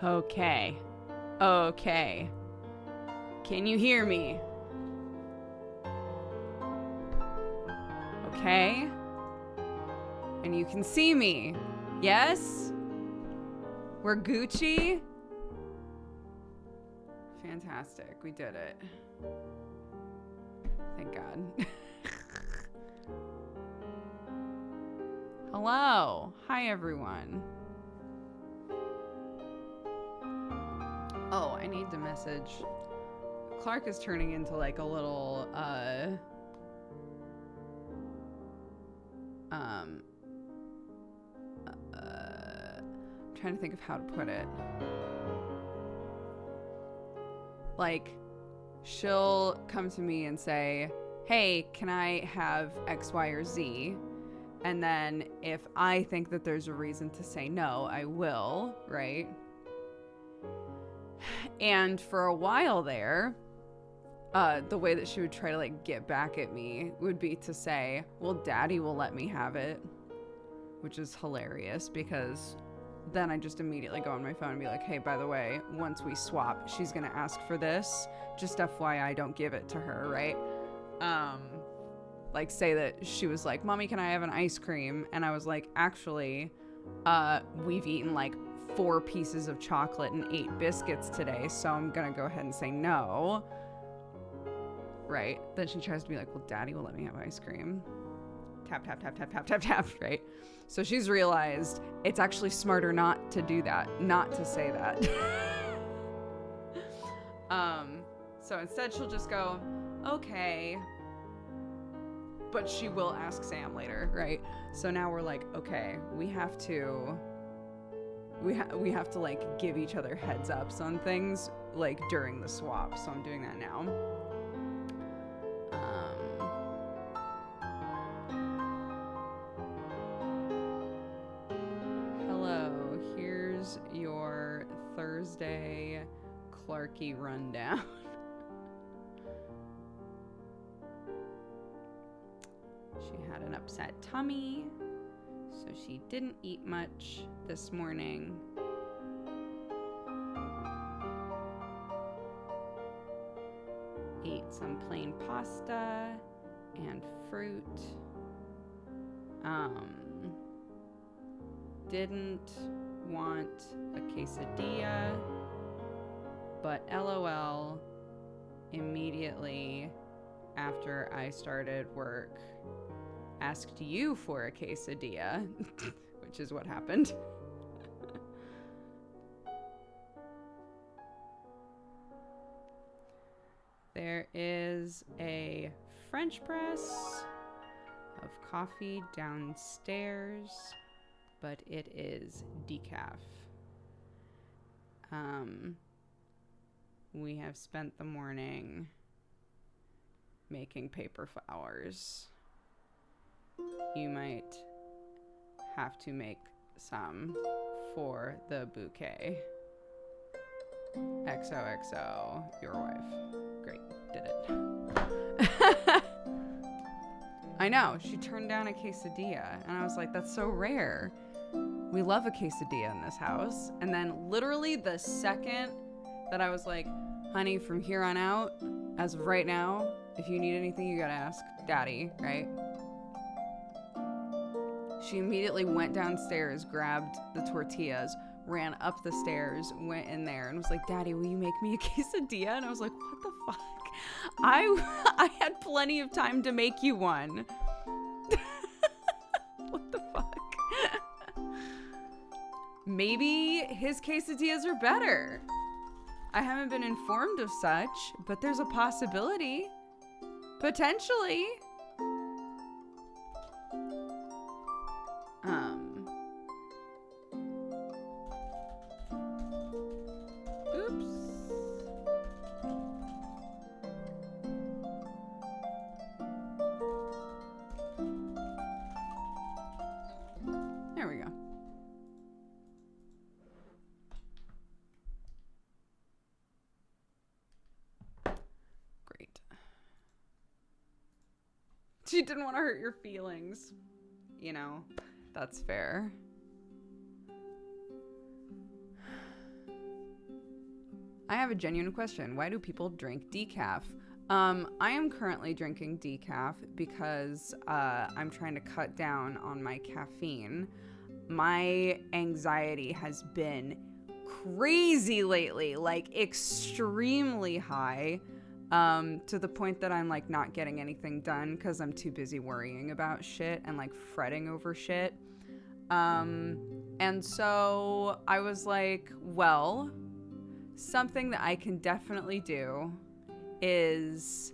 Okay. Okay. Can you hear me? Okay. And you can see me. Yes? We're Gucci? Fantastic. We did it. Thank God. Hello. Hi, everyone. Oh, I need to message. Clark is turning into like a little, I'm trying to think of how to put it. Like, she'll come to me and say, hey, can I have X, Y, or Z? And then if I think that there's a reason to say no, I will, right? And for a while there, the way that she would try to like get back at me would be to say, well, daddy will let me have it, which is hilarious because then I just immediately go on my phone and be like, hey, by the way, once we swap, she's going to ask for this. Just FYI, don't give it to her, right? Like say that she was like, mommy, can I have an ice cream? And I was like, actually, we've eaten like 4 pieces of chocolate and 8 biscuits today, so I'm going to go ahead and say no. Right? Then she tries to be like, well, daddy will let me have ice cream. Tap, tap, tap, tap, tap, tap, tap, right? So she's realized it's actually smarter not to do that, not to say that. So instead she'll just go, okay. But she will ask Sam later, right? So now we're like, okay, we have to like give each other heads ups on things like during the swap. So I'm doing that now. Hello, here's your Thursday Clarky rundown. She had an upset tummy, so she didn't eat much this morning. Ate some plain pasta and fruit. Didn't want a quesadilla, but LOL, immediately after I started work, asked you for a quesadilla, which is what happened. There is a French press of coffee downstairs, but it is decaf. We have spent the morning making paper flowers. You might have to make some for the bouquet. XOXO, your wife. Great, did it. I know, she turned down a quesadilla, and I was like, that's so rare. We love a quesadilla in this house. And then literally the second that I was like, honey, from here on out, as of right now, if you need anything, you gotta ask daddy, right? She immediately went downstairs, grabbed the tortillas, ran up the stairs, went in there, and was like, daddy, will you make me a quesadilla? And I was like, what the fuck? I had plenty of time to make you one. What the fuck? Maybe his quesadillas are better. I haven't been informed of such, but there's a possibility. Potentially. Oops. There we go. Great. She didn't want to hurt your feelings. You know, that's fair. I have a genuine question. Why do people drink decaf? I am currently drinking decaf because I'm trying to cut down on my caffeine. My anxiety has been crazy lately, like extremely high, to the point that I'm like not getting anything done because I'm too busy worrying about shit and like fretting over shit. And so I was like, well, something that I can definitely do is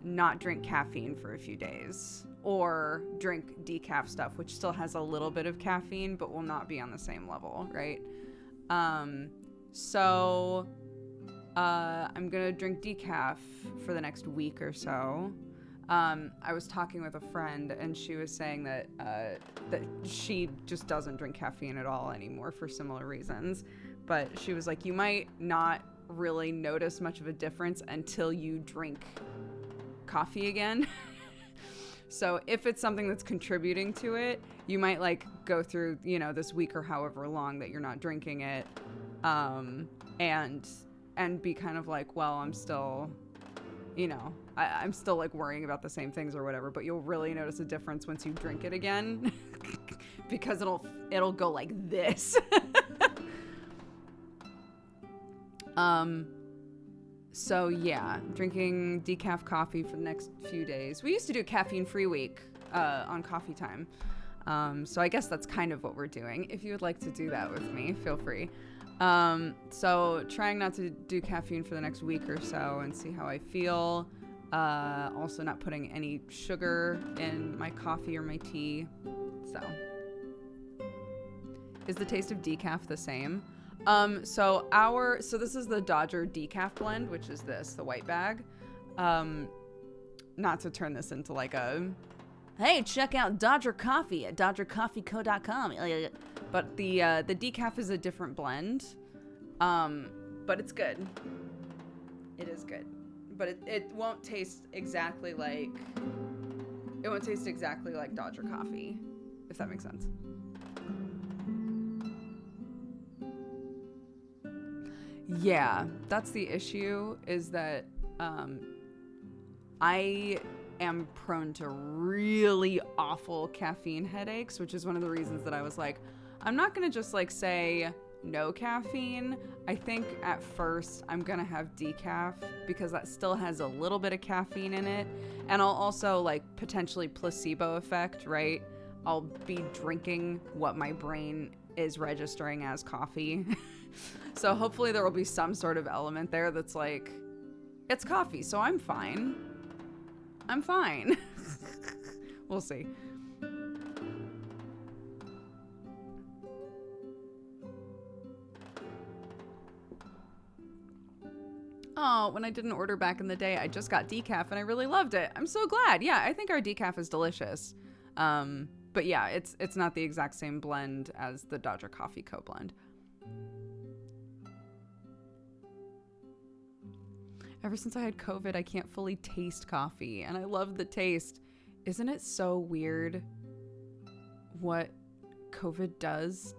not drink caffeine for a few days, or drink decaf stuff, which still has a little bit of caffeine, but will not be on the same level, right? So I'm gonna drink decaf for the next week or so. I was talking with a friend, and she was saying that she just doesn't drink caffeine at all anymore for similar reasons. But she was like, you might not really notice much of a difference until you drink coffee again. So if it's something that's contributing to it, you might like go through, you know, this week or however long that you're not drinking it, and be kind of like, well, I'm still, you know, I'm still like worrying about the same things or whatever, but you'll really notice a difference once you drink it again because it'll go like this. So yeah, drinking decaf coffee for the next few days. We used to do caffeine-free week on Coffee Time. So I guess that's kind of what we're doing. If you would like to do that with me, feel free. So trying not to do caffeine for the next week or so and see how I feel. Also not putting any sugar in my coffee or my tea. So is the taste of decaf the same? So this is the Dodger decaf blend, which is the white bag. Not to turn this into like a, hey, check out Dodger Coffee at dodgercoffeeco.com. But the decaf is a different blend. But it's good. It is good. But it won't taste exactly like Dodger coffee, if that makes sense. Yeah, that's the issue, is that I am prone to really awful caffeine headaches, which is one of the reasons that I was like, I'm not going to just like say no caffeine. I think at first I'm going to have decaf because that still has a little bit of caffeine in it. And I'll also like potentially placebo effect, right? I'll be drinking what my brain is registering as coffee. So hopefully there will be some sort of element there that's like, it's coffee, so I'm fine. I'm fine. We'll see. Oh, when I did an order back in the day, I just got decaf and I really loved it. I'm so glad. Yeah, I think our decaf is delicious. But yeah, it's not the exact same blend as the Dodger Coffee Co. blend. Ever since I had COVID, I can't fully taste coffee, and I love the taste. Isn't it so weird what COVID does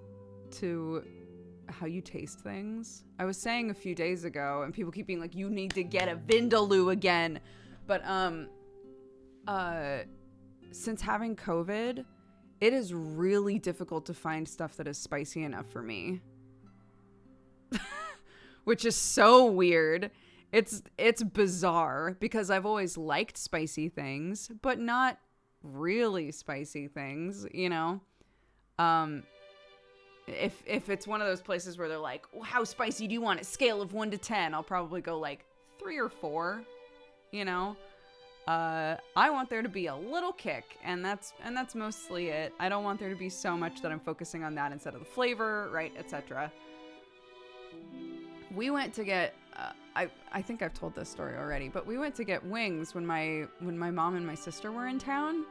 to how you taste things? I was saying a few days ago, and people keep being like, you need to get a Vindaloo again. But since having COVID, it is really difficult to find stuff that is spicy enough for me. Which is so weird. It's bizarre because I've always liked spicy things, but not really spicy things, you know? If it's one of those places where they're like, well, how spicy do you want it? Scale of 1 to 10, I'll probably go like 3 or 4, you know? I want there to be a little kick, and that's mostly it. I don't want there to be so much that I'm focusing on that instead of the flavor, right, etc. We went to get I think I've told this story already, but we went to get wings when my mom and my sister were in town,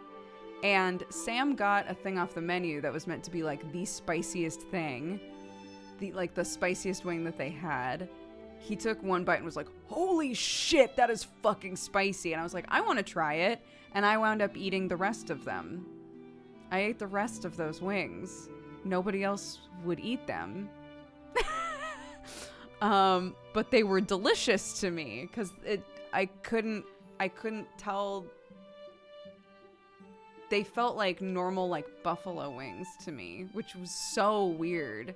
and Sam got a thing off the menu that was meant to be like the spiciest thing, the spiciest wing that they had. He took one bite and was like, holy shit, that is fucking spicy. And I was like, I want to try it. And I wound up eating the rest of them. I ate the rest of those wings. Nobody else would eat them. But they were delicious to me because I couldn't tell. They felt like normal, like buffalo wings to me, which was so weird.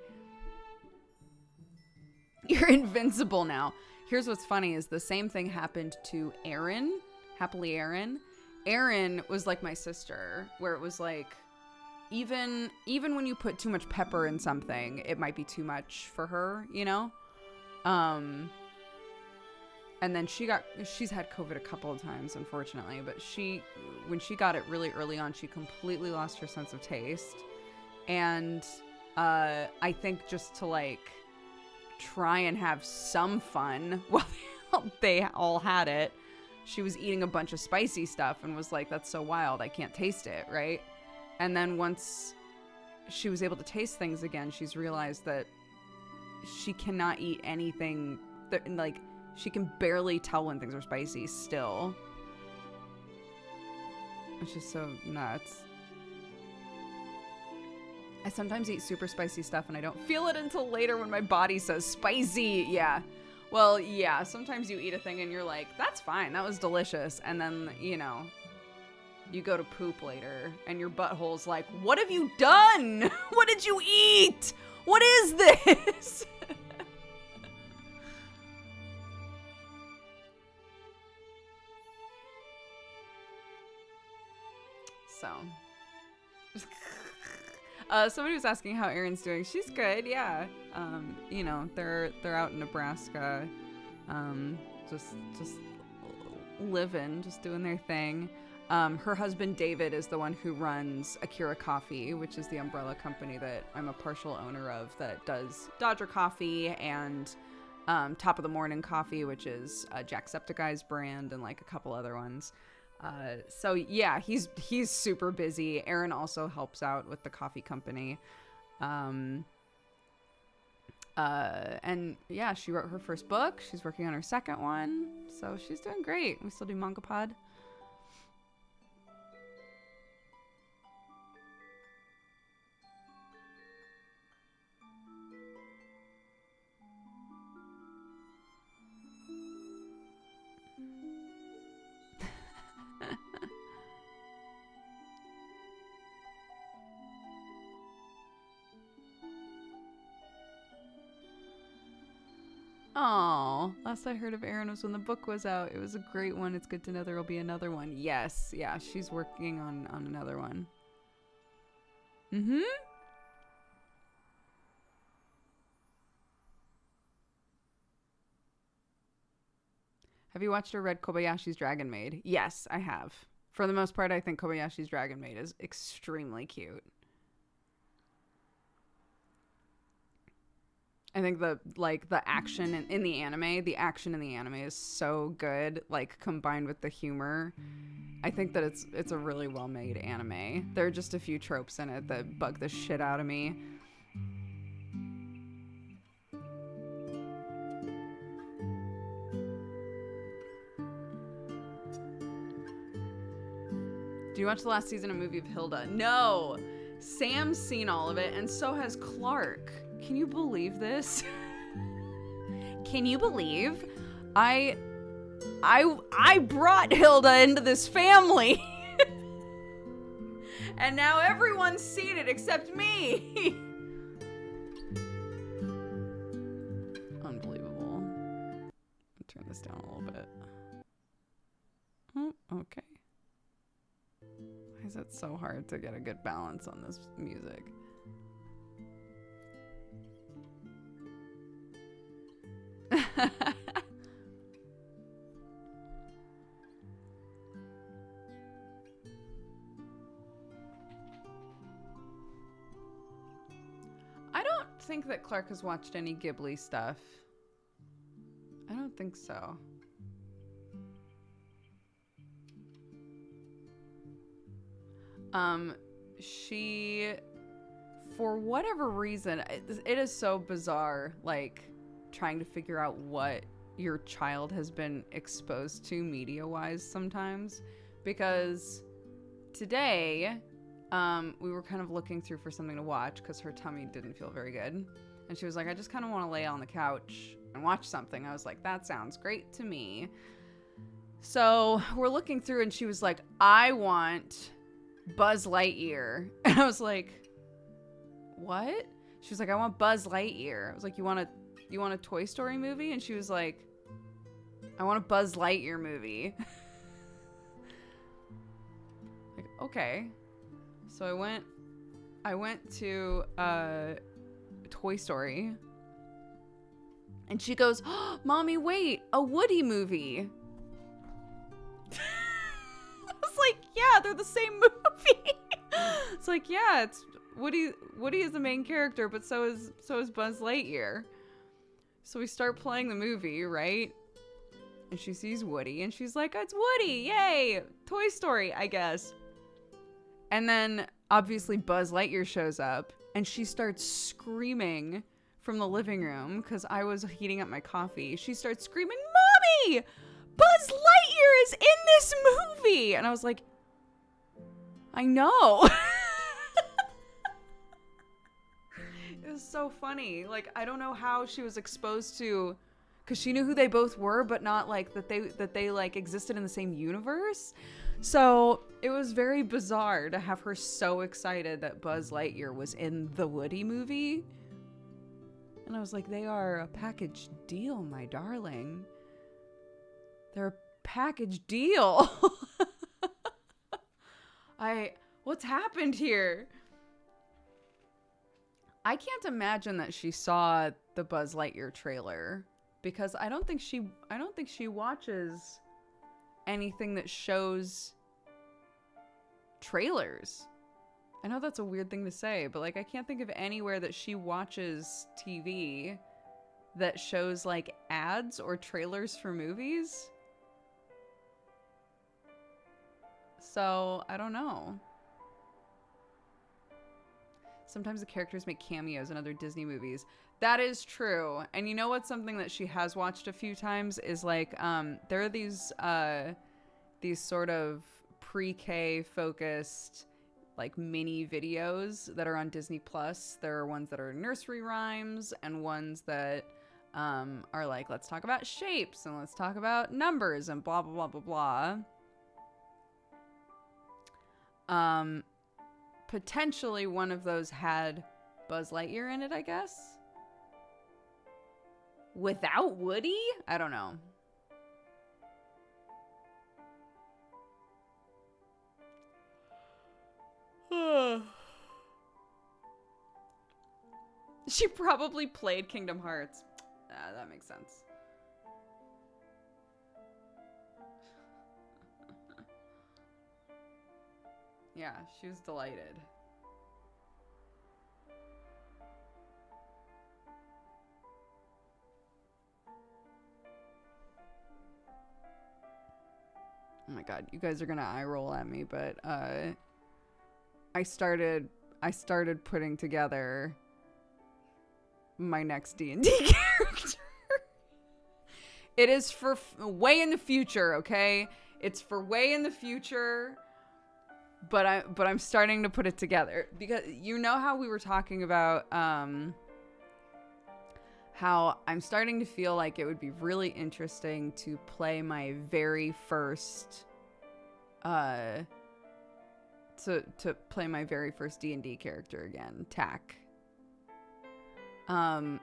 You're invincible now. Here's what's funny is the same thing happened to Erin, Happily Erin. Erin was like my sister, where it was like, even when you put too much pepper in something, it might be too much for her, you know? And then she's had COVID a couple of times, unfortunately, but when she got it really early on, she completely lost her sense of taste. And I think just to like try and have some fun while they all had it, she was eating a bunch of spicy stuff and was like, that's so wild, I can't taste it, right? And then once she was able to taste things again, she's realized that she cannot eat anything that, like, she can barely tell when things are spicy still. It's just so nuts. I sometimes eat super spicy stuff and I don't feel it until later when my body says spicy. Yeah. Well, yeah, sometimes you eat a thing and you're like, that's fine, that was delicious. And then, you know, you go to poop later and your butthole's like, what have you done? What did you eat? What is this? So, somebody was asking how Erin's doing. She's good, yeah. You know, they're out in Nebraska, just living, just doing their thing. Her husband David is the one who runs Akira Coffee, which is the umbrella company that I'm a partial owner of that does Dodger Coffee and Top of the Morning Coffee, which is Jacksepticeye's brand, and like a couple other ones. So yeah, he's super busy. Erin also helps out with the coffee company. And yeah, she wrote her first book. She's working on her second one. So she's doing great. We still do Manga Pod. Oh, last I heard of Erin was when the book was out. It was a great one. It's good to know there will be another one. Yes, yeah, she's working on another one. Mm-hmm. Have you watched or read Kobayashi's Dragon Maid? Yes, I have. For the most part, I think Kobayashi's Dragon Maid is extremely cute. I think the action in the anime is so good, like combined with the humor. I think that it's a really well made anime. There are just a few tropes in it that bug the shit out of me. Do you watch the last season of movie of Hilda? No! Sam's seen all of it, and so has Clark. Can you believe this? Can you believe I brought Hilda into this family? And now everyone's seen it except me. Unbelievable. I'll turn this down a little bit. Oh, okay. Why is it so hard to get a good balance on this music? I don't think that Clark has watched any Ghibli stuff. I don't think so. She, for whatever reason, it is so bizarre, like, trying to figure out what your child has been exposed to media-wise sometimes. Because today, we were kind of looking through for something to watch because her tummy didn't feel very good. And she was like, I just kind of want to lay on the couch and watch something. I was like, that sounds great to me. So we're looking through, and she was like, I want Buzz Lightyear. And I was like, what? She was like, I want Buzz Lightyear. I was like, you want a Toy Story movie? And she was like, I want a Buzz Lightyear movie. Like, okay. So I went to Toy Story, and she goes, oh, Mommy, wait, a Woody movie. I was like, yeah, they're the same movie. It's like, yeah, it's Woody is the main character, but so is Buzz Lightyear. So we start playing the movie, right? And she sees Woody, and she's like, it's Woody, yay, Toy Story, I guess. And then obviously Buzz Lightyear shows up, and she starts screaming from the living room because I was heating up my coffee. She starts screaming, Mommy, Buzz Lightyear is in this movie. And I was like, I know. It was so funny. Like, I don't know how she was exposed to, because she knew who they both were, but not like that they like existed in the same universe. So it was very bizarre to have her so excited that Buzz Lightyear was in the Woody movie. And I was like, they are a package deal, my darling. They're a package deal. What's happened here? I can't imagine that she saw the Buzz Lightyear trailer, because I don't think she watches anything that shows trailers. I know that's a weird thing to say, but like, I can't think of anywhere that she watches TV that shows like ads or trailers for movies. So I don't know. Sometimes the characters make cameos in other Disney movies. That is true. And you know what's something that she has watched a few times is like, there are these sort of pre-K focused like mini videos that are on Disney Plus. There are ones that are nursery rhymes and ones that are like, let's talk about shapes and let's talk about numbers and blah, blah, blah, blah, blah. Potentially one of those had Buzz Lightyear in it, I guess. Without Woody? I don't know. She probably played Kingdom Hearts. That makes sense. Yeah, she was delighted. Oh my god, you guys are gonna eye roll at me, but I started putting together my next D&D character. It is for way in the future, okay? It's for way in the future. But I'm starting to put it together, because you know how we were talking about how I'm starting to feel like it would be really interesting to play my very first to play my very first D&D character again, Tack. So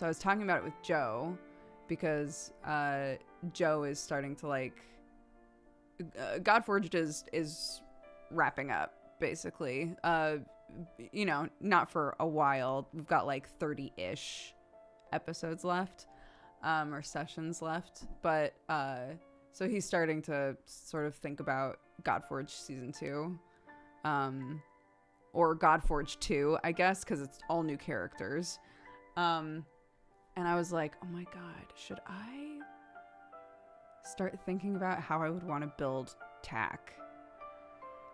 I was talking about it with Joe, because Joe is starting to like Godforged is wrapping up, basically. You know, not for a while. We've got like 30-ish episodes left, or sessions left, but so he's starting to sort of think about Godforged season 2, or Godforged 2, I guess, because it's all new characters. And I was like, oh my god, should I start thinking about how I would want to build Tack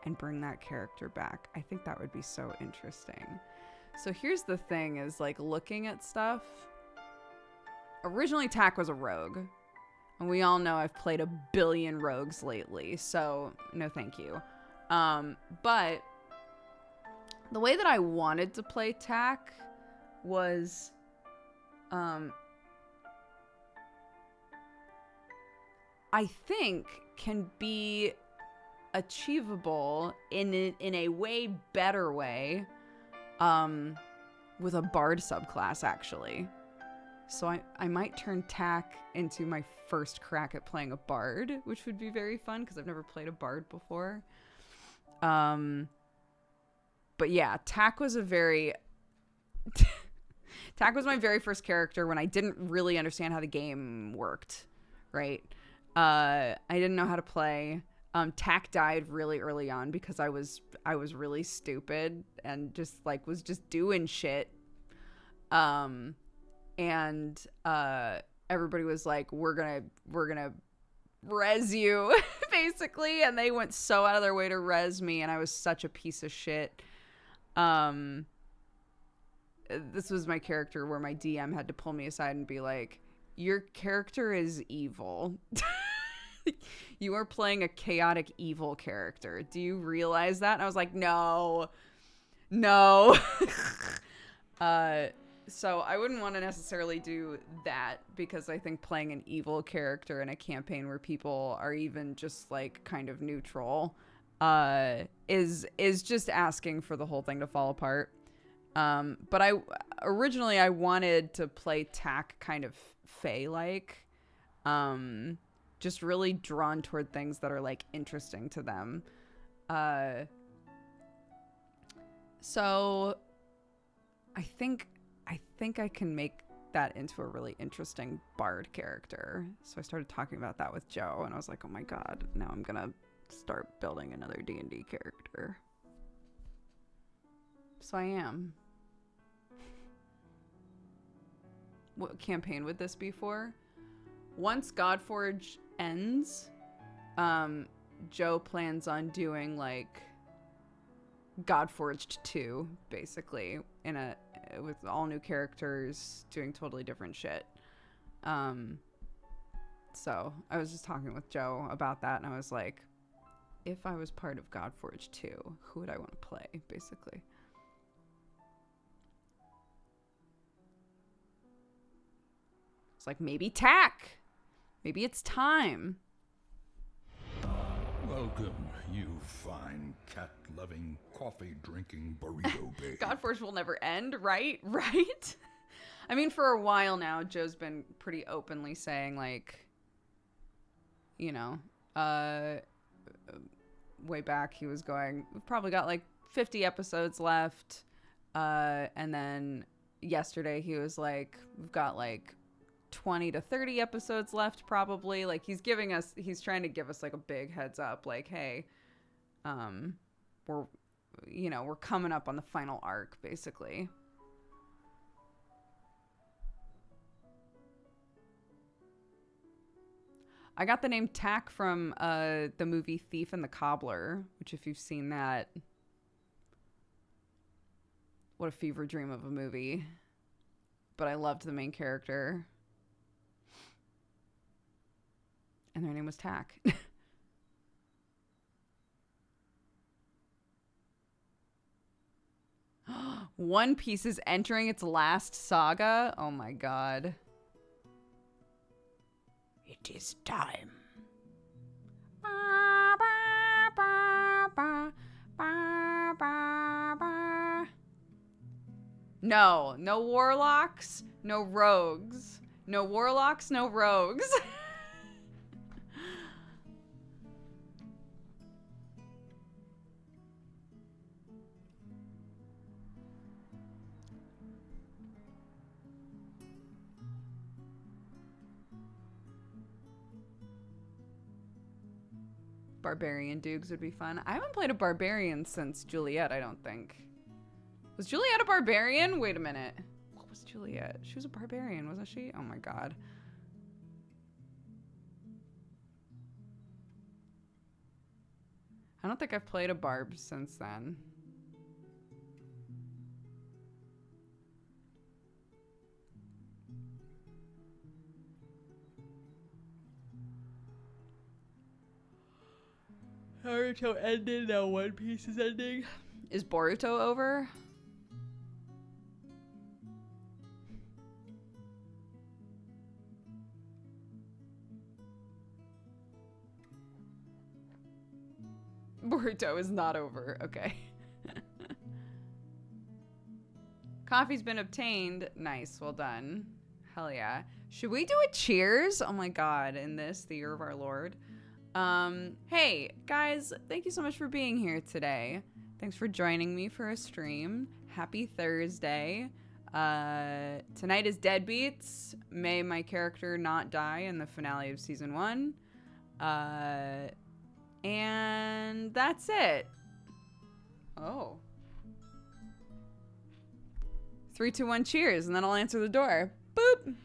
and bring that character back? I think that would be so interesting. So here's the thing, is like looking at stuff. Originally Tack was a rogue, and we all know I've played a billion rogues lately, so no thank you. But the way that I wanted to play Tack was I think can be achievable in a way better way with a bard subclass, actually. So I might turn Tack into my first crack at playing a bard, which would be very fun because I've never played a bard before. But yeah, Tack was Tack was my very first character when I didn't really understand how the game worked, right? I didn't know how to play. Tack died really early on because I was really stupid and just like was just doing shit. And everybody was like, we're gonna res you basically, and they went so out of their way to res me, and I was such a piece of shit. This was my character where my DM had to pull me aside and be like, your character is evil. You are playing a chaotic evil character. Do you realize that? And I was like, no. So I wouldn't want to necessarily do that because I think playing an evil character in a campaign where people are even just like kind of neutral is just asking for the whole thing to fall apart. But I originally wanted to play Tack kind of Fae-like, just really drawn toward things that are like interesting to them. So I think I can make that into a really interesting bard character. So I started talking about that with Joe, and I was like, oh my god, now I'm gonna start building another D&D character. So I am. What campaign would this be for? Once Godforge ends, Joe plans on doing like Godforged 2, basically, with all new characters doing totally different shit. So I was just talking with Joe about that, and I was like, if I was part of Godforged 2, who would I want to play, basically? It's like, maybe Tack. Maybe it's time. Welcome, you fine cat-loving, coffee-drinking burrito babe. Godforge will never end, right? Right? I mean, for a while now, Joe's been pretty openly saying, like, you know, way back he was going, we've probably got like 50 episodes left. And then yesterday he was like, we've got like 20 to 30 episodes left, probably. Like, he's trying to give us like a big heads up, like, hey, we're coming up on the final arc, basically. I got the name Tack from the movie Thief and the Cobbler, which, if you've seen that, what a fever dream of a movie. But I loved the main character. And their name was Tack. One Piece is entering its last saga. Oh my god. It is time. Ba, ba, ba, ba, ba, ba, ba. No warlocks, no rogues. No warlocks, no rogues. Barbarian Dukes would be fun. I haven't played a barbarian since Juliet, I don't think. Was Juliet a barbarian? Wait a minute. What was Juliet? She was a barbarian, wasn't she? Oh my god. I don't think I've played a barb since then. Naruto ended, now One Piece is ending. Is Boruto over? Naruto is not over. Okay. Coffee's been obtained. Nice. Well done. Hell yeah. Should we do a cheers? Oh my god. In this, the year of our Lord. Hey, guys. Thank you so much for being here today. Thanks for joining me for a stream. Happy Thursday. Tonight is Deadbeats. May my character not die in the finale of season 1. And that's it. Oh. 3, 2, 1, cheers, and then I'll answer the door. Boop.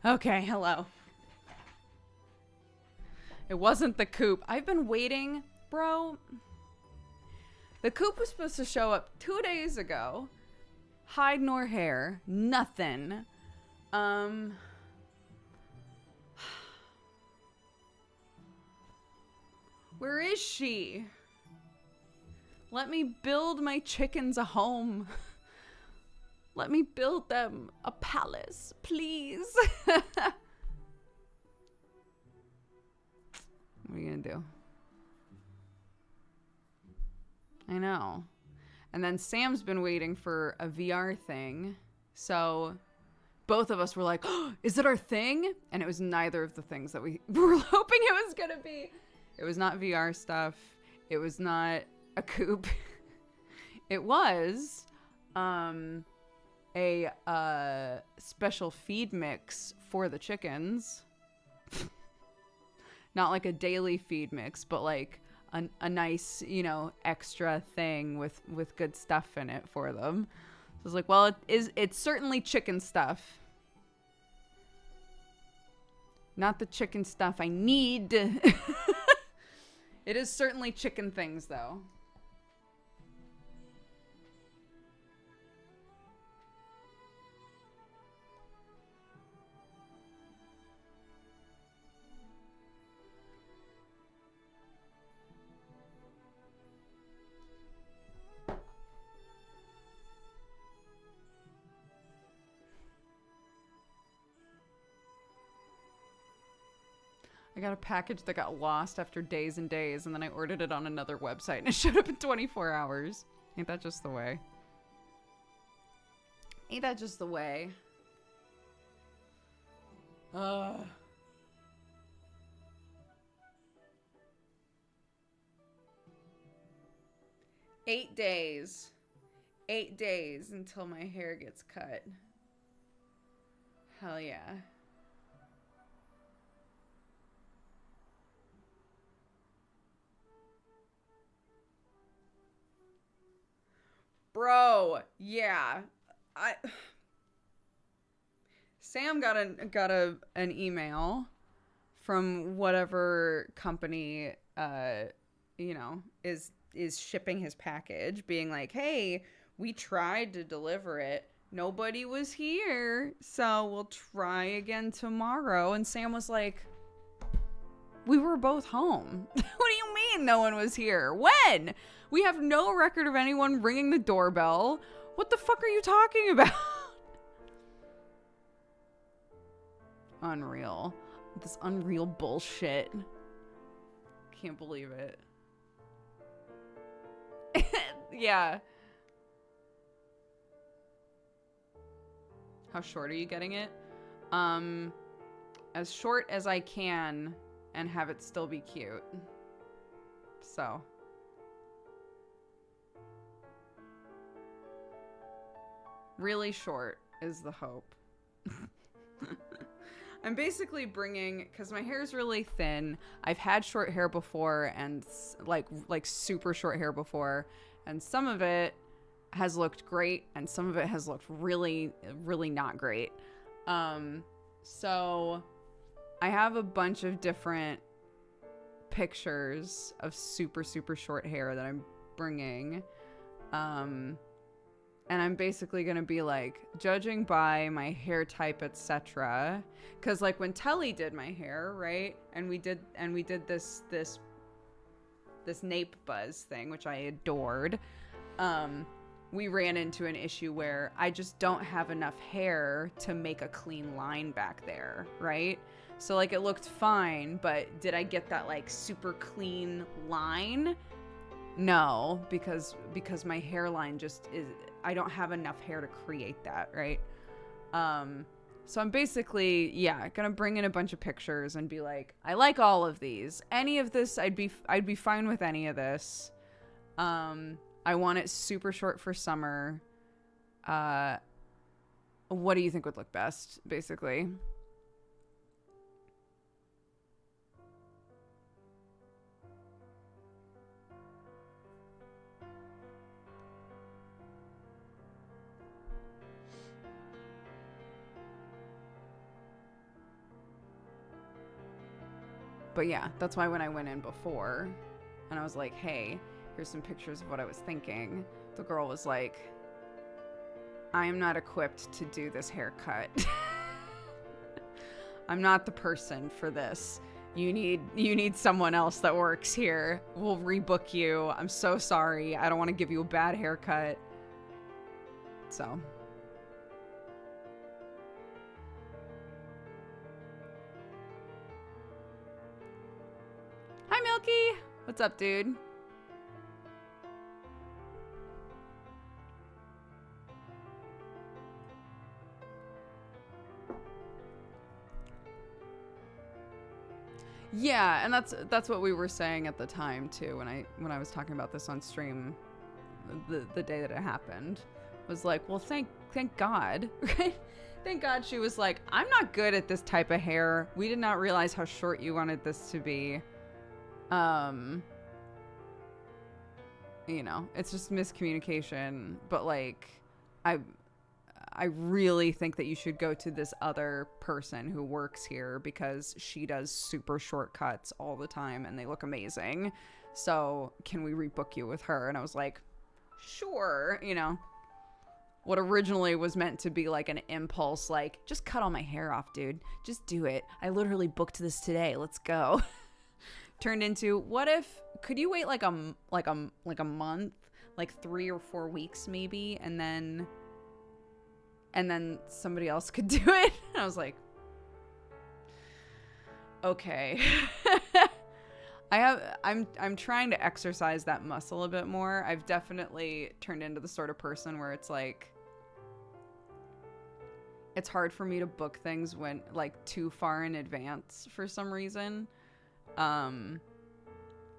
Okay, hello. It wasn't the coop. I've been waiting, bro. The coop was supposed to show up 2 days ago. Hide nor hair. Nothing. Where is she? Let me build my chickens a home. Let me build them a palace, please. What are you gonna do? I know. And then Sam's been waiting for a VR thing. So both of us were like, oh, is it our thing? And it was neither of the things that we were hoping it was gonna be. It was not VR stuff. It was not a coop. It was a special feed mix for the chickens. Not like a daily feed mix, but like a nice, you know, extra thing with good stuff in it for them. So I was like, well, it's certainly chicken stuff. Not the chicken stuff I need. It is certainly chicken things, though. got a package that got lost after days and days, and then I ordered it on another website, and it showed up in 24 hours. Ain't that just the way? Ain't that just the way? 8 days. 8 days until my hair gets cut. Hell yeah. Bro, yeah. Sam got an email from whatever company you know, is shipping his package, being like, "Hey, we tried to deliver it. Nobody was here, so we'll try again tomorrow." And Sam was like, "We were both home." What do you mean no one was here? When? We have no record of anyone ringing the doorbell. What the fuck are you talking about? Unreal. This unreal bullshit. Can't believe it. Yeah. How short are you getting it? As short as I can and have it still be cute. So. Really short is the hope. I'm basically bringing, because my hair is really thin. I've had short hair before, and like super short hair before, and some of it has looked great and some of it has looked really, really not great. So I have a bunch of different pictures of super, super short hair that I'm bringing. And I'm basically going to be like judging by my hair type, etc. Cause like when Telly did my hair, right? And we did this nape buzz thing, which I adored. We ran into an issue where I just don't have enough hair to make a clean line back there, right? So like it looked fine, but did I get that like super clean line? No, because my hairline just is, I don't have enough hair to create that, right? So I'm basically, yeah, gonna bring in a bunch of pictures and be like, I like all of these. Any of this, I'd be fine with any of this. I want it super short for summer. What do you think would look best, basically? But yeah, that's why when I went in before and I was like, hey, here's some pictures of what I was thinking, the girl was like, I am not equipped to do this haircut. I'm not the person for this. You need someone else that works here. We'll rebook you. I'm so sorry. I don't want to give you a bad haircut. So. Hi, Milky. What's up, dude? Yeah, and that's what we were saying at the time too when I was talking about this on stream the day that it happened. Was like, well, thank God, right? Thank God she was like, I'm not good at this type of hair. We did not realize how short you wanted this to be. You know, it's just miscommunication, but like I really think that you should go to this other person who works here because she does super short cuts all the time and they look amazing. So can we rebook you with her? And I was like, sure. You know, what originally was meant to be like an impulse, like just cut all my hair off, dude. Just do it. I literally booked this today. Let's go. Turned into, what if, could you wait like a month, like 3 or 4 weeks maybe, and then somebody else could do it? And I was like, okay. I'm trying to exercise that muscle a bit more. I've definitely turned into the sort of person where it's like, it's hard for me to book things when like too far in advance for some reason. And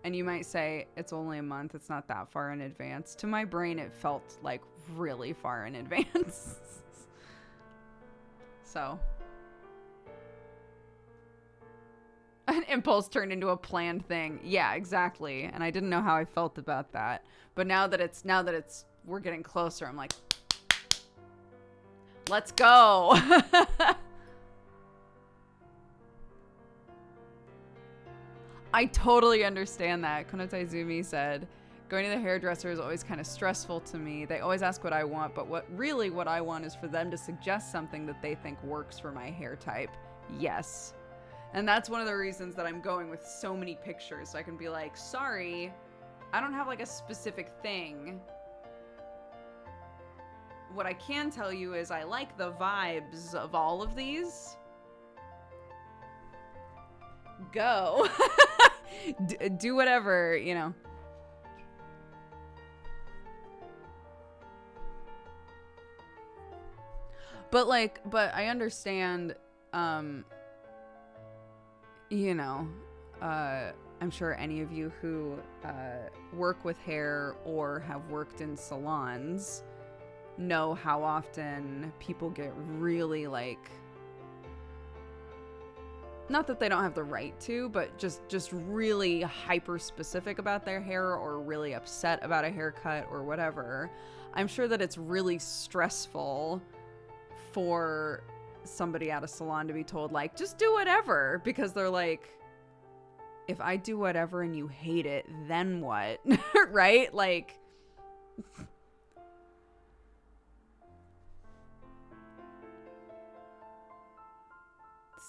you might say it's only a month, it's not that far in advance. To my brain, it felt like really far in advance. So an impulse turned into a planned thing. Yeah, exactly. And I didn't know how I felt about that. But now that it's we're getting closer, I'm like, let's go. I totally understand that. Konotai Zumi said, going to the hairdresser is always kind of stressful to me. They always ask what I want, but what I want is for them to suggest something that they think works for my hair type. Yes. And that's one of the reasons that I'm going with so many pictures. So I can be like, sorry, I don't have like a specific thing. What I can tell you is I like the vibes of all of these. Go. Do whatever, you know. But I understand, you know, I'm sure any of you who work with hair or have worked in salons know how often people get really like, not that they don't have the right to, but just really hyper specific about their hair or really upset about a haircut or whatever. I'm sure that it's really stressful for somebody at a salon to be told like, just do whatever, because they're like, if I do whatever and you hate it, then what? Right? Like,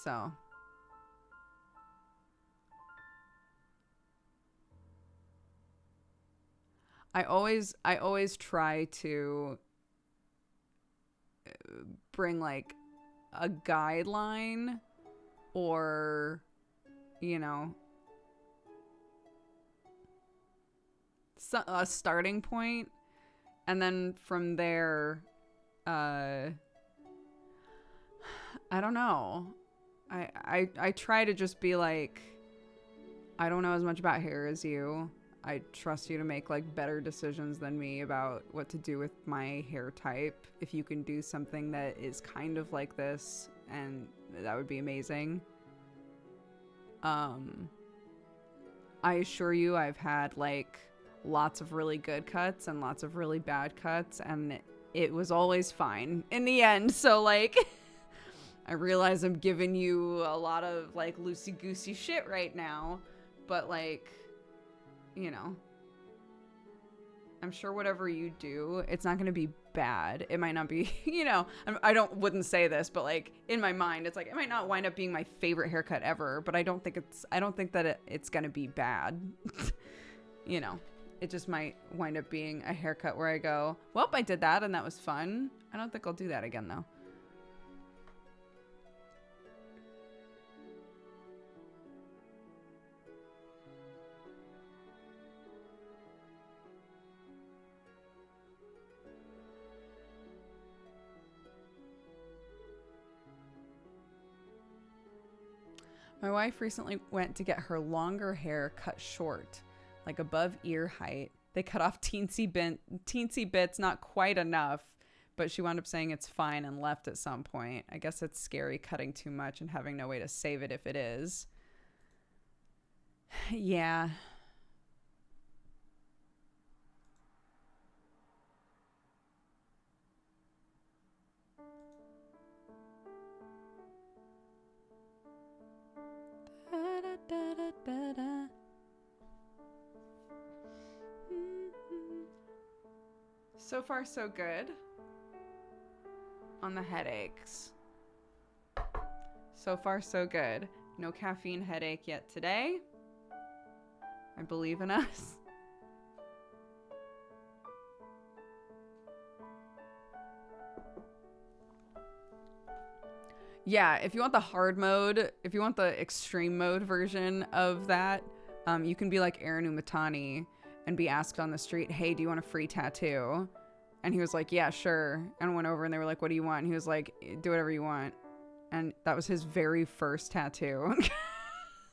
so I always try to bring like a guideline or, you know, a starting point, and then from there, I don't know. I try to just be like, I don't know as much about hair as you. I trust you to make like better decisions than me about what to do with my hair type. If you can do something that is kind of like this, and that would be amazing. I assure you I've had like lots of really good cuts and lots of really bad cuts, and it was always fine in the end. So like I realize I'm giving you a lot of like loosey-goosey shit right now, but like, you know, I'm sure whatever you do, it's not going to be bad. It might not be, you know, wouldn't say this, but like in my mind, it's like, it might not wind up being my favorite haircut ever, but I don't think that it's going to be bad. You know, it just might wind up being a haircut where I go, well, I did that and that was fun. I don't think I'll do that again though. My wife recently went to get her longer hair cut short, like above ear height. They cut off teensy bits, not quite enough, but she wound up saying it's fine and left at some point. I guess it's scary cutting too much and having no way to save it if it is. Yeah. So far, so good on the headaches. So far, so good. No caffeine headache yet today. I believe in us. Yeah, if you want the hard mode, if you want the extreme mode version of that, You can be like Aaron Umatani and be asked on the street, hey, do you want a free tattoo? And he was like, yeah, sure. And went over and they were like, what do you want? And he was like, do whatever you want. And that was his very first tattoo.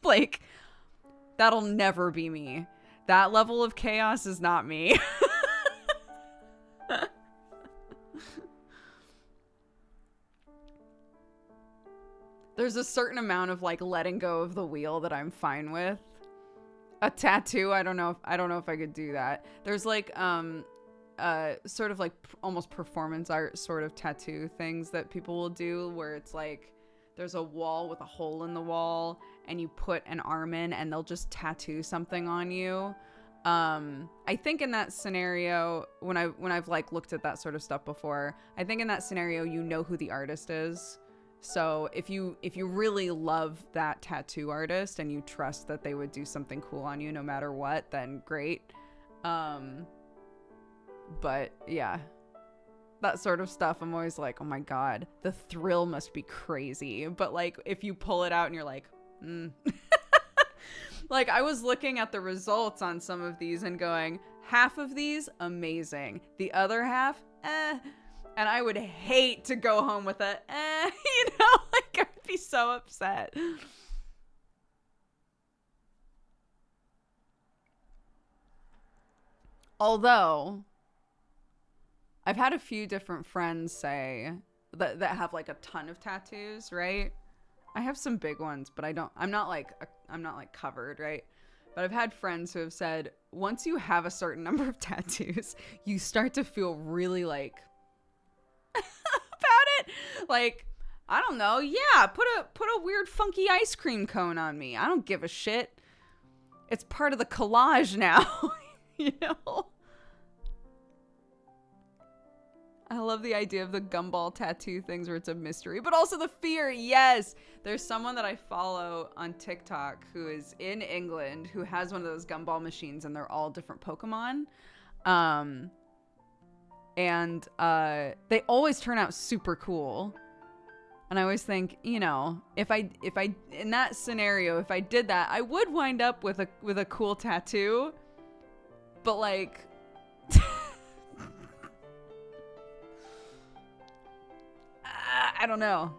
Like, that'll never be me. That level of chaos is not me. There's a certain amount of like letting go of the wheel that I'm fine with. A tattoo, I don't know if I could do that. There's like sort of like almost performance art sort of tattoo things that people will do where it's like there's a wall with a hole in the wall and you put an arm in and they'll just tattoo something on you. I think in that scenario, when I've like looked at that sort of stuff before, I think in that scenario you know who the artist is. So if you really love that tattoo artist and you trust that they would do something cool on you no matter what, then great. But yeah, that sort of stuff, I'm always like, oh my God, the thrill must be crazy. But like, if you pull it out and you're like, like I was looking at the results on some of these and going, half of these, amazing. The other half, and I would hate to go home with a, you know, like I'd be so upset. Although, I've had a few different friends say that have like a ton of tattoos, right? I have some big ones, but I'm not like covered, right? But I've had friends who have said, once you have a certain number of tattoos, you start to feel really like about it. Like, I don't know. Yeah, put a weird funky ice cream cone on me. I don't give a shit. It's part of the collage now, you know? I love the idea of the gumball tattoo things where it's a mystery, but also the fear. Yes. There's someone that I follow on TikTok who is in England who has one of those gumball machines and they're all different Pokemon. And they always turn out super cool. And I always think, you know, if I in that scenario, if I did that, I would wind up with a cool tattoo. But like I don't know.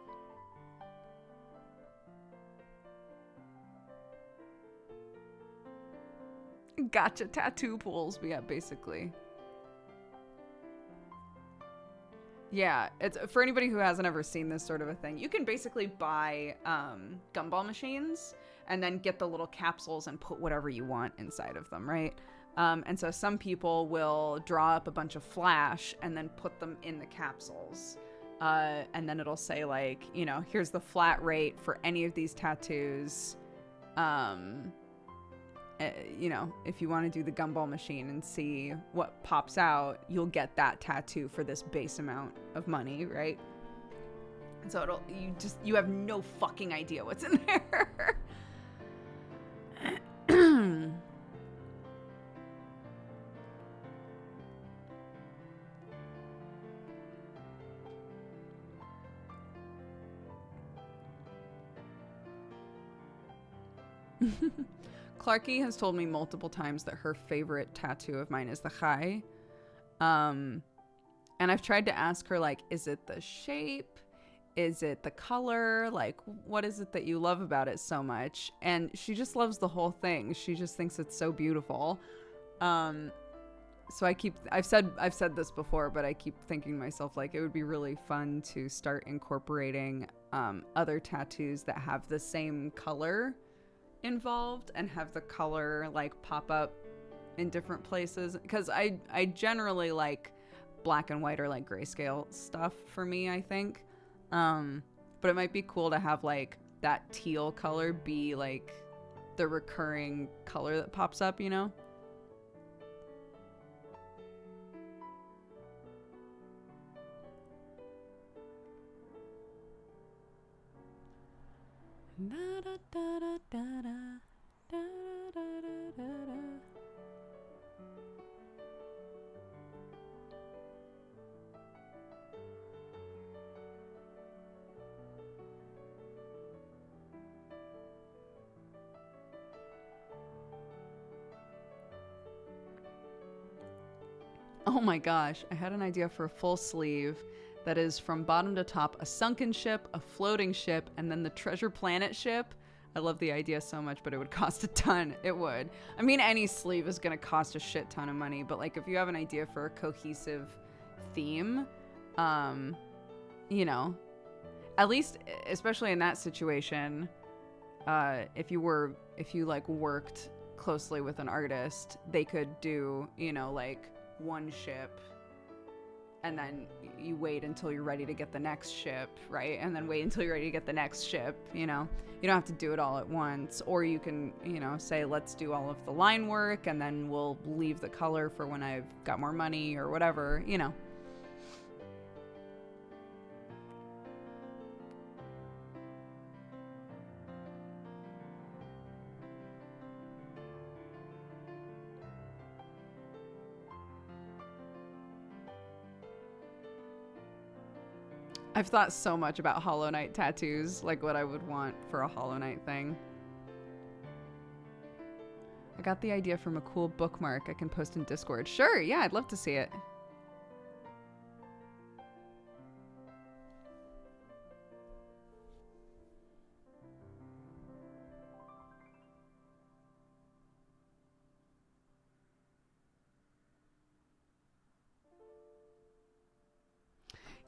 Gotcha tattoo pools, yeah, basically. Yeah, it's for anybody who hasn't ever seen this sort of a thing. You can basically buy gumball machines and then get the little capsules and put whatever you want inside of them, right? And so some people will draw up a bunch of flash and then put them in the capsules. And then it'll say like, you know, here's the flat rate for any of these tattoos. You know, if you want to do the gumball machine and see what pops out, you'll get that tattoo for this base amount of money, right? And so you have no fucking idea what's in there. Clarky has told me multiple times that her favorite tattoo of mine is the chai. And I've tried to ask her, like, is it the shape? Is it the color? Like, what is it that you love about it so much? And she just loves the whole thing. She just thinks it's so beautiful. So I've said this before, but I keep thinking to myself, like, it would be really fun to start incorporating other tattoos that have the same color involved and have the color like pop up in different places, because I generally like black and white or like grayscale stuff for me, I think, but it might be cool to have like that teal color be like the recurring color that pops up, you know? Da, da, da, da, da, da, da, da, da, da. Oh my gosh, I had an idea for a full sleeve that is from bottom to top a sunken ship, a floating ship, and then the treasure planet ship. I love the idea so much, but it would cost a ton. It would. I mean, any sleeve is going to cost a shit ton of money, but like if you have an idea for a cohesive theme, you know, at least, especially in that situation, if you like worked closely with an artist, they could do, you know, like one ship and then you wait until you're ready to get the next ship, right? And then wait until you're ready to get the next ship, you know? You don't have to do it all at once. Or you can, you know, say, let's do all of the line work and then we'll leave the color for when I've got more money or whatever, you know? I've thought so much about Hollow Knight tattoos, like what I would want for a Hollow Knight thing. I got the idea from a cool bookmark I can post in Discord. Sure, yeah, I'd love to see it.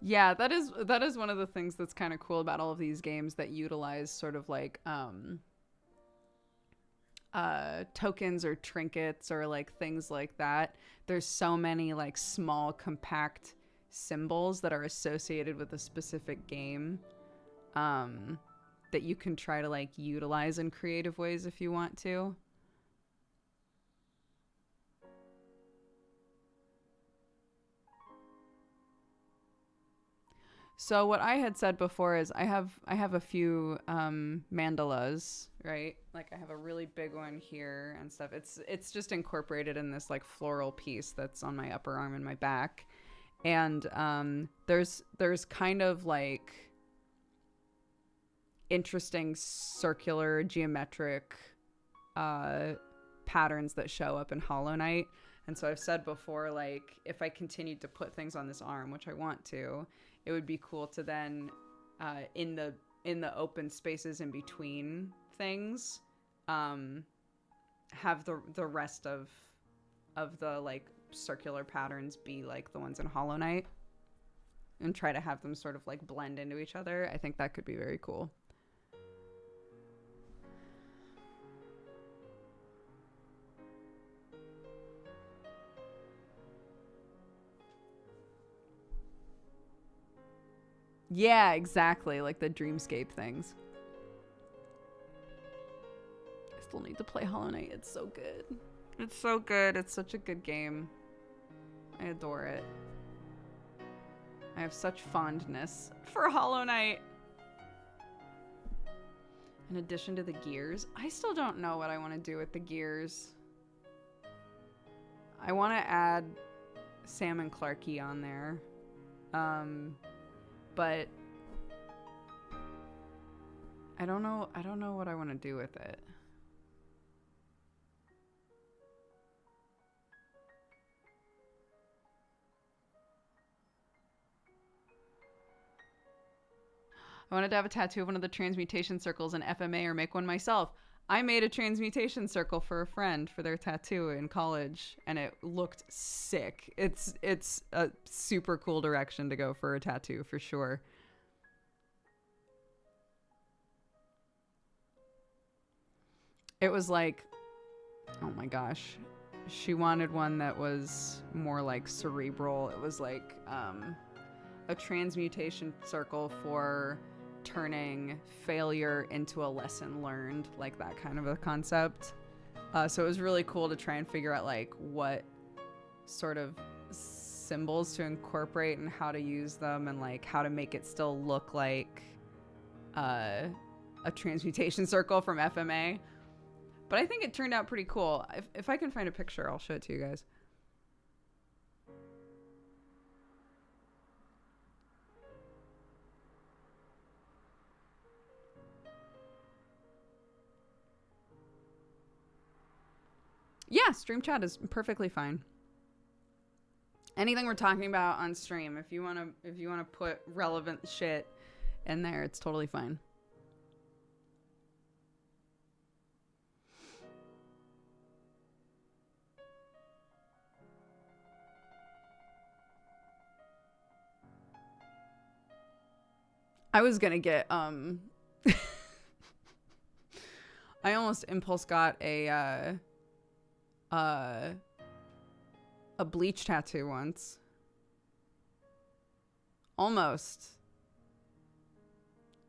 Yeah, that is one of the things that's kind of cool about all of these games that utilize sort of like tokens or trinkets or like things like that. There's so many like small compact symbols that are associated with a specific game that you can try to like utilize in creative ways if you want to. So what I had said before is I have a few mandalas, right? Like I have a really big one here and stuff. It's just incorporated in this like floral piece that's on my upper arm and my back. And there's kind of like interesting circular geometric patterns that show up in Hollow Knight. And so I've said before, like if I continued to put things on this arm, which I want to, it would be cool to then in the open spaces in between things have the rest of the like circular patterns be like the ones in Hollow Knight and try to have them sort of like blend into each other. I think that could be very cool. Yeah, exactly. Like the dreamscape things. I still need to play Hollow Knight. It's so good. It's so good. It's such a good game. I adore it. I have such fondness for Hollow Knight. In addition to the gears, I still don't know what I want to do with the gears. I want to add Sam and Clarky on there. But I don't know what I want to do with it. I wanted to have a tattoo of one of the transmutation circles in FMA or make one myself. I made a transmutation circle for a friend for their tattoo in college, and it looked sick. It's a super cool direction to go for a tattoo, for sure. It was like, oh my gosh. She wanted one that was more like cerebral. It was like a transmutation circle for turning failure into a lesson learned, like that kind of a concept. So it was really cool to try and figure out like what sort of symbols to incorporate and how to use them and like how to make it still look like a transmutation circle from FMA. But I think it turned out pretty cool. If I can find a picture, I'll show it to you guys. Yeah, stream chat is perfectly fine. Anything we're talking about on stream, if you wanna put relevant shit in there, it's totally fine. I was gonna get I almost impulse got a bleach tattoo once. Almost.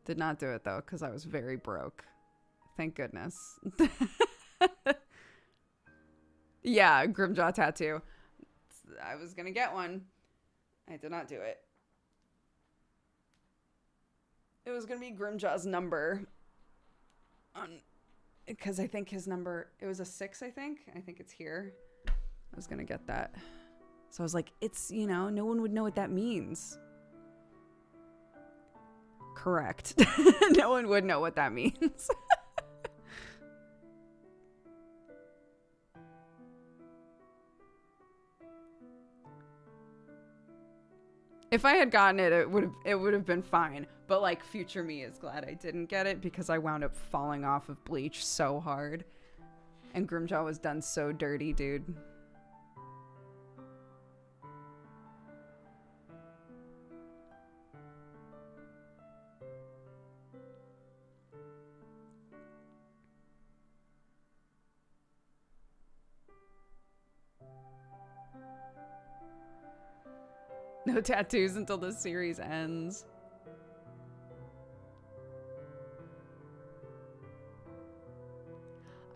Did not do it though, because I was very broke. Thank goodness. Yeah, Grimjaw tattoo. I was gonna get one. I did not do it. It was gonna be Grimjaw's number. Because I think his number, it was a 6, I think. I think it's here. I was gonna get that. So I was like, it's, you know, no one would know what that means. Correct. No one would know what that means. If I had gotten it, it would have been fine. But like future me is glad I didn't get it because I wound up falling off of bleach so hard. And Grimjaw was done so dirty, dude. No tattoos until the series ends.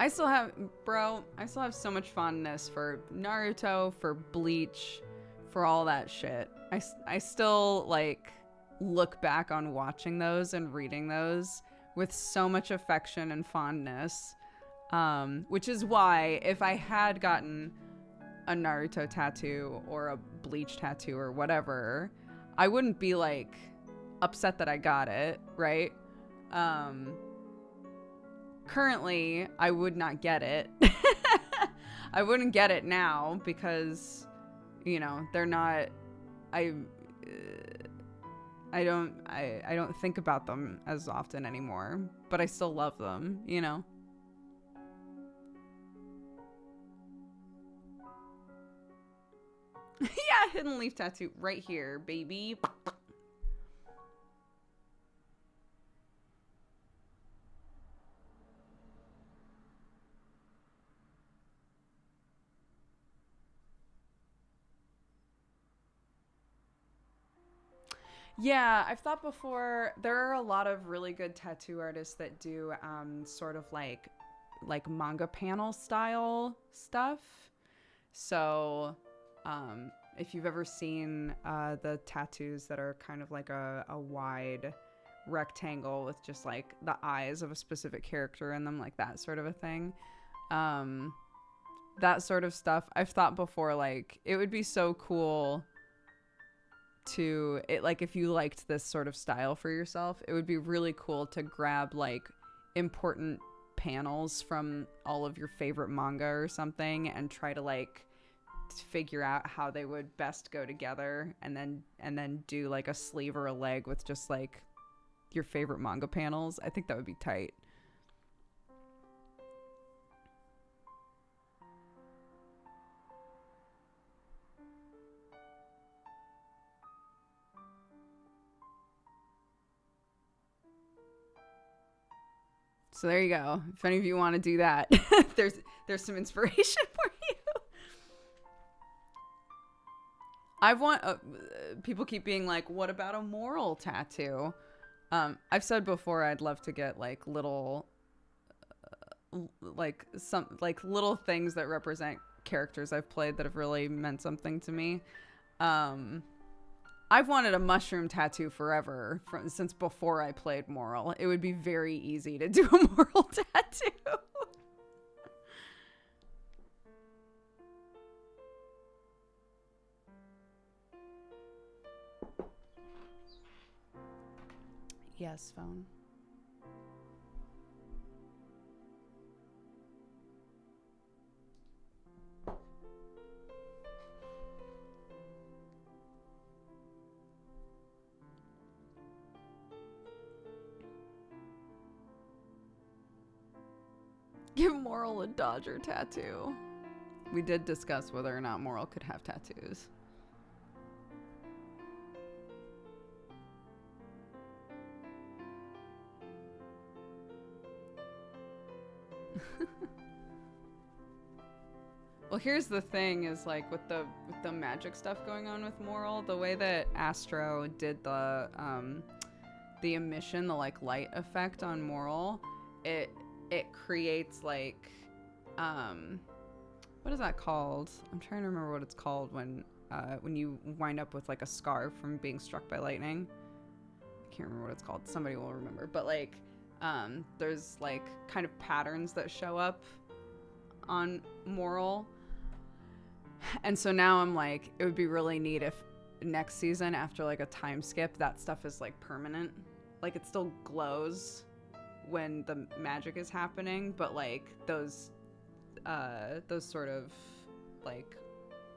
I still have so much fondness for Naruto, for Bleach, for all that shit. I still, like, look back on watching those and reading those with so much affection and fondness. Which is why, if I had gotten a Naruto tattoo or a Bleach tattoo or whatever, I wouldn't be, like, upset that I got it, right? Currently, I would not get it. I wouldn't get it now because, you know, they're not. I don't think about them as often anymore, but I still love them, you know. Yeah, hidden leaf tattoo right here, baby. Yeah, I've thought before, there are a lot of really good tattoo artists that do sort of like manga panel style stuff. So if you've ever seen the tattoos that are kind of like a wide rectangle with just like the eyes of a specific character in them, like that sort of a thing. That sort of stuff, I've thought before, like, it would be so cool to it, like, if you liked this sort of style for yourself, it would be really cool to grab like important panels from all of your favorite manga or something and try to like figure out how they would best go together, and then do like a sleeve or a leg with just like your favorite manga panels. I think that would be tight. So there you go. If any of you want to do that, there's some inspiration for you. People keep being like, what about a moral tattoo? I've said before I'd love to get like little little things that represent characters I've played that have really meant something to me. I've wanted a mushroom tattoo forever, since before I played Moral. It would be very easy to do a Moral tattoo. Yes, phone. Give Moral a Dodger tattoo. We did discuss whether or not Moral could have tattoos. Well, here's the thing is like with the magic stuff going on with Moral, the way that Astro did the emission, the like light effect on Moral, it creates like what is that called? I'm trying to remember what it's called when you wind up with like a scar from being struck by lightning. I can't remember what it's called. Somebody will remember. But like there's like kind of patterns that show up on Moral. And so now I'm like, it would be really neat if next season, after like a time skip, that stuff is like permanent. Like it still glows when the magic is happening, but like those sort of like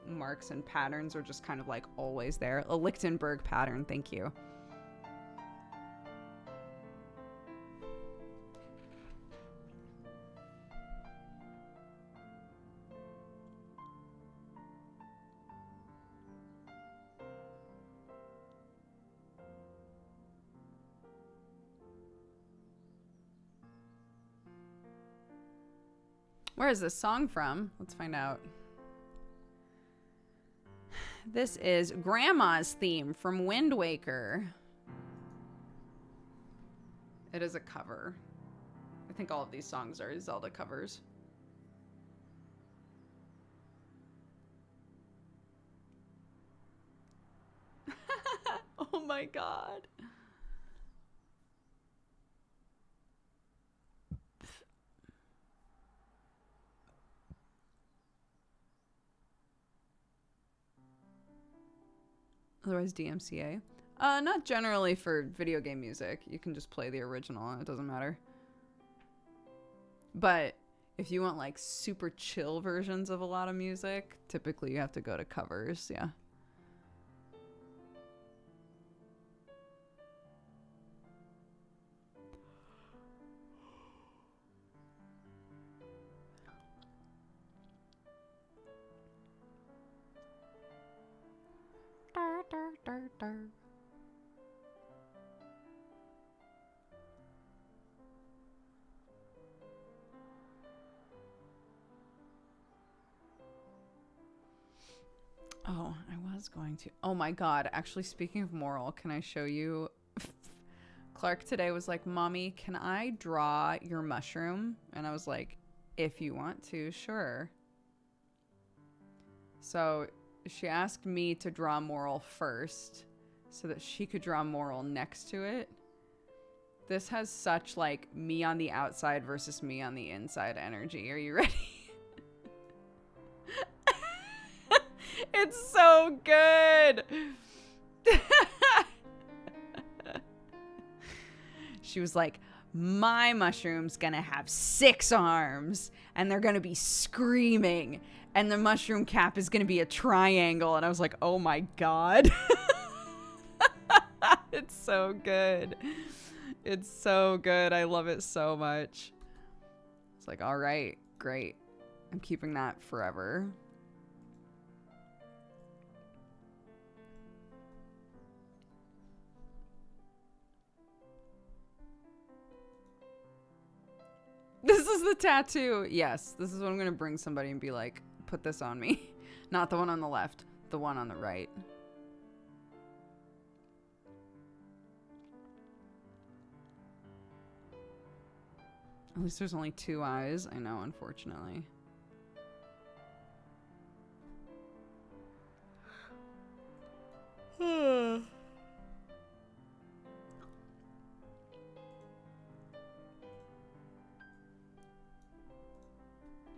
marks and patterns are just kind of like always there. A Lichtenberg pattern, thank you. Where is this song from? Let's find out. This is Grandma's theme from Wind Waker. It is a cover. I think all of these songs are Zelda covers. Oh my god. Otherwise DMCA. Not generally for video game music. You can just play the original and it doesn't matter. But if you want like super chill versions of a lot of music, typically you have to go to covers, yeah. Oh, I was going to. Oh my god. Actually, speaking of Moral, can I show you? Clark today was like, Mommy, can I draw your mushroom? And I was like, if you want to, sure. So she asked me to draw Moral first so that she could draw Moral next to it. This has such like me on the outside versus me on the inside energy. Are you ready? It's so good. She was like, my mushroom's gonna have 6 arms and they're gonna be screaming and the mushroom cap is gonna be a triangle. And I was like, oh my god. It's so good. It's so good. I love it so much. It's like, all right, great. I'm keeping that forever. This is the tattoo. Yes, this is what I'm going to bring somebody and be like, put this on me. Not the one on the left, the one on the right. At least there's only 2 eyes. I know, unfortunately.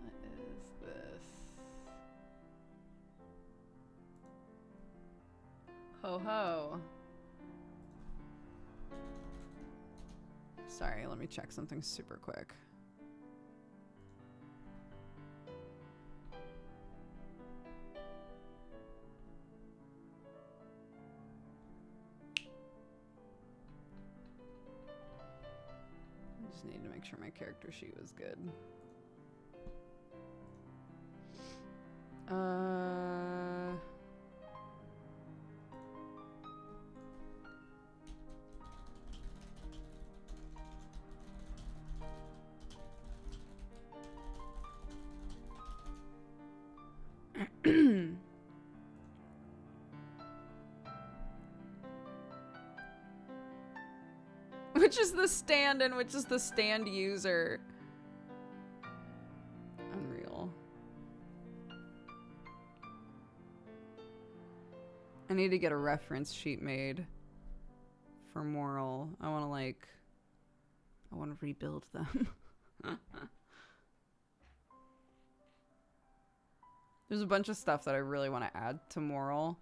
What is this? Ho ho. Sorry, let me check something super quick. I just need to make sure my character sheet was good. Which is the stand and which is the stand user? Unreal. I need to get a reference sheet made for moral. I want to rebuild them. There's a bunch of stuff that I really want to add to moral.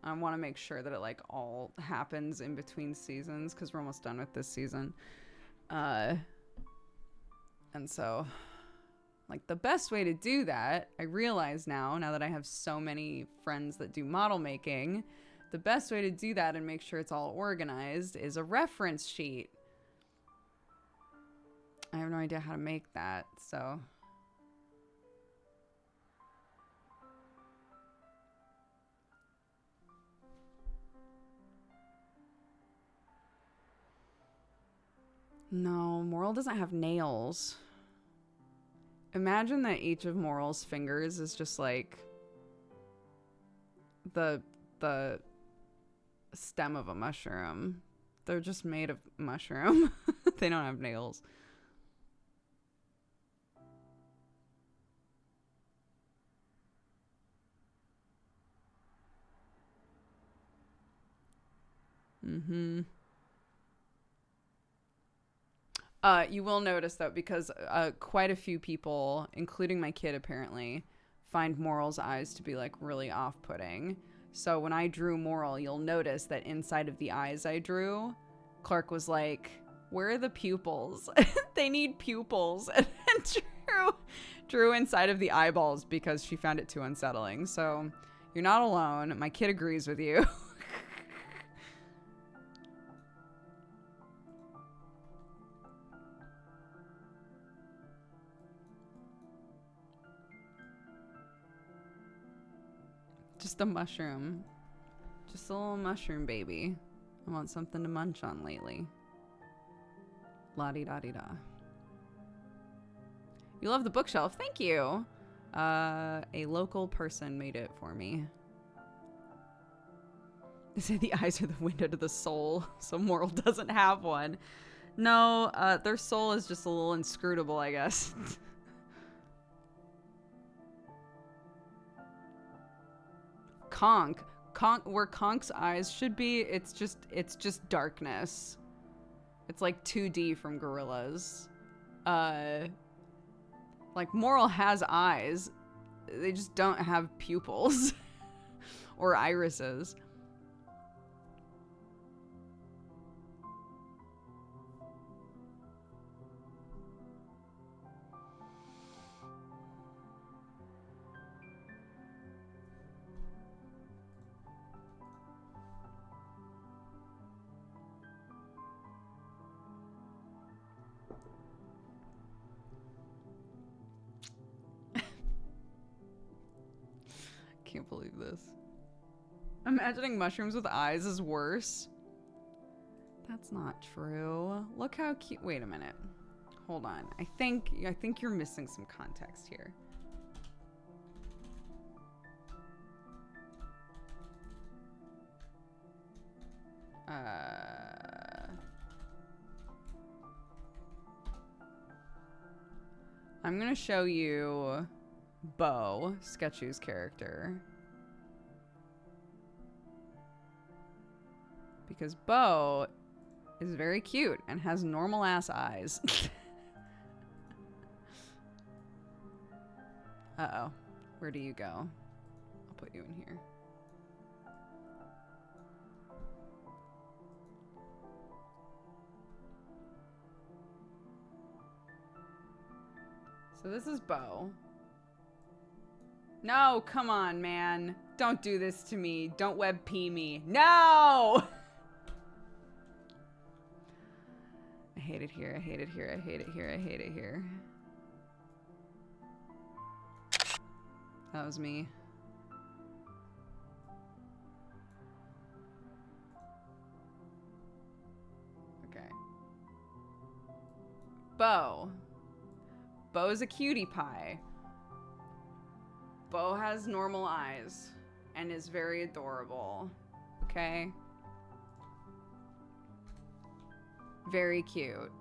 I want to make sure that it like all happens in between seasons because we're almost done with this season. And so like the best way to do that, I realize now that I have so many friends that do model making, the best way to do that and make sure it's all organized is a reference sheet. I have no idea how to make that, so... No, Moral doesn't have nails. Imagine that each of Moral's fingers is just like the stem of a mushroom. They're just made of mushroom. They don't have nails. Mm-hmm. You will notice, though, because quite a few people, including my kid apparently, find Moral's eyes to be, like, really off-putting. So when I drew Moral, you'll notice that inside of the eyes I drew, Clark was like, where are the pupils? They need pupils. And drew inside of the eyeballs because she found it too unsettling. So you're not alone. My kid agrees with you. Just a mushroom. Just a little mushroom baby. I want something to munch on lately. La-di-da-di-da. You love the bookshelf. Thank you. A local person made it for me. They say the eyes are the window to the soul, so Moral doesn't have one. No, their soul is just a little inscrutable, I guess. Conk, where Conk's eyes should be, it's just darkness. It's like 2D from Gorillas. Like Moral has eyes, they just don't have pupils or irises. Can't believe this. Imagining mushrooms with eyes is worse. That's not true. Look how cute. Wait a minute. Hold on. I think you're missing some context here. I'm gonna show you Bo, Sketchu's character. Because Bo is very cute and has normal ass eyes. Uh-oh. Where do you go? I'll put you in here. So this is Bo. No, come on, man. Don't do this to me. Don't web pee me. No! I hate it here. I hate it here. I hate it here. I hate it here. That was me. Okay. Bo. Bo's a cutie pie. Bo has normal eyes and is very adorable. Okay? Very cute.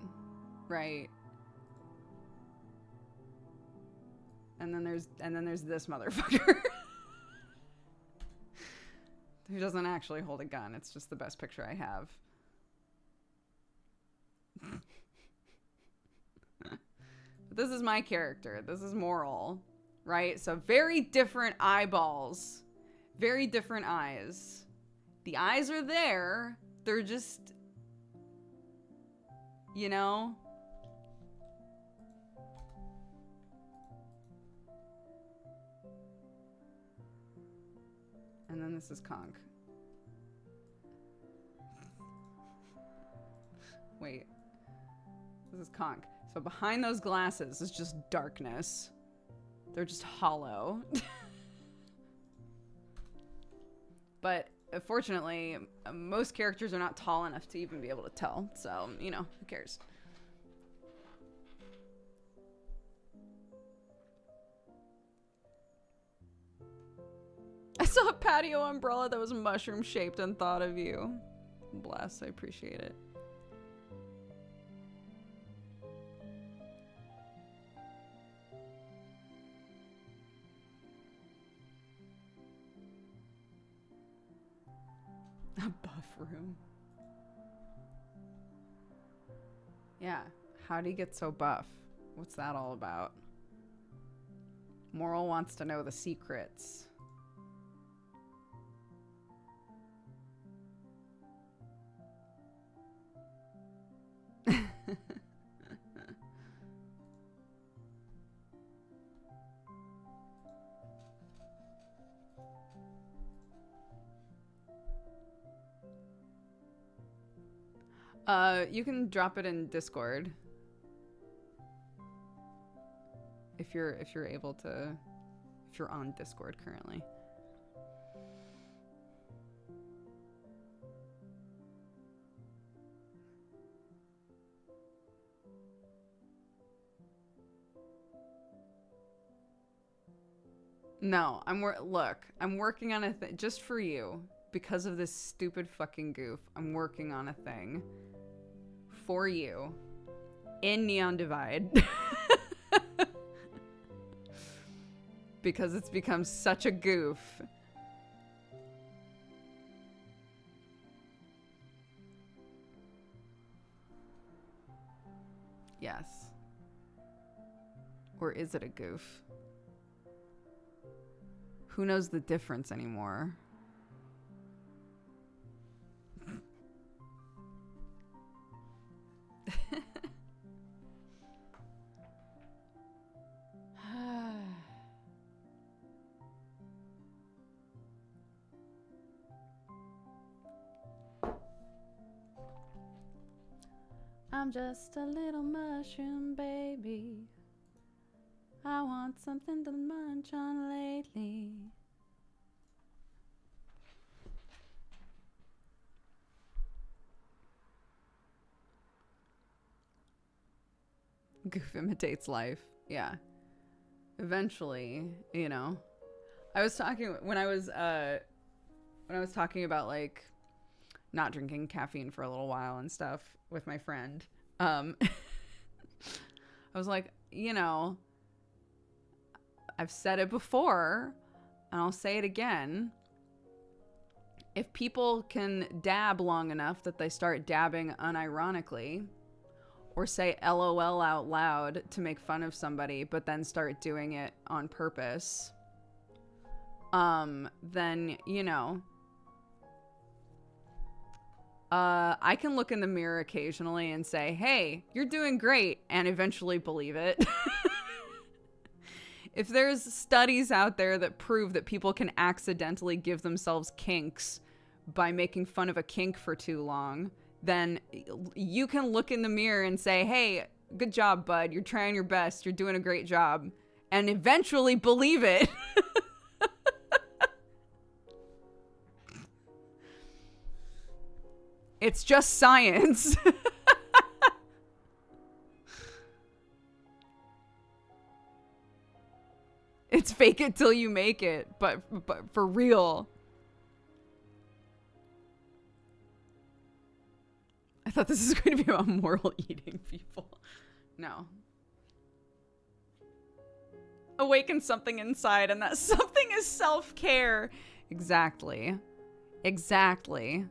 Right? And then there's this motherfucker. Who doesn't actually hold a gun. It's just the best picture I have. But this is my character. This is Moral. Right? So very different eyeballs. Very different eyes. The eyes are there. They're just, you know? And then this is Conk. Wait. This is Conk. So behind those glasses is just darkness. They're just hollow. But fortunately, most characters are not tall enough to even be able to tell. So, you know, who cares? I saw a patio umbrella that was mushroom shaped and thought of you. Bless, I appreciate it. A buff room. Yeah, how'd he get so buff? What's that all about? Moral wants to know the secrets. You can drop it in Discord. If you're able to, if you're on Discord currently. No, I'm working on a thing just for you because of this stupid fucking goof. I'm working on a thing for you in Neon Divide because it's become such a goof. Yes. Or is it a goof? Who knows the difference anymore? I'm just a little mushroom baby. I want something to munch on lately. Goof imitates life. Yeah. Eventually, you know. I was talking when I was talking about like not drinking caffeine for a little while and stuff with my friend. I was like, you know, I've said it before and I'll say it again. If people can dab long enough that they start dabbing unironically or say LOL out loud to make fun of somebody, but then start doing it on purpose, then, you know, I can look in the mirror occasionally and say, hey, you're doing great, and eventually believe it. If there's studies out there that prove that people can accidentally give themselves kinks by making fun of a kink for too long, then you can look in the mirror and say, hey, good job, bud. You're trying your best. You're doing a great job. And eventually believe it. It's just science. It's fake it till you make it, but for real. I thought this is going to be about moral eating, people. No. Awaken something inside, and that something is self-care. Exactly. Exactly.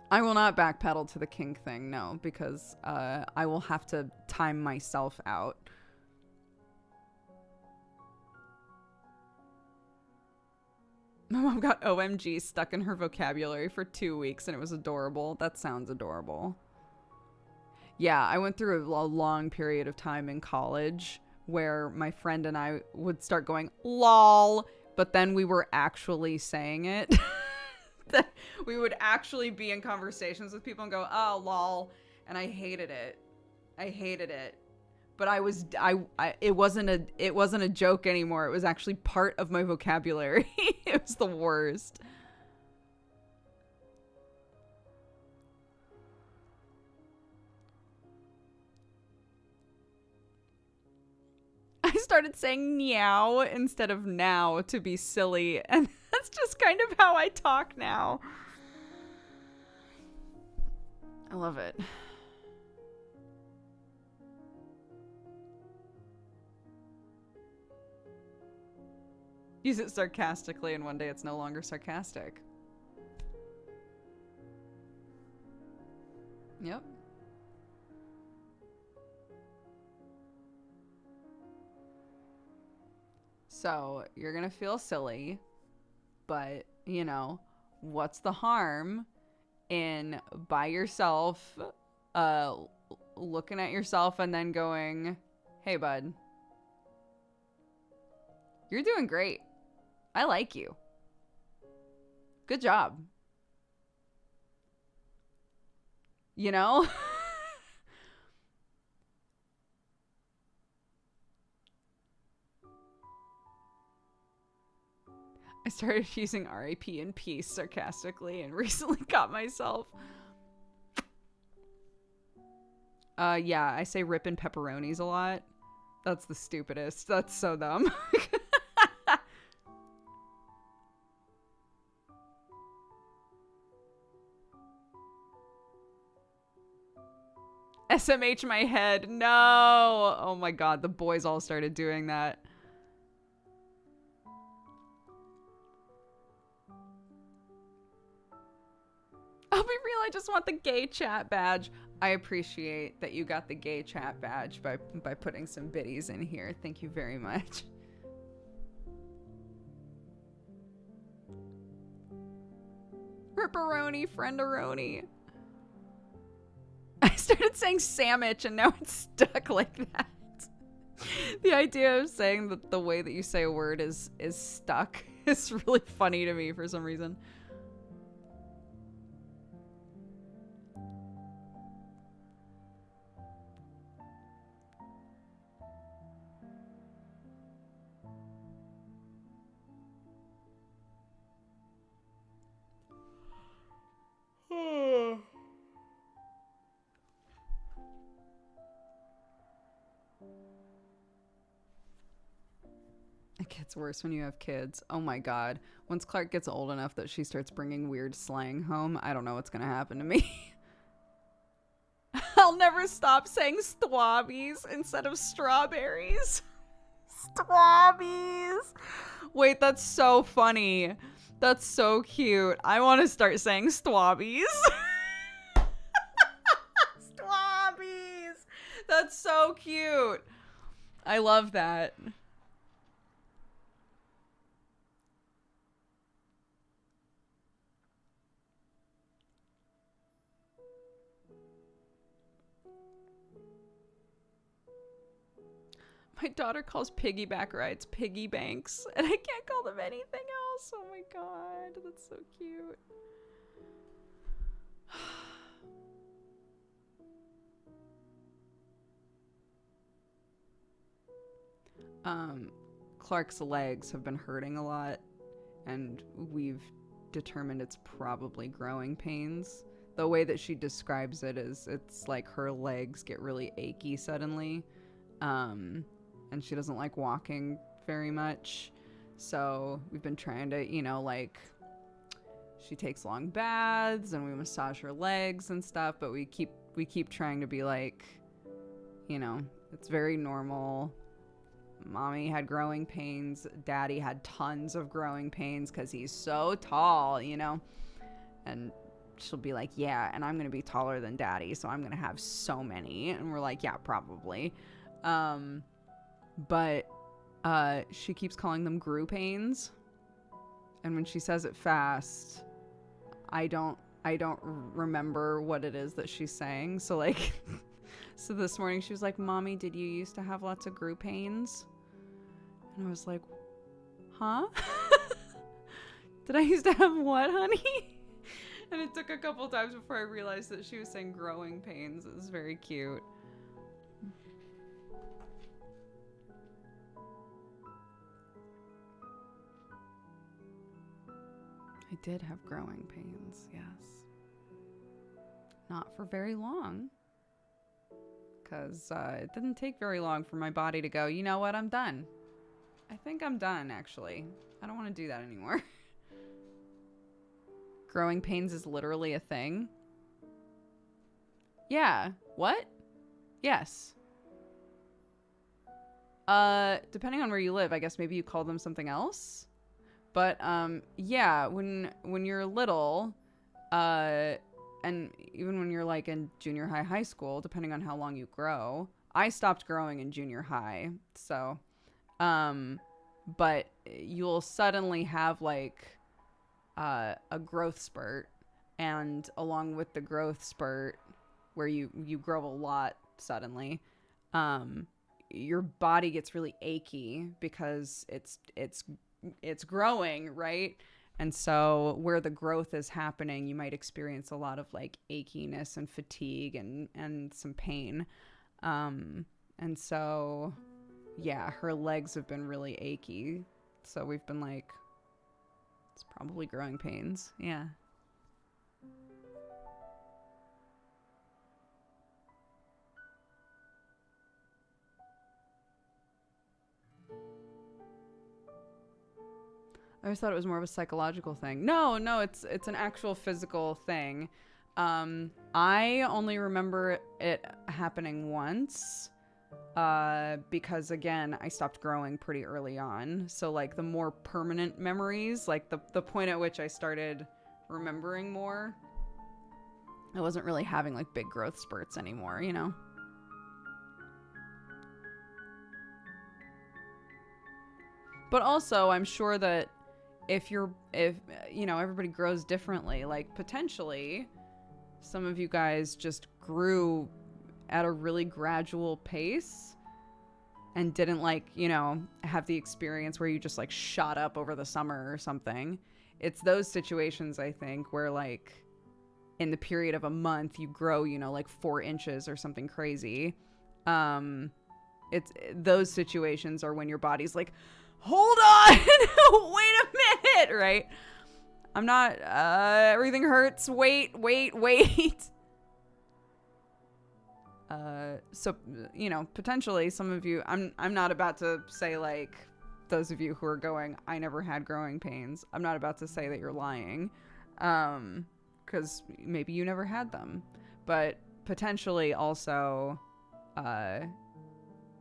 I will not backpedal to the kink thing, no, because I will have to time myself out. My mom got OMG stuck in her vocabulary for 2 weeks and it was adorable. That sounds adorable. Yeah, I went through a long period of time in college where my friend and I would start going, lol, but then we were actually saying it. That we would actually be in conversations with people and go, oh, lol. And I hated it. I hated it. But it wasn't a joke anymore. It was actually part of my vocabulary. It was the worst. I started saying meow instead of now to be silly, and that's just kind of how I talk now. I love it. Use it sarcastically, and one day it's no longer sarcastic. Yep. So, you're gonna feel silly, but, you know, what's the harm in by yourself, looking at yourself and then going, hey, bud, you're doing great. I like you. Good job. You know? I started using RAP in peace sarcastically and recently caught myself. Yeah, I say rippin' pepperonis a lot. That's the stupidest. That's so dumb. SMH my head. No. Oh my god, the boys all started doing that. I'll be real, I just want the gay chat badge. I appreciate that you got the gay chat badge by putting some biddies in here. Thank you very much. Ripperoni, frienderoni. I started saying sandwich and now it's stuck like that. The idea of saying that the way that you say a word is stuck is really funny to me for some reason. It gets worse when you have kids. Oh my god. Once Clark gets old enough that she starts bringing weird slang home, I don't know what's gonna happen to me. I'll never stop saying strawbies instead of strawberries. Strawbies. Wait, that's so funny. That's so cute. I want to start saying strawbies. Strawbies. That's so cute. I love that. My daughter calls piggyback rides piggy banks, and I can't call them anything else. Oh my god, that's so cute. Clark's legs have been hurting a lot, and we've determined it's probably growing pains. The way that she describes it is it's like her legs get really achy suddenly, and she doesn't like walking very much. So we've been trying to, like, she takes long baths and we massage her legs and stuff, but we keep trying to be like, it's very normal. Mommy had growing pains. Daddy had tons of growing pains because he's so tall, and she'll be like, yeah, and I'm going to be taller than Daddy, so I'm going to have so many. And we're like, yeah, probably. But she keeps calling them grew pains. And when she says it fast, I don't remember what it is that she's saying. So like, so this morning she was like, Mommy, did you used to have lots of grew pains? And I was like, huh? Did I used to have what, honey? And it took a couple times before I realized that she was saying growing pains. It was very cute. I did have growing pains, yes. Not for very long. Because it didn't take very long for my body to go, you know what, I'm done. I think I'm done, actually. I don't want to do that anymore. Growing pains is literally a thing. Yeah. What? Yes. Depending on where you live, I guess maybe you call them something else. But yeah, when you're little, and even when you're like in junior high school, depending on how long you grow, I stopped growing in junior high. So, but you'll suddenly have like a growth spurt, and along with the growth spurt where you grow a lot suddenly, your body gets really achy because it's growing, right? And so where the growth is happening, you might experience a lot of like achiness and fatigue and some pain. And so yeah, her legs have been really achy. So we've been like, it's probably growing pains. Yeah. I always thought it was more of a psychological thing. No, it's an actual physical thing. I only remember it happening once, because again, I stopped growing pretty early on. So like the more permanent memories, like the point at which I started remembering more, I wasn't really having like big growth spurts anymore, But also, I'm sure that if everybody grows differently, like potentially some of you guys just grew at a really gradual pace and didn't have the experience where you just like shot up over the summer or something. It's those situations, I think, where like in the period of a month you grow, like 4 inches or something crazy. It's those situations are when your body's like, hold on, wait a minute, right? I'm not, everything hurts, wait. So, potentially some of you, I'm not about to say like, those of you who are going, I never had growing pains. I'm not about to say that you're lying, because maybe you never had them, but potentially also,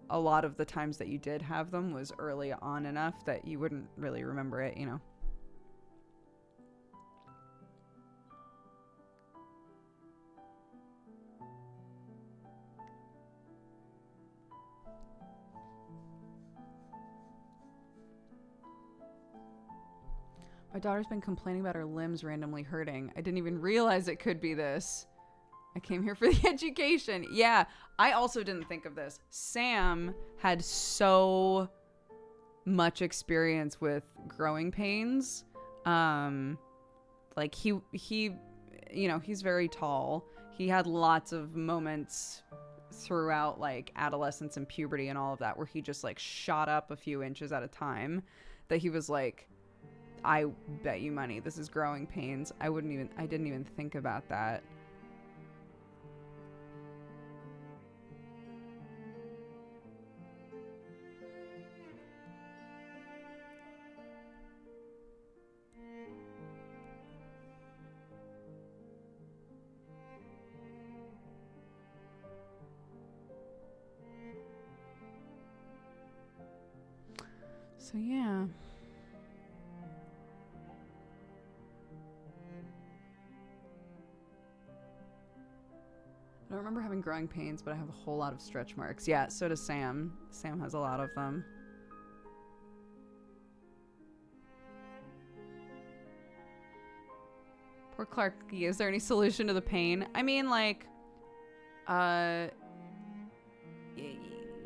a lot of the times that you did have them was early on enough that you wouldn't really remember it, My daughter's been complaining about her limbs randomly hurting. I didn't even realize it could be this. I came here for the education. Yeah, I also didn't think of this. Sam had so much experience with growing pains. Like he's very tall. He had lots of moments throughout like adolescence and puberty and all of that, where he just like shot up a few inches at a time, that he was like, I bet you money this is growing pains. I didn't even think about that. So yeah. I don't remember having growing pains, but I have a whole lot of stretch marks. Yeah, so does Sam. Sam has a lot of them. Poor Clarky. Is there any solution to the pain? I mean, like,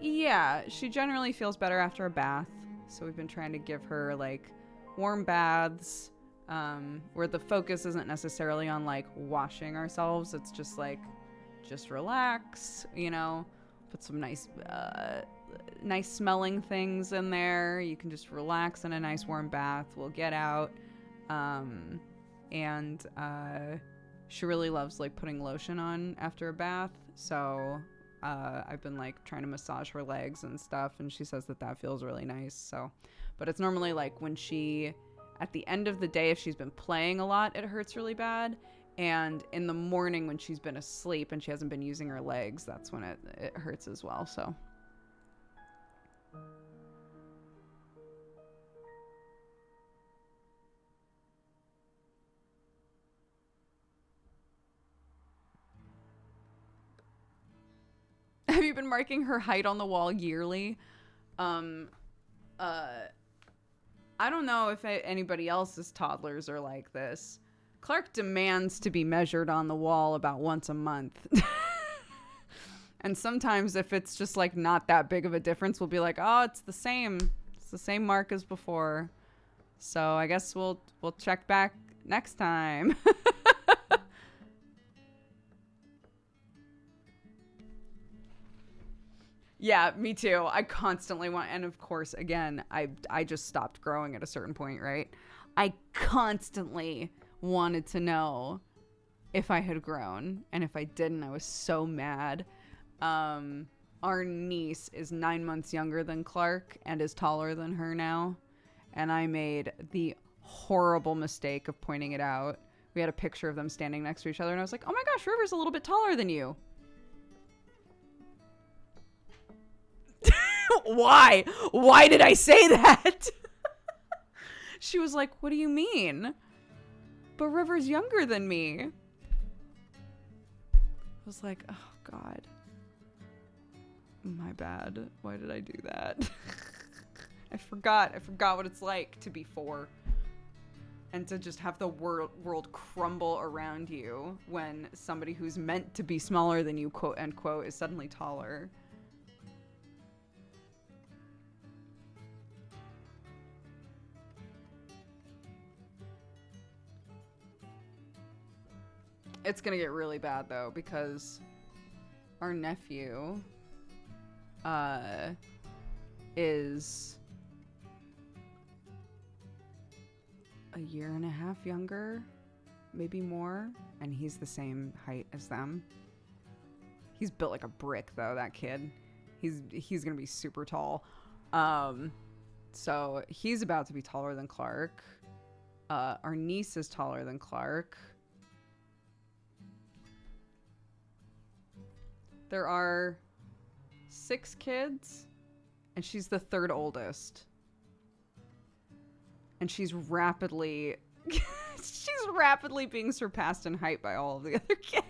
yeah, she generally feels better after a bath. So we've been trying to give her like warm baths, where the focus isn't necessarily on like washing ourselves. It's just like, just relax, you know, put some nice smelling things in there. You can just relax in a nice warm bath. We'll get out. And she really loves like putting lotion on after a bath. So I've been like trying to massage her legs and stuff, and she says that feels really nice. So, but it's normally like when she, at the end of the day, if she's been playing a lot, it hurts really bad. And in the morning when she's been asleep and she hasn't been using her legs, that's when it hurts as well. So. Have you been marking her height on the wall yearly? I don't know if anybody else's toddlers are like this. Clark demands to be measured on the wall about once a month. And sometimes if it's just like not that big of a difference, we'll be like, oh, it's the same. It's the same mark as before. So I guess we'll check back next time. Yeah, me too. I constantly want, and of course, again, I just stopped growing at a certain point, right? I constantly wanted to know if I had grown, and if I didn't, I was so mad. Our niece is 9 months younger than Clark and is taller than her now, and I made the horrible mistake of pointing it out. We had a picture of them standing next to each other, and I was like, oh my gosh, River's a little bit taller than you. Why? Why did I say that? She was like, what do you mean? But River's younger than me. I was like, oh God. My bad. Why did I do that? I forgot what it's like to be 4. And to just have the world crumble around you when somebody who's meant to be smaller than you, quote unquote, is suddenly taller. It's gonna get really bad though, because our nephew is a year and a half younger, maybe more, and he's the same height as them. He's built like a brick though, that kid. He's gonna be super tall. So he's about to be taller than Clark. Our niece is taller than Clark. There are 6 kids, and she's the 3rd oldest. And she's rapidly being surpassed in height by all of the other kids.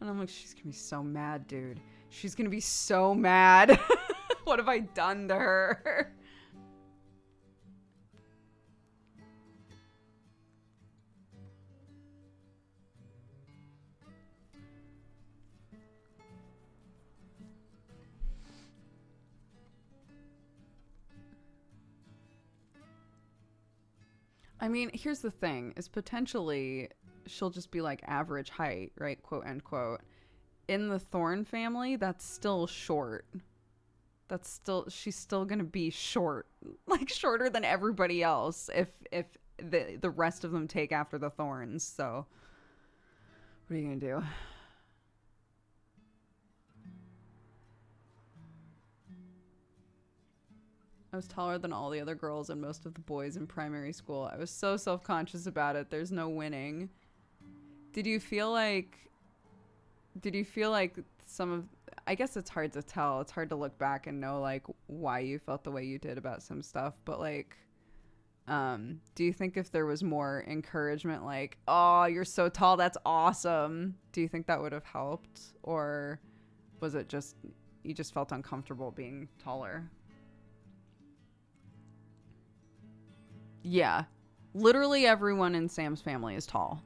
And I'm like, she's gonna be so mad, dude. She's gonna be so mad. What have I done to her? I mean, here's the thing, is potentially she'll just be like average height, right? Quote unquote. in the Thorne family, that's still short. She's still gonna be short, like shorter than everybody else if the rest of them take after the Thorns. So what are you gonna do? I was taller than all the other girls and most of the boys in primary school. I was so self-conscious about it. There's no winning. Did you feel like some of, I guess it's hard to tell. It's hard to look back and know like why you felt the way you did about some stuff, but like do you think if there was more encouragement like, "Oh, you're so tall, that's awesome." Do you think that would have helped, or was it just you just felt uncomfortable being taller? Yeah. Literally everyone in Sam's family is tall.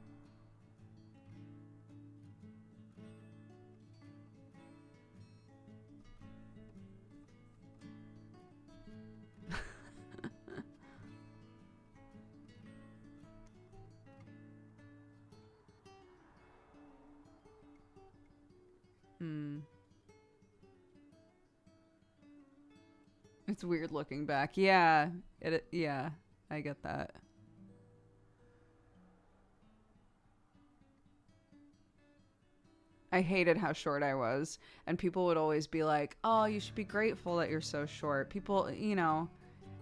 It's weird looking back. Yeah. Yeah, I get that. I hated how short I was. And people would always be like, "Oh, you should be grateful that you're so short." People,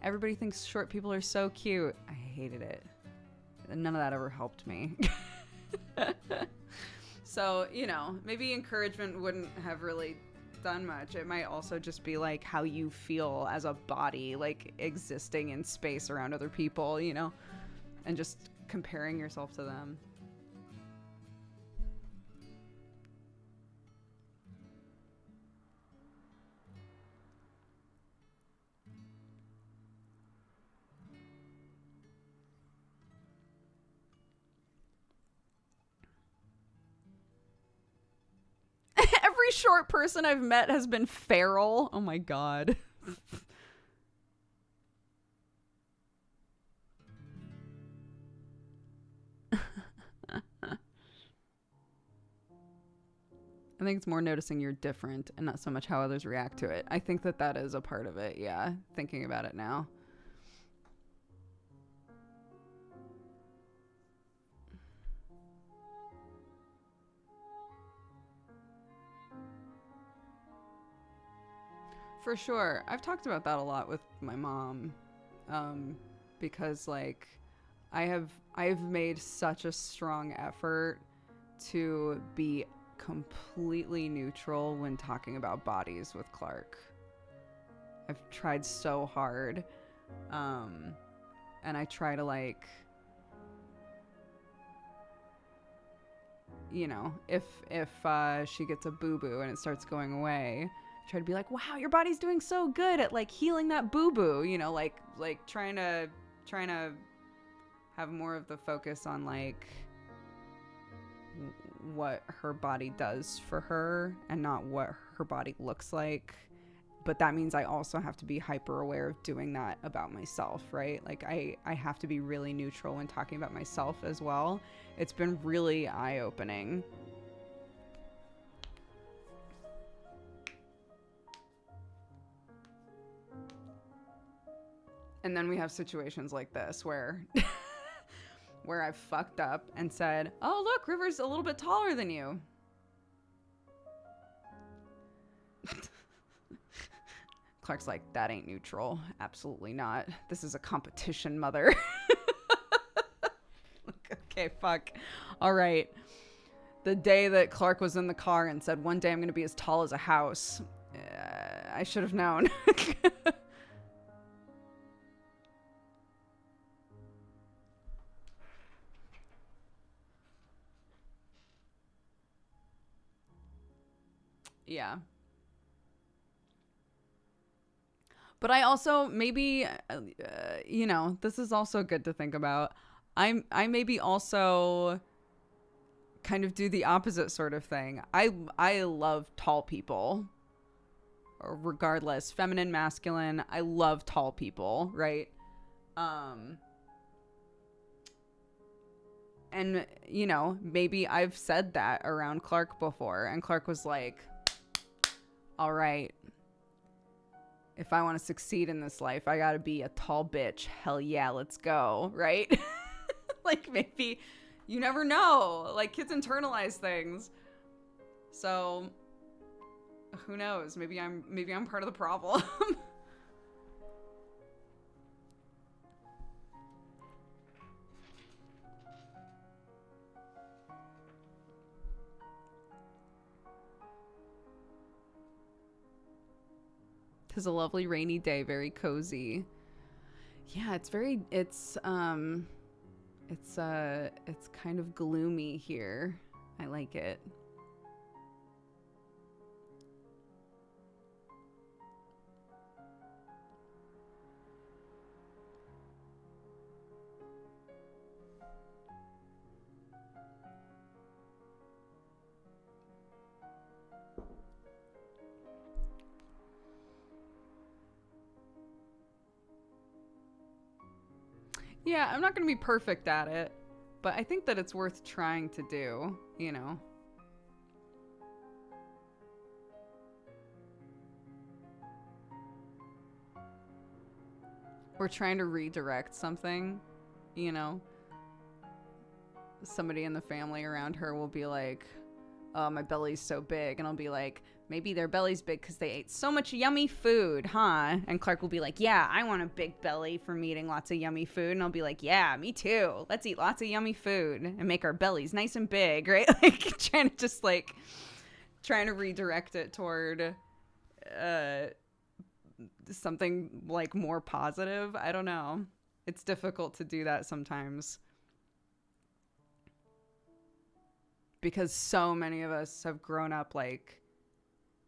everybody thinks short people are so cute. I hated it. None of that ever helped me. So, maybe encouragement wouldn't have really done much. It might also just be like how you feel as a body, like existing in space around other people, and just comparing yourself to them. Every short person I've met has been feral. Oh my god. I think it's more noticing you're different and not so much how others react to it. I think that is a part of it, yeah, thinking about it now. For sure. I've talked about that a lot with my mom, because like I've made such a strong effort to be completely neutral when talking about bodies with Clark. I've tried so hard, and I try to like, if she gets a boo-boo and it starts going away, try to be like, wow, your body's doing so good at like healing that boo-boo, like trying to have more of the focus on like what her body does for her and not what her body looks like. But that means I also have to be hyper aware of doing that about myself, right? Like I have to be really neutral when talking about myself as well. It's been really eye-opening. And then we have situations like this where where I've fucked up and said, "Oh, look, River's a little bit taller than you." Clark's like, "That ain't neutral. Absolutely not. This is a competition, mother." Okay, fuck. All right. The day that Clark was in the car and said, "One day I'm going to be as tall as a house," I should have known. Yeah. But I also maybe, this is also good to think about. I maybe also kind of do the opposite sort of thing. I love tall people, regardless, feminine, masculine. I love tall people, right? And, you know, maybe I've said that around Clark before, and Clark was like, all right, if I want to succeed in this life, I gotta be a tall bitch. Hell yeah, let's go, right? Like, maybe, you never know. Like, kids internalize things. So, who knows? Maybe I'm part of the problem. It's a lovely rainy day, very cozy. Yeah, it's kind of gloomy here. I like it. Yeah, I'm not going to be perfect at it, but I think that it's worth trying to do, you know. We're trying to redirect something, you know. Somebody in the family around her will be like, oh, my belly's so big. And I'll be like, maybe their belly's big because they ate so much yummy food, huh? And Clark will be like, yeah, I want a big belly from eating lots of yummy food. And I'll be like, yeah, me too. Let's eat lots of yummy food and make our bellies nice and big, right? Like, trying to redirect it toward something like more positive. I don't know. It's difficult to do that sometimes, because so many of us have grown up like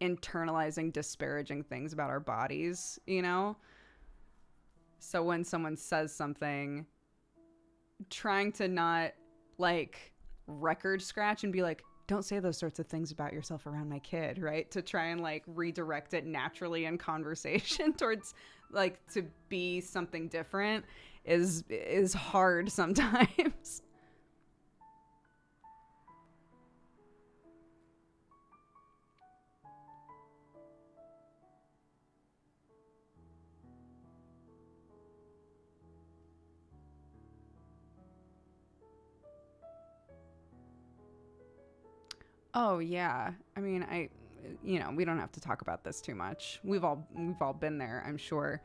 internalizing disparaging things about our bodies, you know? So when someone says something, trying to not like record scratch and be like, don't say those sorts of things about yourself around my kid, right? To try and like redirect it naturally in conversation towards like to be something different is hard sometimes. Oh yeah. I mean, we don't have to talk about this too much. We've all been there, I'm sure.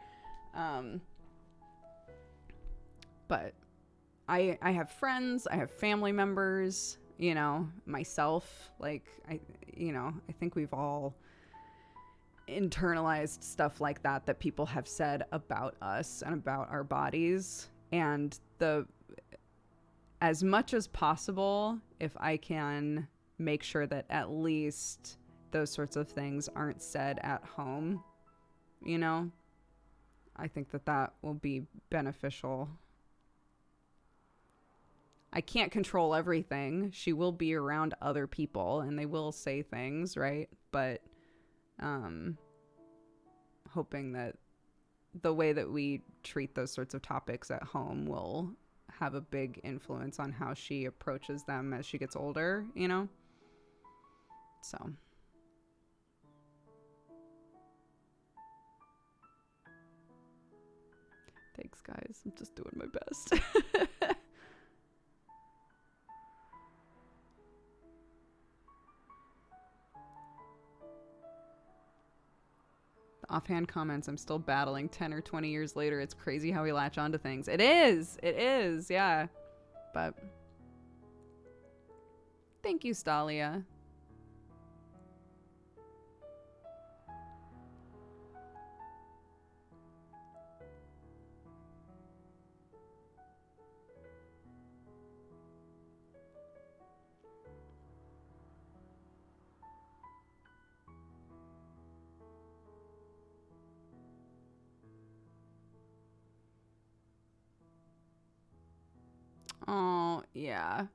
But I have friends, I have family members, you know, myself, like I think we've all internalized stuff like that people have said about us and about our bodies. And as much as possible, if I can make sure that at least those sorts of things aren't said at home, you know, I think that will be beneficial. I can't control everything. She will be around other people and they will say things, right? But hoping that the way that we treat those sorts of topics at home will have a big influence on how she approaches them as she gets older, you know? So. Thanks, guys. I'm just doing my best. Offhand comments, I'm still battling 10 or 20 years later. It's crazy how we latch onto things. It is, yeah. But thank you, Stalia. Oh, yeah.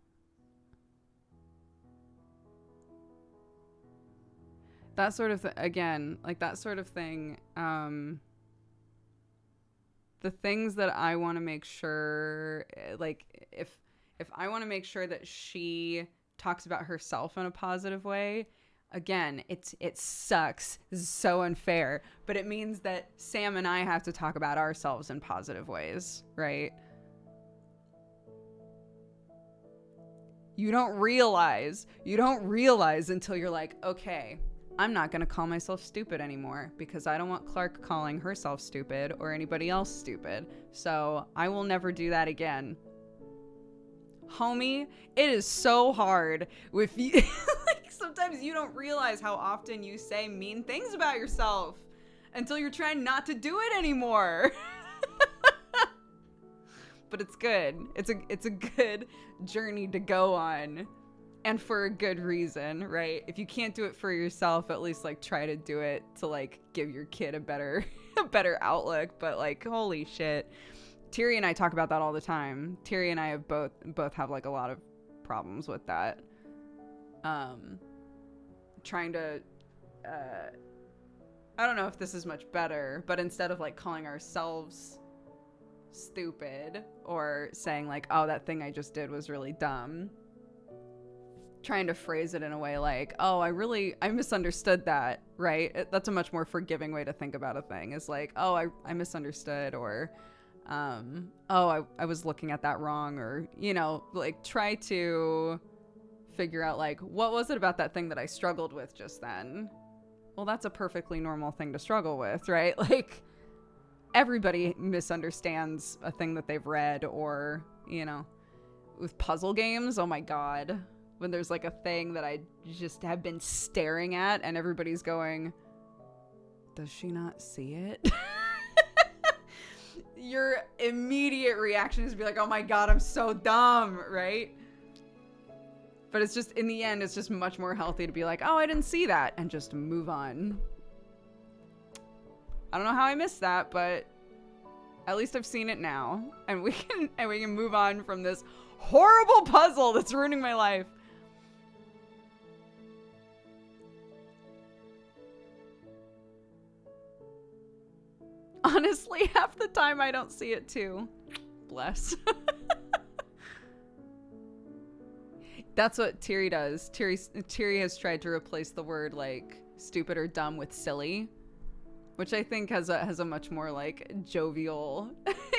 That sort of again, like that sort of thing, the things that I want to make sure, like if I want to make sure that she talks about herself in a positive way, again, it sucks. This is so unfair, but it means that Sam and I have to talk about ourselves in positive ways, right? You don't realize until you're like, okay, I'm not going to call myself stupid anymore because I don't want Clark calling herself stupid or anybody else stupid. So I will never do that again. Homie, it is so hard with you. Like, sometimes you don't realize how often you say mean things about yourself until you're trying not to do it anymore. But it's good. It's a good journey to go on, and for a good reason, right? If you can't do it for yourself, at least like try to do it to like give your kid a better outlook. But like, holy shit. Tiri and I talk about that all the time. Tiri and I have both have like a lot of problems with that. Trying to I don't know if this is much better, but instead of like calling ourselves stupid or saying like, oh, that thing I just did was really dumb, trying to phrase it in a way like, oh, I misunderstood that, right? That's a much more forgiving way to think about a thing, is like, oh, I misunderstood, or oh, I was looking at that wrong, or, you know, like try to figure out like, what was it about that thing that I struggled with just then? Well, that's a perfectly normal thing to struggle with, right? Like, everybody misunderstands a thing that they've read, or, you know, with puzzle games, oh my god, when there's like a thing that I just have been staring at and everybody's going, does she not see it? Your immediate reaction is to be like, oh my god, I'm so dumb, right? But it's just, in the end, it's just much more healthy to be like, oh, I didn't see that, and just move on. I don't know how I missed that, but at least I've seen it now, and we can move on from this horrible puzzle that's ruining my life. Honestly, half the time I don't see it too. Bless. That's what Tiri does. Tiri has tried to replace the word like stupid or dumb with silly, which I think has a much more like jovial,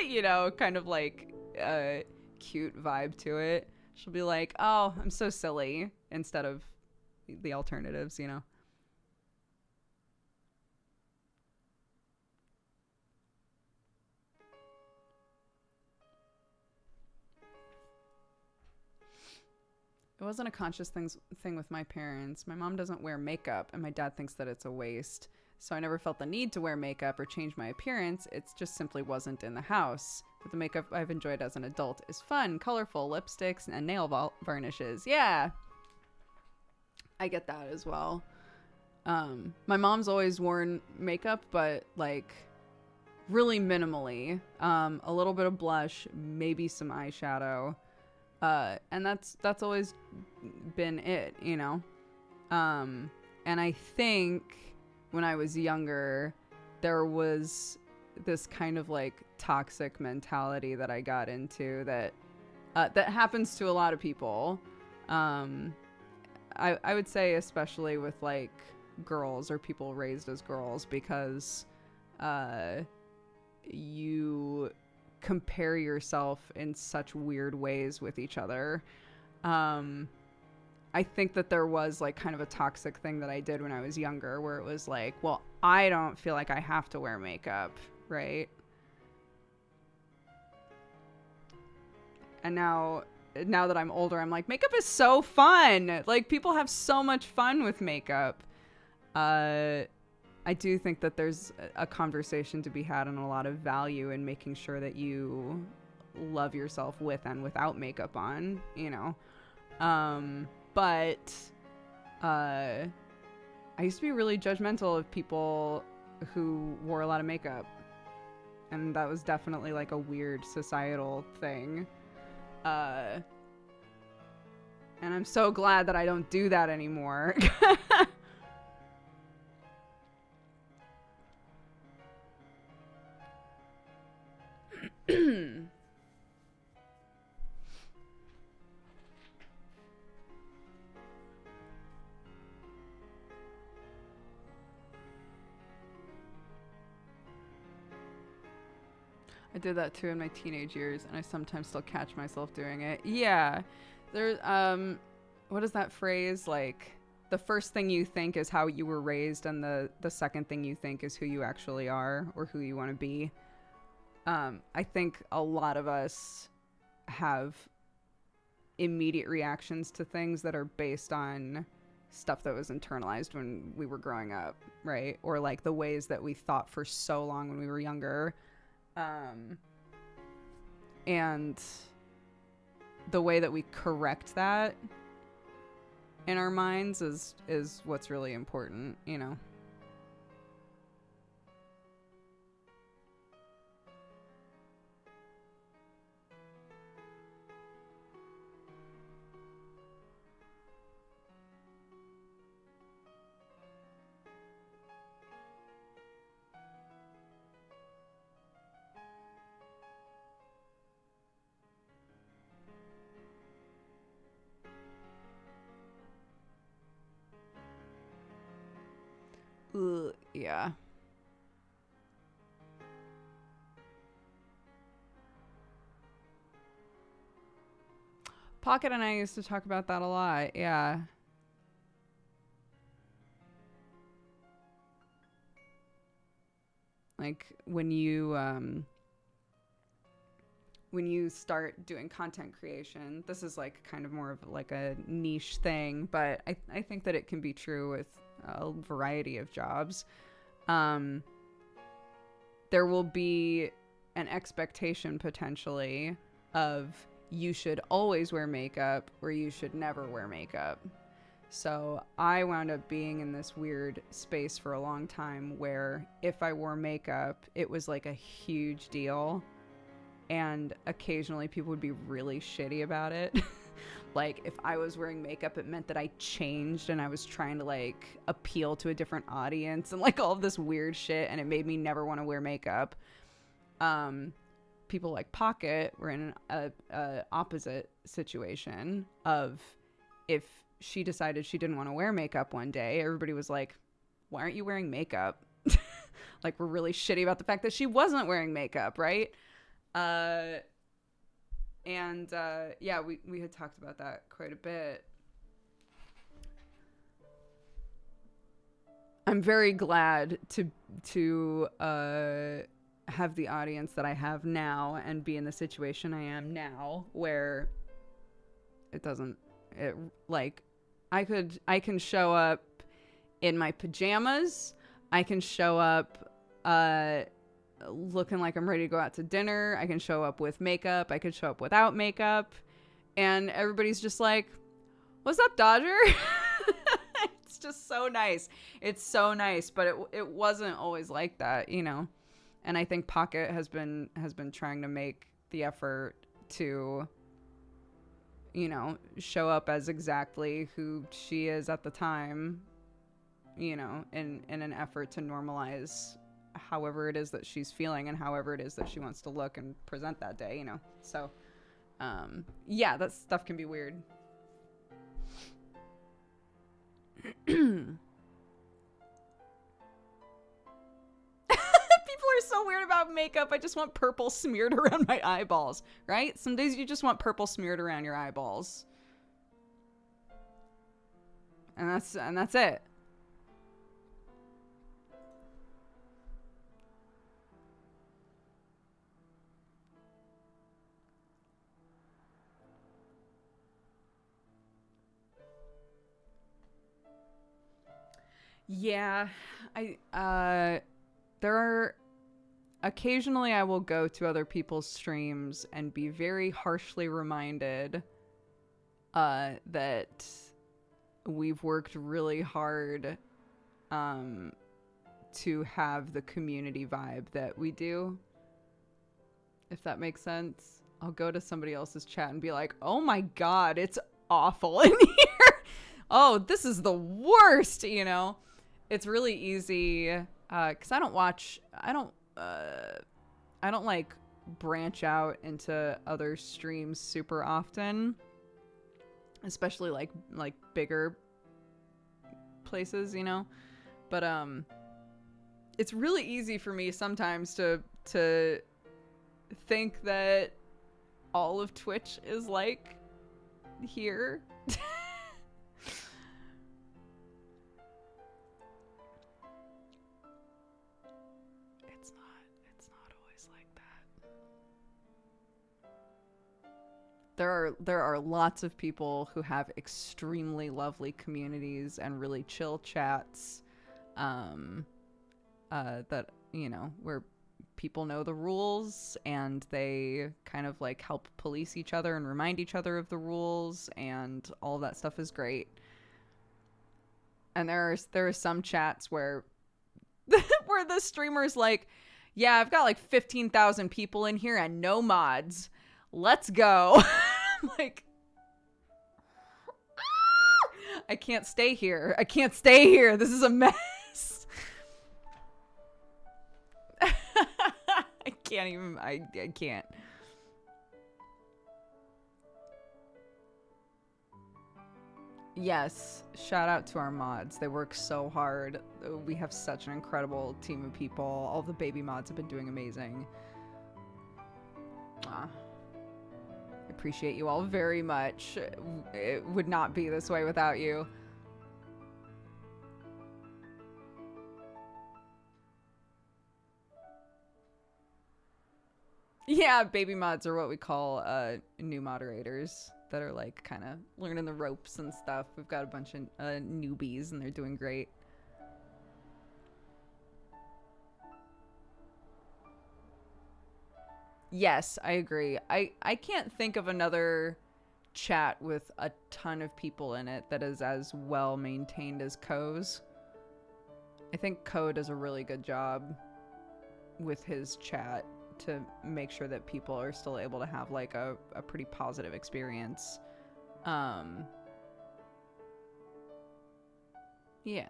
you know, kind of like cute vibe to it. She'll be like, oh, I'm so silly, instead of the alternatives, you know. It wasn't a conscious thing with my parents. My mom doesn't wear makeup, and my dad thinks that it's a waste. So I never felt the need to wear makeup or change my appearance. It just simply wasn't in the house. But the makeup I've enjoyed as an adult is fun, colorful lipsticks and nail varnishes. Yeah, I get that as well. My mom's always worn makeup, but like really minimally. A little bit of blush, maybe some eyeshadow. And that's always been it, you know? And I think when I was younger, there was this kind of like toxic mentality that I got into that happens to a lot of people. I would say especially with like girls or people raised as girls, because you compare yourself in such weird ways with each other. I think that there was like kind of a toxic thing that I did when I was younger, where it was like, well, I don't feel like I have to wear makeup, right? And now that I'm older, I'm like, makeup is so fun. Like, people have so much fun with makeup. I do think that there's a conversation to be had and a lot of value in making sure that you love yourself with and without makeup on, you know. But I used to be really judgmental of people who wore a lot of makeup. And that was definitely like a weird societal thing. And I'm so glad that I don't do that anymore. I did that too in my teenage years, and I sometimes still catch myself doing it. Yeah. There's what is that phrase? Like, the first thing you think is how you were raised, and the second thing you think is who you actually are or who you want to be. I think a lot of us have immediate reactions to things that are based on stuff that was internalized when we were growing up, right? Or like the ways that we thought for so long when we were younger. And the way that we correct that in our minds is what's really important, you know? Yeah. Pocket and I used to talk about that a lot. Yeah. Like when you start doing content creation, this is like kind of more of like a niche thing, but I think that it can be true with a variety of jobs. There will be an expectation potentially of you should always wear makeup or you should never wear makeup. So I wound up being in this weird space for a long time where if I wore makeup, it was like a huge deal. And occasionally people would be really shitty about it. Like if I was wearing makeup, it meant that I changed and I was trying to like appeal to a different audience and like all of this weird shit. And it made me never want to wear makeup. People like Pocket were in a opposite situation of if she decided she didn't want to wear makeup one day, everybody was like, why aren't you wearing makeup? Like we're really shitty about the fact that she wasn't wearing makeup, right? Yeah, we had talked about that quite a bit. I'm very glad to have the audience that I have now and be in the situation I am now where I can show up in my pajamas. I can show up looking like I'm ready to go out to dinner. I can show up with makeup. I could show up without makeup. And everybody's just like, what's up, Dodger? It's just so nice. It's so nice, but it wasn't always like that, you know? And I think Pocket has been trying to make the effort to, you know, show up as exactly who she is at the time, you know, in an effort to normalize however it is that she's feeling and however it is that she wants to look and present that day, you know? So, yeah, that stuff can be weird. People are so weird about makeup. I just want purple smeared around my eyeballs, right? Some days you just want purple smeared around your eyeballs. And that's it. Yeah, there are occasionally I will go to other people's streams and be very harshly reminded that we've worked really hard to have the community vibe that we do. If that makes sense. I'll go to somebody else's chat and be like, "Oh my god, it's awful in here. Oh, this is the worst," you know? It's really easy because I don't like branch out into other streams super often, especially like bigger places, you know. But it's really easy for me sometimes to think that all of Twitch is like here. It's not always like that. There are lots of people who have extremely lovely communities and really chill chats, that, you know, where people know the rules and they kind of like help police each other and remind each other of the rules, and all that stuff is great. And there are some chats where where the streamer's like, yeah, I've got like 15,000 people in here and no mods. Let's go. I'm like, I can't stay here. I can't stay here. This is a mess. I can't even, I can't. Yes, shout out to our mods. They work so hard. We have such an incredible team of people. All the baby mods have been doing amazing. I appreciate you all very much. It would not be this way without you. Yeah, baby mods are what we call new moderators that are like kind of learning the ropes and stuff. We've got a bunch of newbies and they're doing great. Yes, I agree. I can't think of another chat with a ton of people in it that is as well maintained as Co's. I think Co does a really good job with his chat to make sure that people are still able to have like a pretty positive experience. Yeah.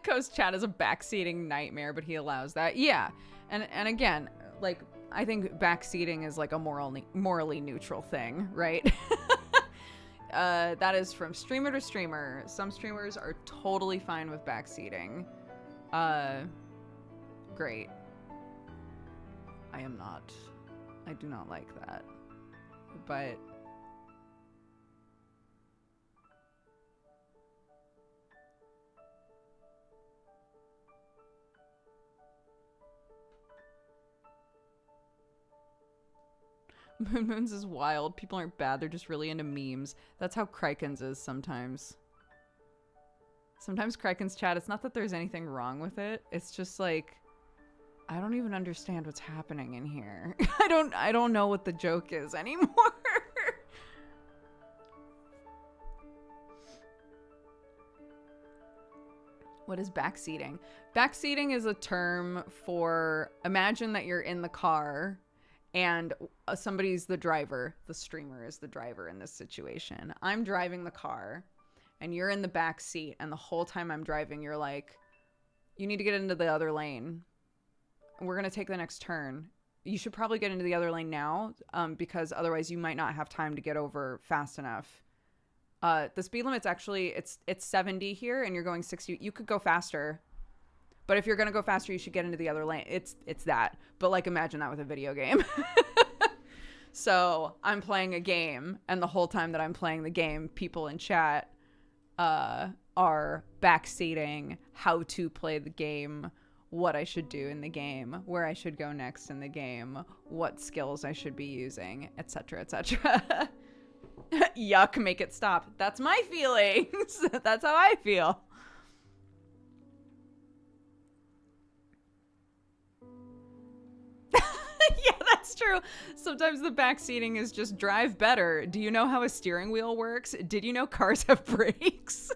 Co's chat is a backseating nightmare, but he allows that. Yeah. And again, like, I think backseating is like a morally neutral thing, right? That is from streamer to streamer. Some streamers are totally fine with backseating. Great. I am not. I do not like that. But Moon Moons is wild. People aren't bad. They're just really into memes. That's how Krikens is sometimes. Sometimes Kriken's chat, it's not that there's anything wrong with it. It's just like, I don't even understand what's happening in here. I don't know what the joke is anymore. What is backseating? Backseating is a term for, imagine that you're in the car and somebody's the driver. The streamer is the driver in this situation. I'm driving the car and you're in the back seat, and the whole time I'm driving, you're like, you need to get into the other lane. We're going to take the next turn. You should probably get into the other lane now, because otherwise you might not have time to get over fast enough. The speed limit's actually, it's 70 here and you're going 60. You could go faster. But if you're going to go faster, you should get into the other lane. It's that. But like, imagine that with a video game. So I'm playing a game, and the whole time that I'm playing the game, people in chat are backseating how to play the game, what I should do in the game, where I should go next in the game, what skills I should be using, etc., etc. Yuck, make it stop. That's my feelings. That's how I feel. Yeah, that's true. Sometimes the backseating is just drive better. Do you know how a steering wheel works? Did you know cars have brakes?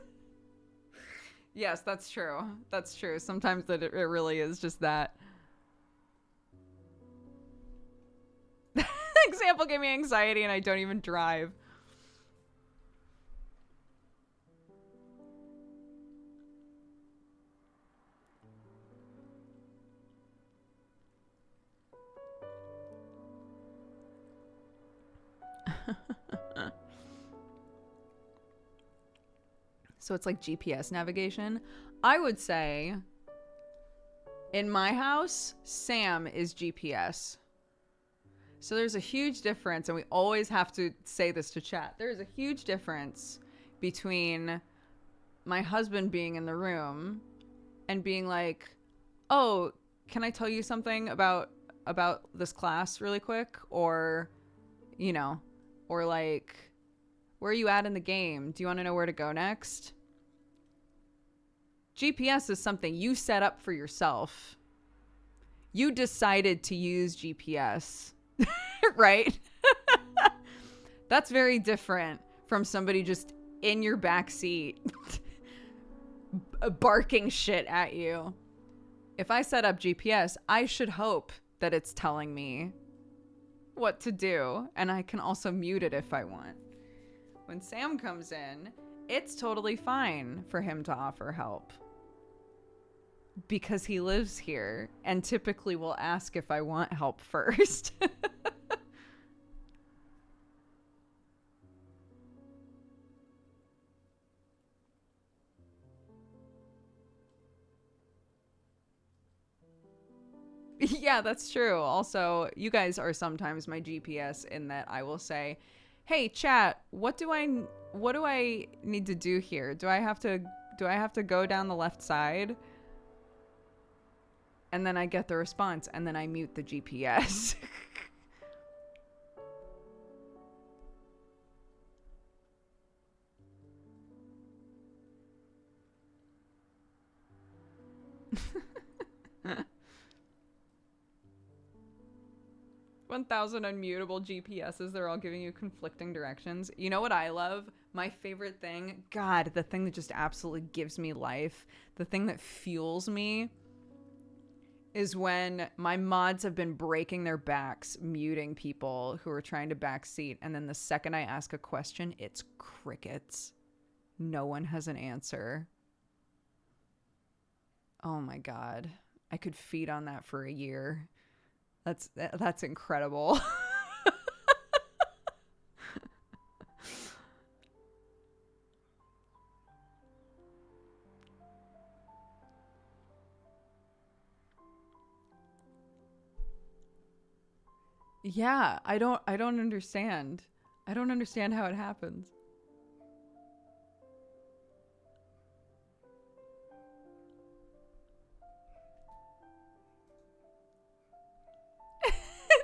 Yes, that's true. That's true. Sometimes that it really is just that. Example gave me anxiety and I don't even drive. So it's like GPS navigation. I would say in my house, Sam is GPS. So there's a huge difference, and we always have to say this to chat. There's a huge difference between my husband being in the room and being like, oh, can I tell you something about this class really quick? Or, you know, or like, where are you at in the game? Do you want to know where to go next? GPS is something you set up for yourself. You decided to use GPS, right? That's very different from somebody just in your back seat barking shit at you. If I set up GPS, I should hope that it's telling me what to do, and I can also mute it if I want. When Sam comes in, it's totally fine for him to offer help because he lives here and typically will ask if I want help first. Yeah, that's true. Also, you guys are sometimes my GPS in that I will say, "Hey, chat, what do I need to do here? Do I have to go down the left side?" And then I get the response, and then I mute the GPS. "1,000 unmutable GPSs. They're all giving you conflicting directions." You know what I love? My favorite thing, God, the thing that just absolutely gives me life, the thing that fuels me, is when my mods have been breaking their backs muting people who are trying to backseat, and then the second I ask a question, it's crickets. No one has an answer. Oh my God. I could feed on that for a year. That's incredible. Yeah, I don't understand. I don't understand how it happens.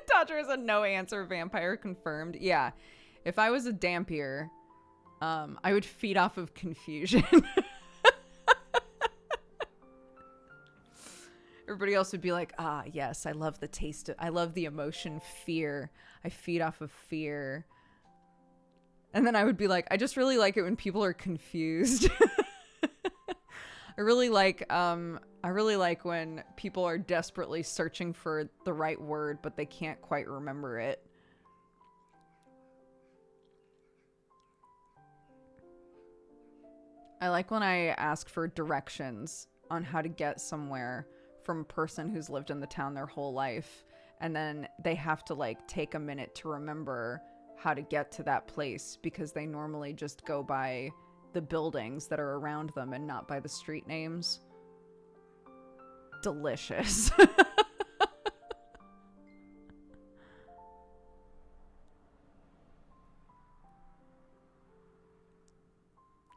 Dodger is a no answer vampire confirmed. Yeah. If I was a Dampier, I would feed off of confusion. Everybody else would be like, "Ah, yes, I love the taste I love the emotion fear. I feed off of fear." And then I would be like, "I just really like it when people are confused." I really like when people are desperately searching for the right word, but they can't quite remember it. I like when I ask for directions on how to get somewhere from a person who's lived in the town their whole life, and then they have to like take a minute to remember how to get to that place because they normally just go by the buildings that are around them and not by the street names. Delicious.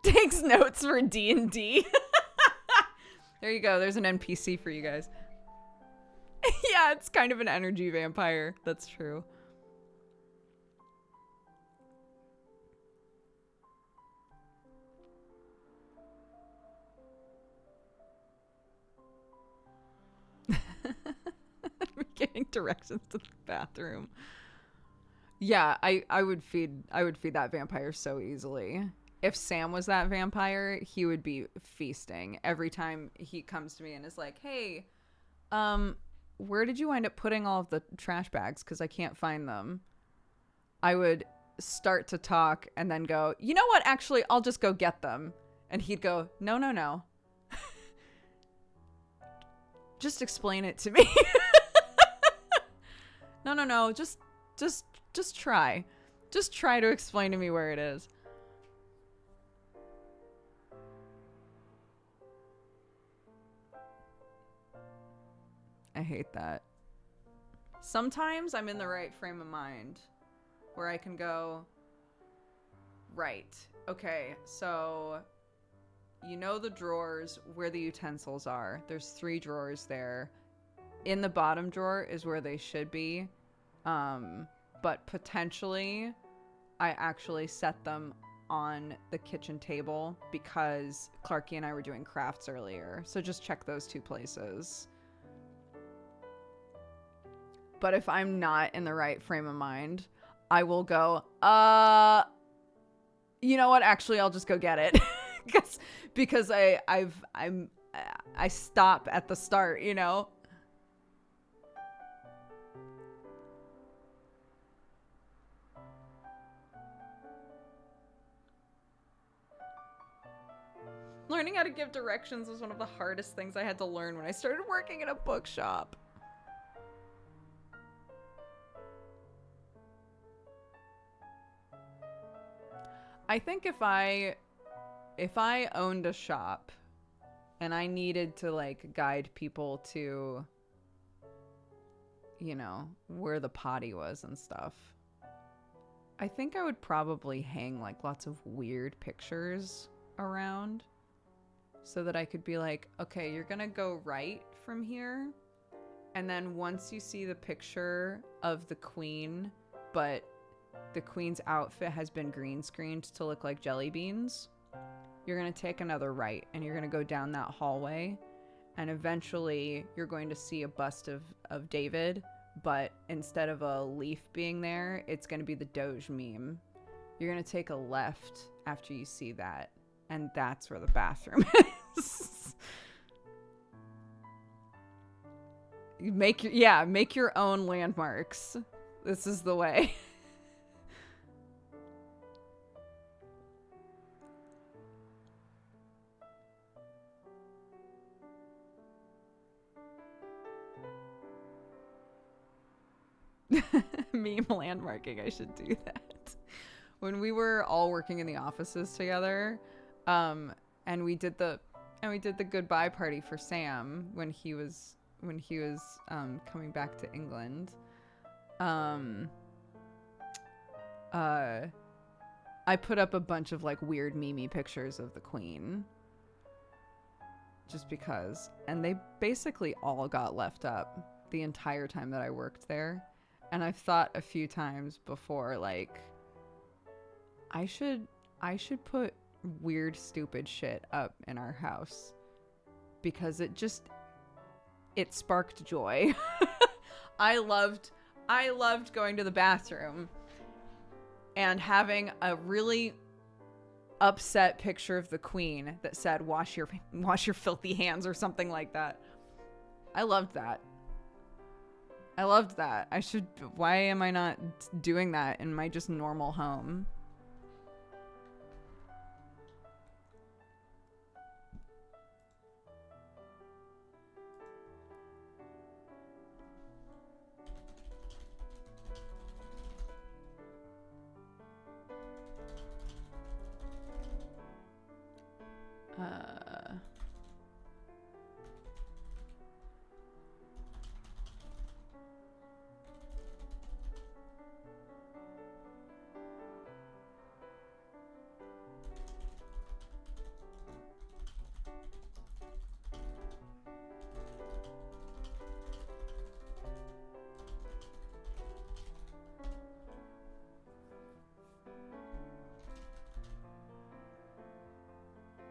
Takes notes for D&D. There you go. There's an NPC for you guys. Yeah, it's kind of an energy vampire. That's true. Getting directions to the bathroom. Yeah, I would feed that vampire so easily. If Sam was that vampire, he would be feasting every time he comes to me and is like, "Hey, where did you wind up putting all of the trash bags? Because I can't find them." I would start to talk and then go, "You know what? Actually, I'll just go get them." And he'd go, "No, no, no. Just explain it to me." No, no, no. Just try. Just try to explain to me where it is. hate that. Sometimes I'm in the right frame of mind where I can go, right, okay, so you know the drawers where the utensils are. There's 3 drawers there. In the bottom drawer is where they should be. But potentially I actually set them on the kitchen table because Clarky and I were doing crafts earlier. So just check those 2 places. But if I'm not in the right frame of mind, I will go, you know what? Actually, I'll just go get it. because I stop at the start, you know? Learning how to give directions was one of the hardest things I had to learn when I started working in a bookshop. I think if I owned a shop and I needed to like guide people to, you know, where the potty was and stuff, I think I would probably hang like lots of weird pictures around so that I could be like, okay, you're gonna go right from here, and then once you see the picture of the queen, but the queen's outfit has been green screened to look like jelly beans, you're going to take another right and you're going to go down that hallway, and eventually you're going to see a bust of David, but instead of a leaf being there, it's going to be the Doge meme. You're going to take a left after you see that, and that's where the bathroom is. Make your own landmarks. This is the way. Meme landmarking, I should do that. When we were all working in the offices together, and we did the goodbye party for Sam when he was coming back to England. I put up a bunch of like weird meme pictures of the queen just because, and they basically all got left up the entire time that I worked there. And I've thought a few times before, like, I should put weird, stupid shit up in our house because it sparked joy. I loved going to the bathroom and having a really upset picture of the queen that said, wash your filthy hands, or something like that. I loved that. Why am I not doing that in my just normal home?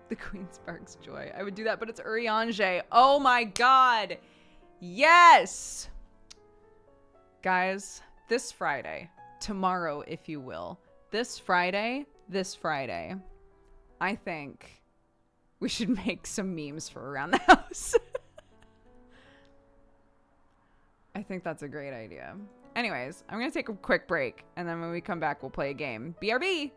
The queen sparks joy. I would do that, but it's Urianger. Oh my god. Yes! Guys, this Friday, tomorrow if you will, this Friday, I think we should make some memes for around the house. I think that's a great idea. Anyways, I'm going to take a quick break, and then when we come back, we'll play a game. BRB!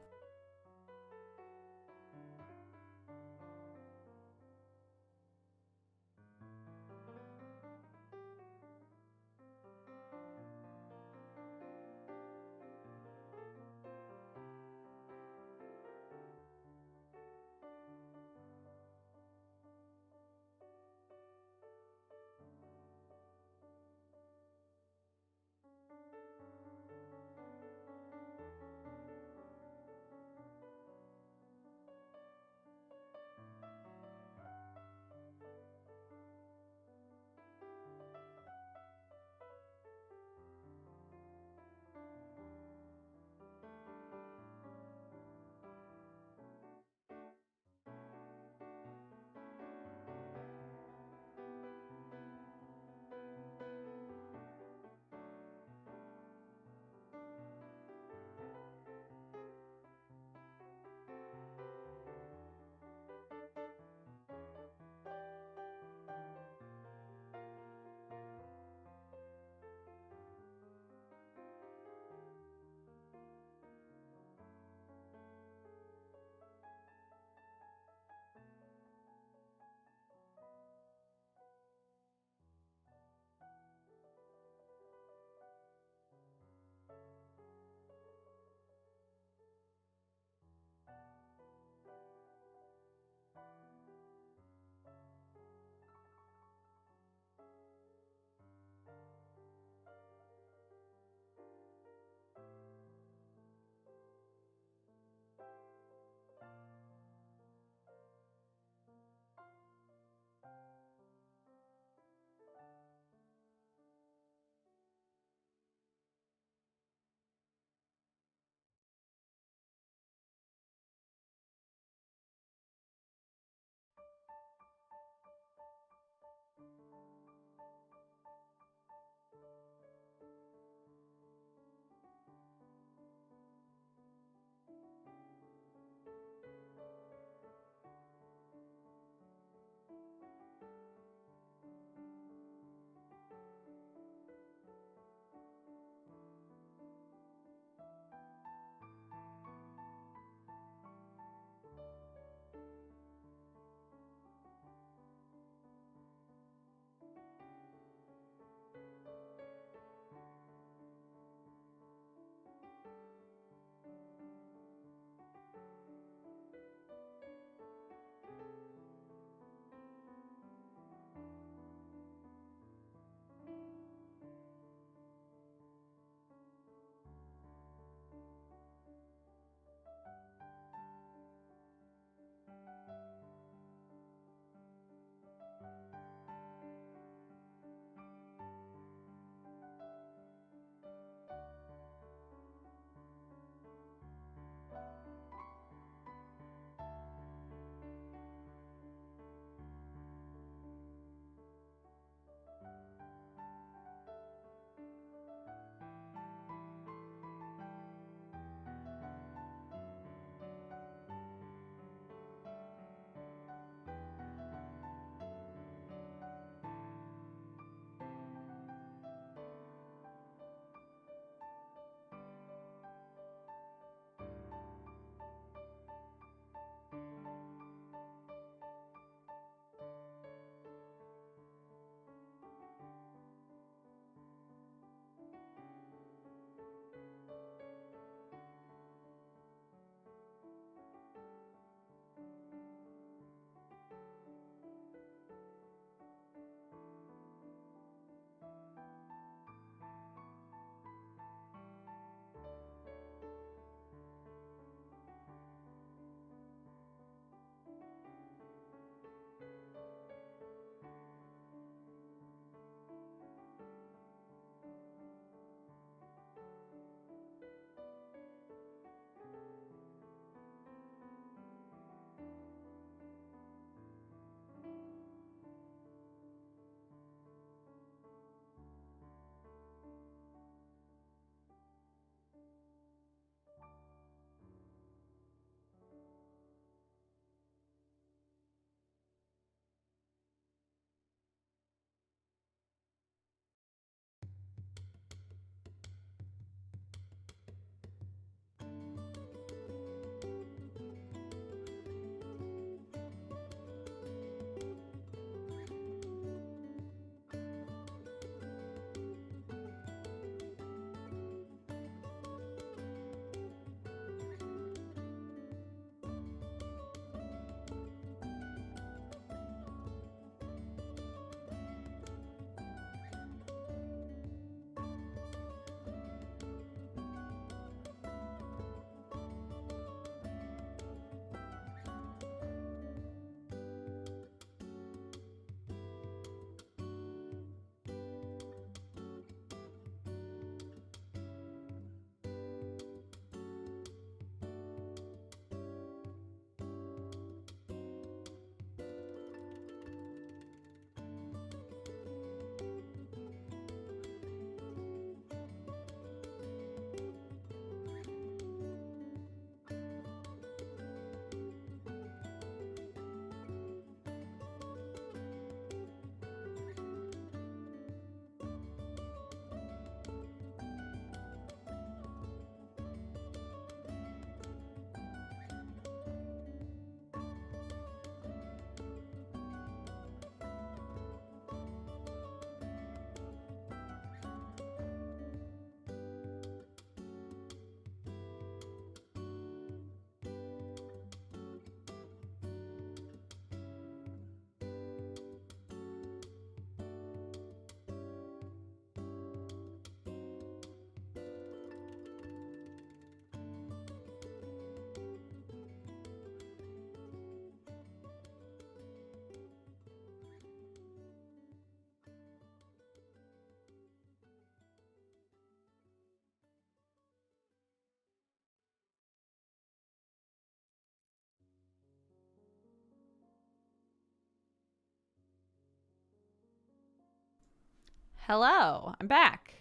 Hello, I'm back.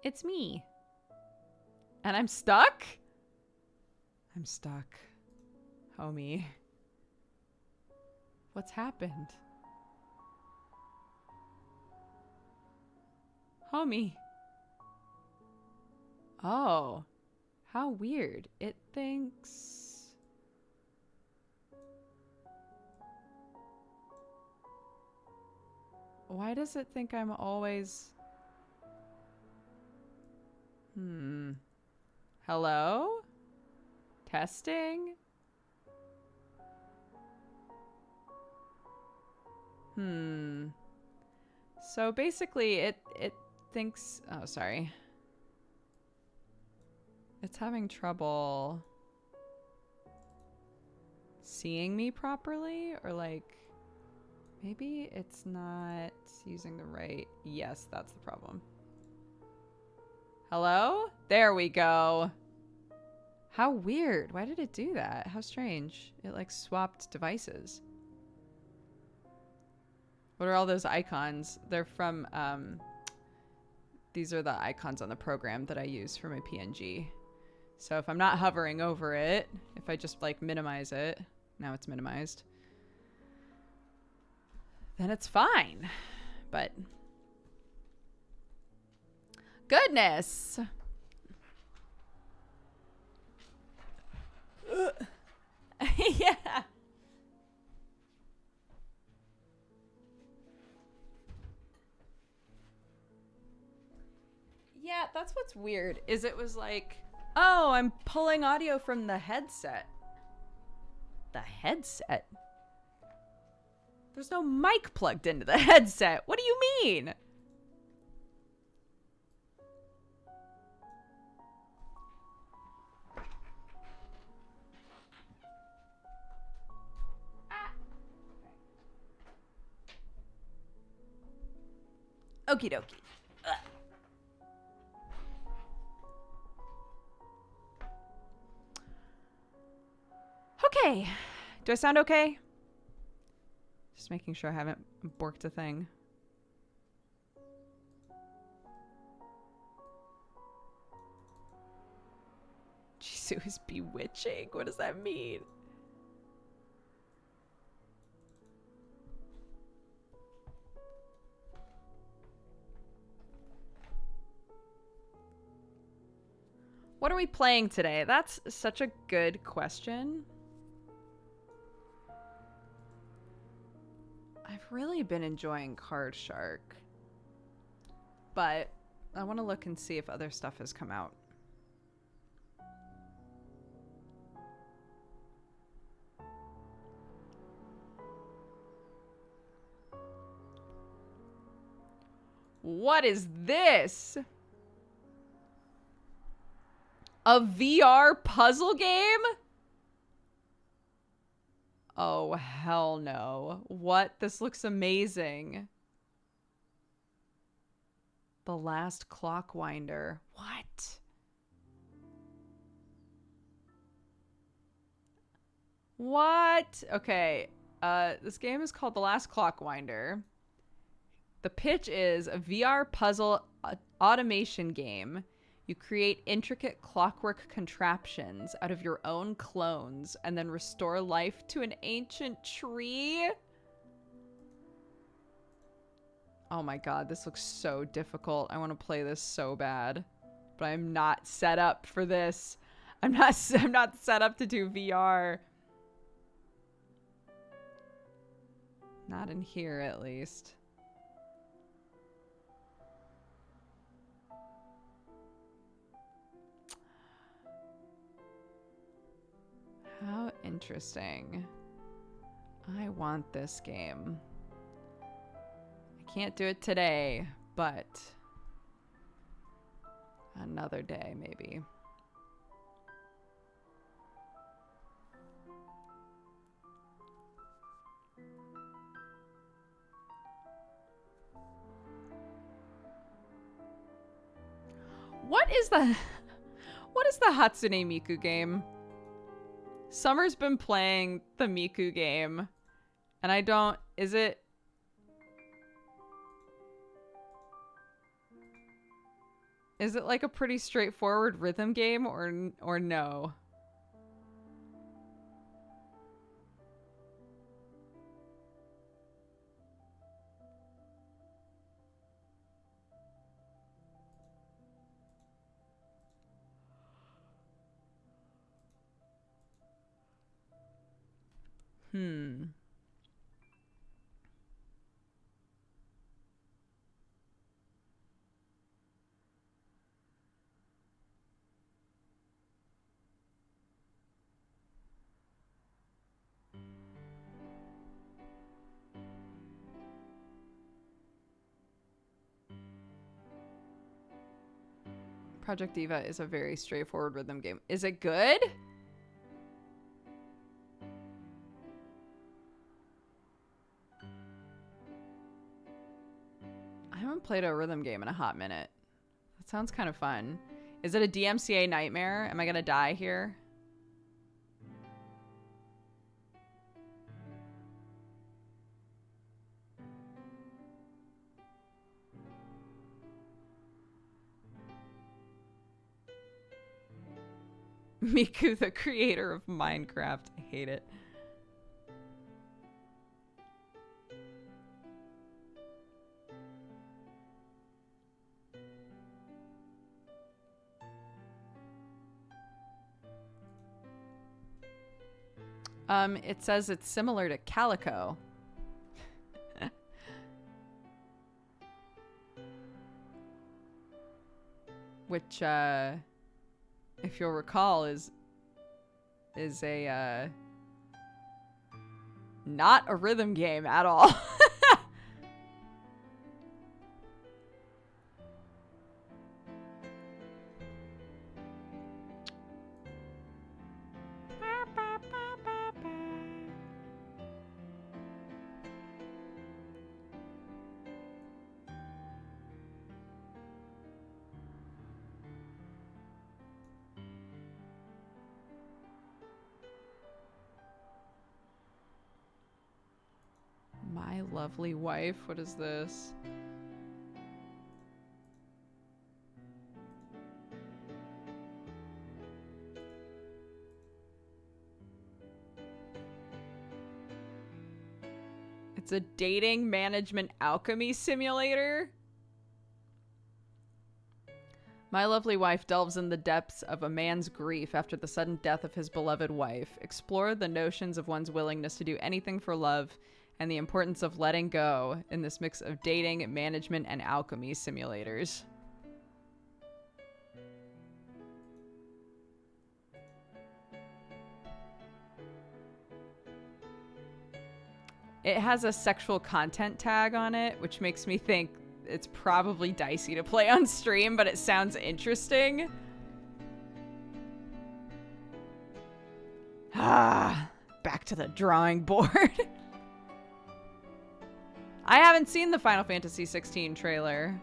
It's me. And I'm stuck? I'm stuck. Homie. What's happened? Homie. Oh. How weird. It thinks... Why does it think I'm always... Hello? Testing? So basically it thinks... Oh, sorry. It's having trouble seeing me properly, or like maybe it's not using the right... Yes, that's the problem. Hello? There we go. How weird. Why did it do that? How strange. It like swapped devices. What are all those icons? They're from, these are the icons on the program that I use for my PNG. So if I'm not hovering over it, if I just like minimize it, now it's minimized, then it's fine. But goodness. Yeah. Yeah, that's what's weird, is it was like, oh, I'm pulling audio from the headset. The headset? There's no mic plugged into the headset. What do you mean? Okie dokie. Okay. Do I sound okay? Just making sure I haven't borked a thing. Jisoo is bewitching. What does that mean? What are we playing today? That's such a good question. I've really been enjoying Card Shark, but I want to look and see if other stuff has come out. What is this? A VR puzzle game? Oh, hell no. What? This looks amazing. The Last Clockwinder. What? What? Okay. This game is called The Last Clockwinder. The pitch is a VR puzzle automation game. You create intricate clockwork contraptions out of your own clones and then restore life to an ancient tree. Oh my god, this looks so difficult. I want to play this so bad, but I'm not set up for this. I'm not set up to do VR. Not in here, at least. How interesting. I want this game. I can't do it today, but another day, maybe. What is the Hatsune Miku game? Summer's been playing the Miku game, And I don't, is it like a pretty straightforward rhythm game or no? Hmm. Project Diva is a very straightforward rhythm game. Is it good? I haven't played a rhythm game in a hot minute. That sounds kind of fun. Is it a DMCA nightmare? Am I gonna die here? Miku, the creator of Minecraft. I hate it. It says it's similar to Calico. Which, if you'll recall, is a, not a rhythm game at all. My lovely wife. What is this? It's a dating management alchemy simulator. My lovely wife delves in the depths of a man's grief after the sudden death of his beloved wife. Explore the notions of one's willingness to do anything for love and the importance of letting go in this mix of dating, management, and alchemy simulators. It has a sexual content tag on it, which makes me think it's probably dicey to play on stream, but it sounds interesting. Back to the drawing board. I haven't seen the Final Fantasy 16 trailer.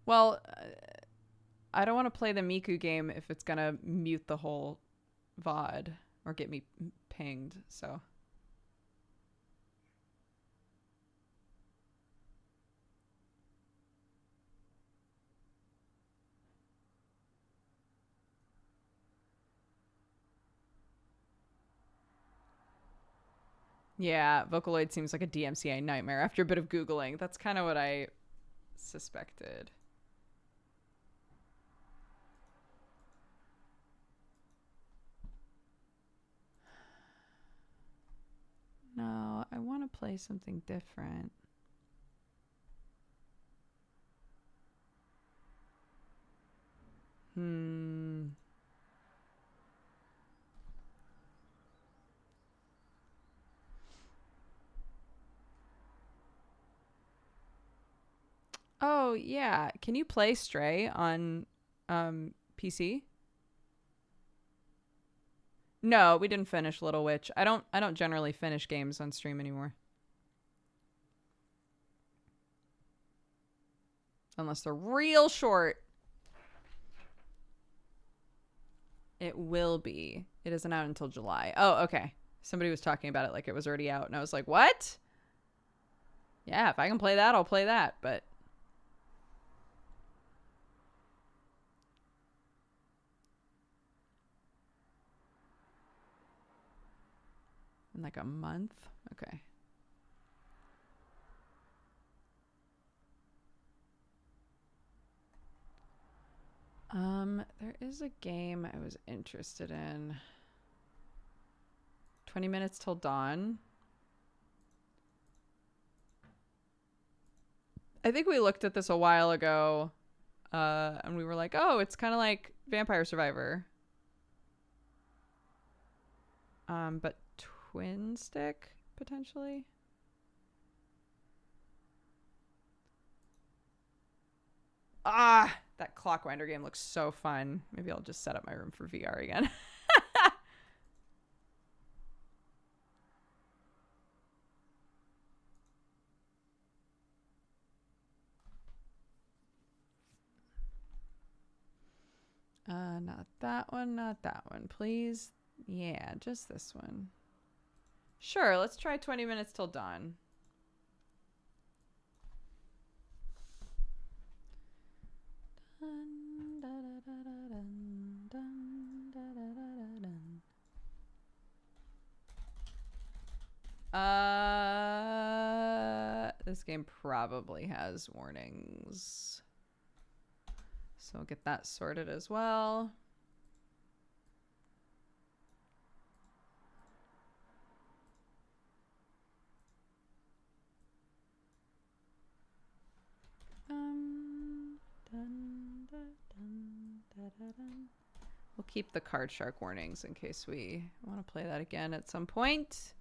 Well, I don't want to play the Miku game if it's gonna mute the whole VOD or get me pinged, so. Yeah, Vocaloid seems like a DMCA nightmare after a bit of Googling. That's kind of what I suspected. No, I want to play something different. Oh, yeah. Can you play Stray on PC? No, we didn't finish Little Witch. I don't generally finish games on stream anymore. Unless they're real short. It will be. It isn't out until July. Oh, okay. Somebody was talking about it like it was already out, and I was like, what? Yeah, if I can play that, I'll play that, but... in like a month? Okay. There is a game I was interested in. 20 minutes till dawn. I think we looked at this a while ago, and we were like, oh, it's kind of like Vampire Survivor. But twin stick, potentially? Ah, that Clockwinder game looks so fun. Maybe I'll just set up my room for VR again. Not that one, not that one, please. Yeah, just this one. Sure, let's try 20 minutes till dawn. This game probably has warnings. So I'll get that sorted as well. We'll keep the card shark warnings in case we want to play that again at some point.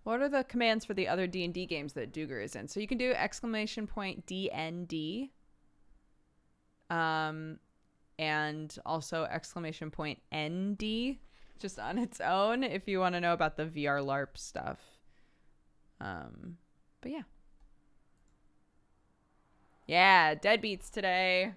What are the commands for the other D&D games that Duger is in? So you can do !DND, and also !ND, just on its own, if you want to know about the VR LARP stuff. But yeah. Yeah, deadbeats today.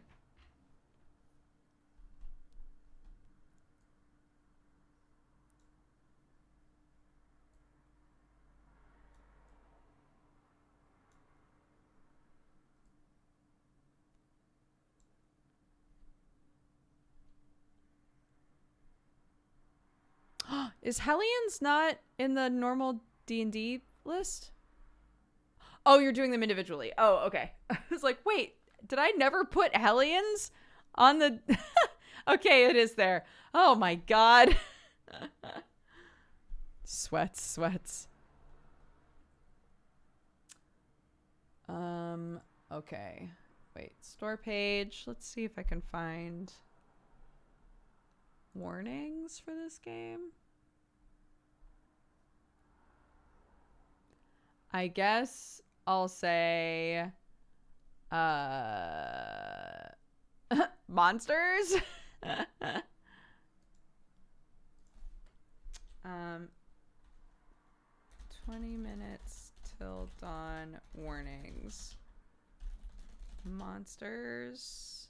Is Hellions not in the normal D&D list? Oh, you're doing them individually. Oh, okay. I was like, wait, did I never put Hellions on the... Okay, it is there. Oh my god. Sweats. Okay. Wait, store page. Let's see if I can find warnings for this game. I guess I'll say monsters. 20 minutes till dawn warnings. Monsters.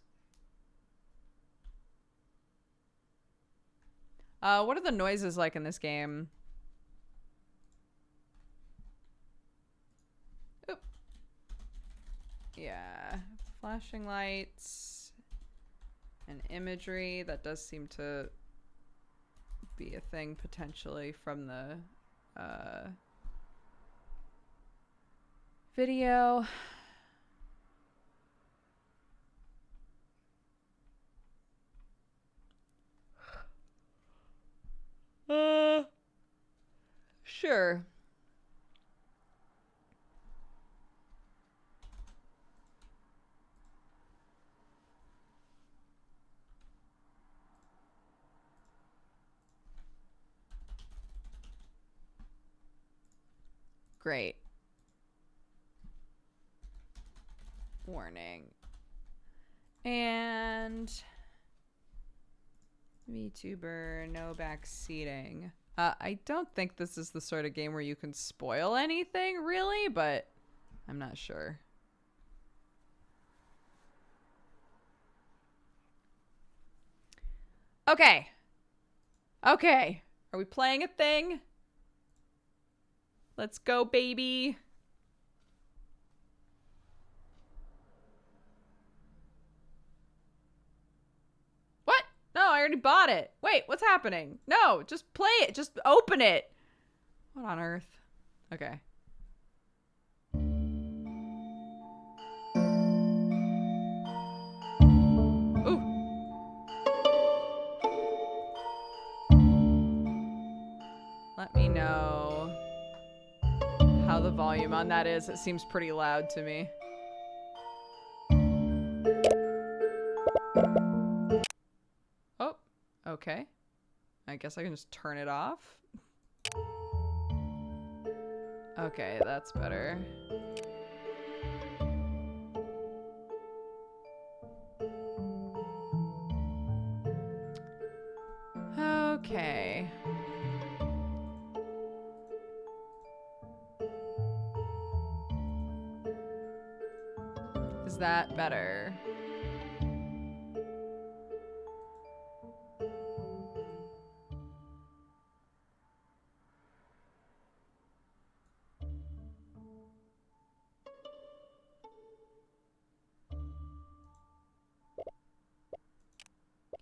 What are the noises like in this game? Oop. Yeah, flashing lights and imagery. That does seem to be a thing potentially from the video. Sure. Great. Warning. And VTuber, no backseating. I don't think this is the sort of game where you can spoil anything, really, but I'm not sure. Okay. Okay. Are we playing a thing? Let's go, baby. What? No, I already bought it. Wait, what's happening? No, just play it. Just open it. What on earth? Okay. Ooh. Let me know how the volume on that is. It seems pretty loud to me. Oh, okay. I guess I can just turn it off. Okay, that's better. Okay. Is that better?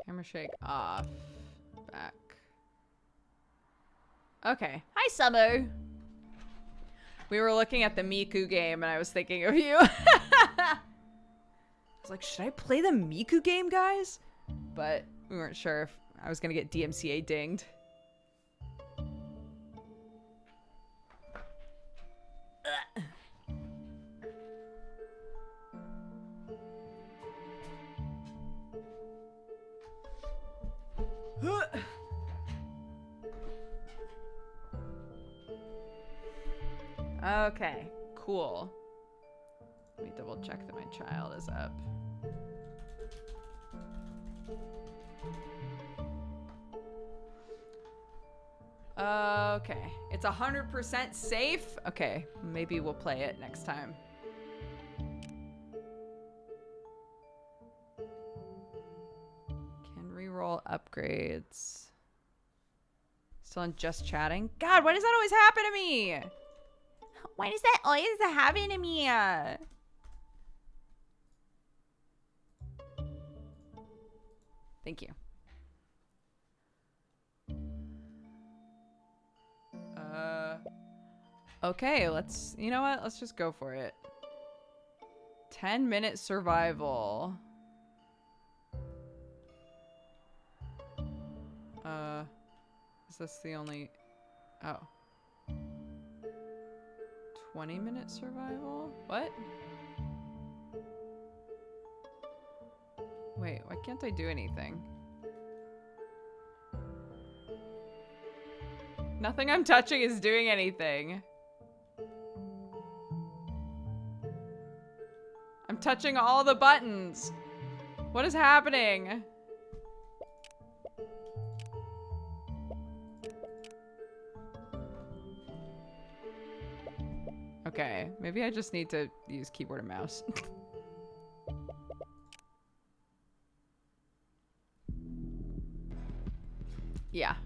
Camera shake off. Back. Okay. Hi, Summer. We were looking at the Miku game and I was thinking of you. I was like, should I play the Miku game, guys? But we weren't sure if I was gonna get DMCA dinged. Okay, cool. Let me double check that my child is up. Okay, it's 100% safe. Okay, maybe we'll play it next time. Can reroll upgrades. Still on just chatting? God, why does that always happen to me? Why does that always happen to me? Thank you. Okay, let's, you know what? Let's just go for it. 10-minute survival. Is this the only, oh. 20-minute survival? What? Wait, why can't I do anything? Nothing I'm touching is doing anything. I'm touching all the buttons. What is happening? Okay, maybe I just need to use keyboard and mouse. Yeah.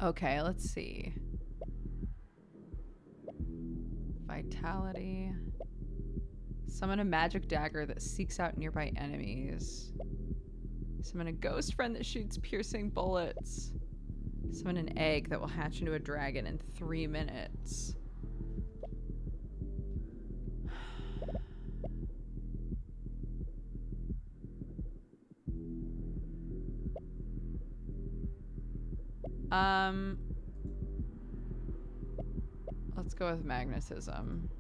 Okay, let's see. Vitality. Summon a magic dagger that seeks out nearby enemies. Summon a ghost friend that shoots piercing bullets. Summon an egg that will hatch into a dragon in 3 minutes. Let's go with magnetism.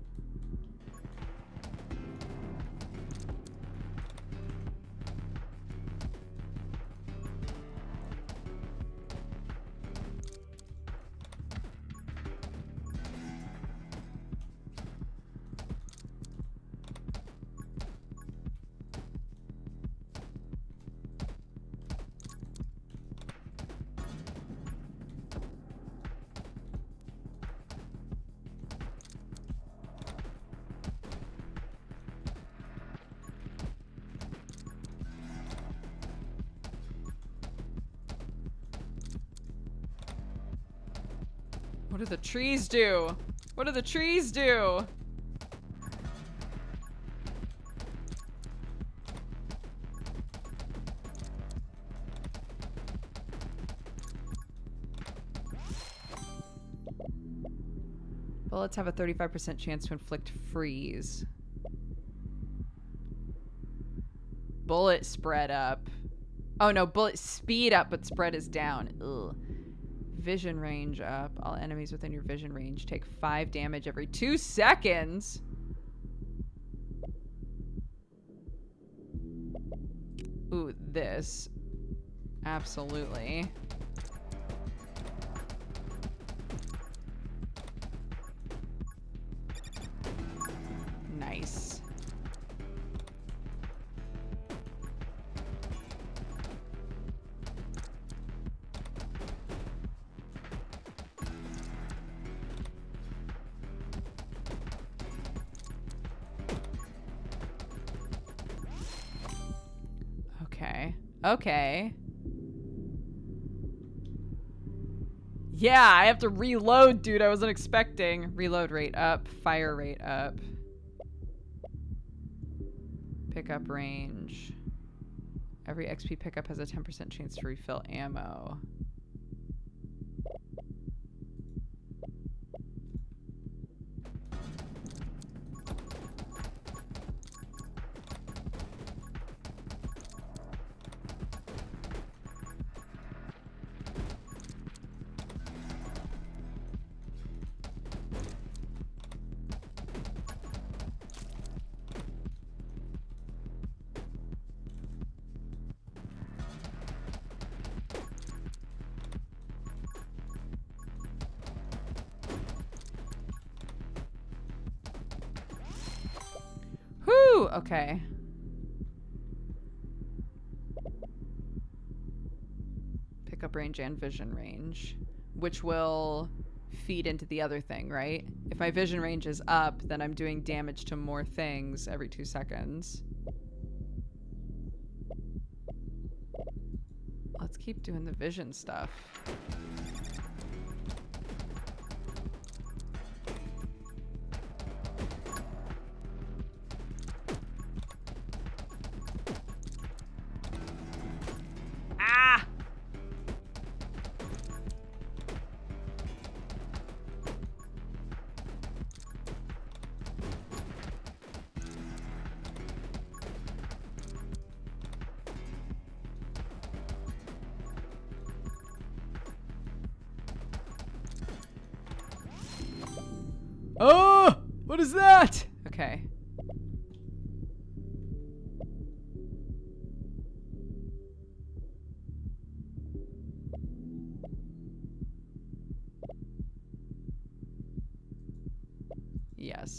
What do the trees do? What do the trees do? Bullets have a 35% chance to inflict freeze. Bullet spread up. Oh no, bullet speed up, but spread is down. Ugh. Vision range up. All enemies within your vision range take 5 damage every 2 seconds. Ooh, this. Absolutely. Nice. Okay. Yeah, I have to reload, dude. I wasn't expecting. Reload rate up. Fire rate up. Pickup range. Every XP pickup has a 10% chance to refill ammo. Okay. Pickup range and vision range, which will feed into the other thing, right? If my vision range is up, then I'm doing damage to more things every 2 seconds. Let's keep doing the vision stuff. Oh! What is that? Okay. Yes.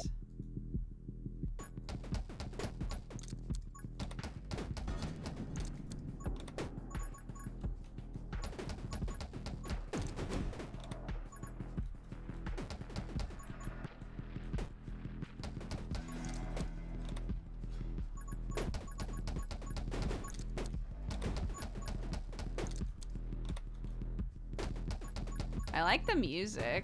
I like the music.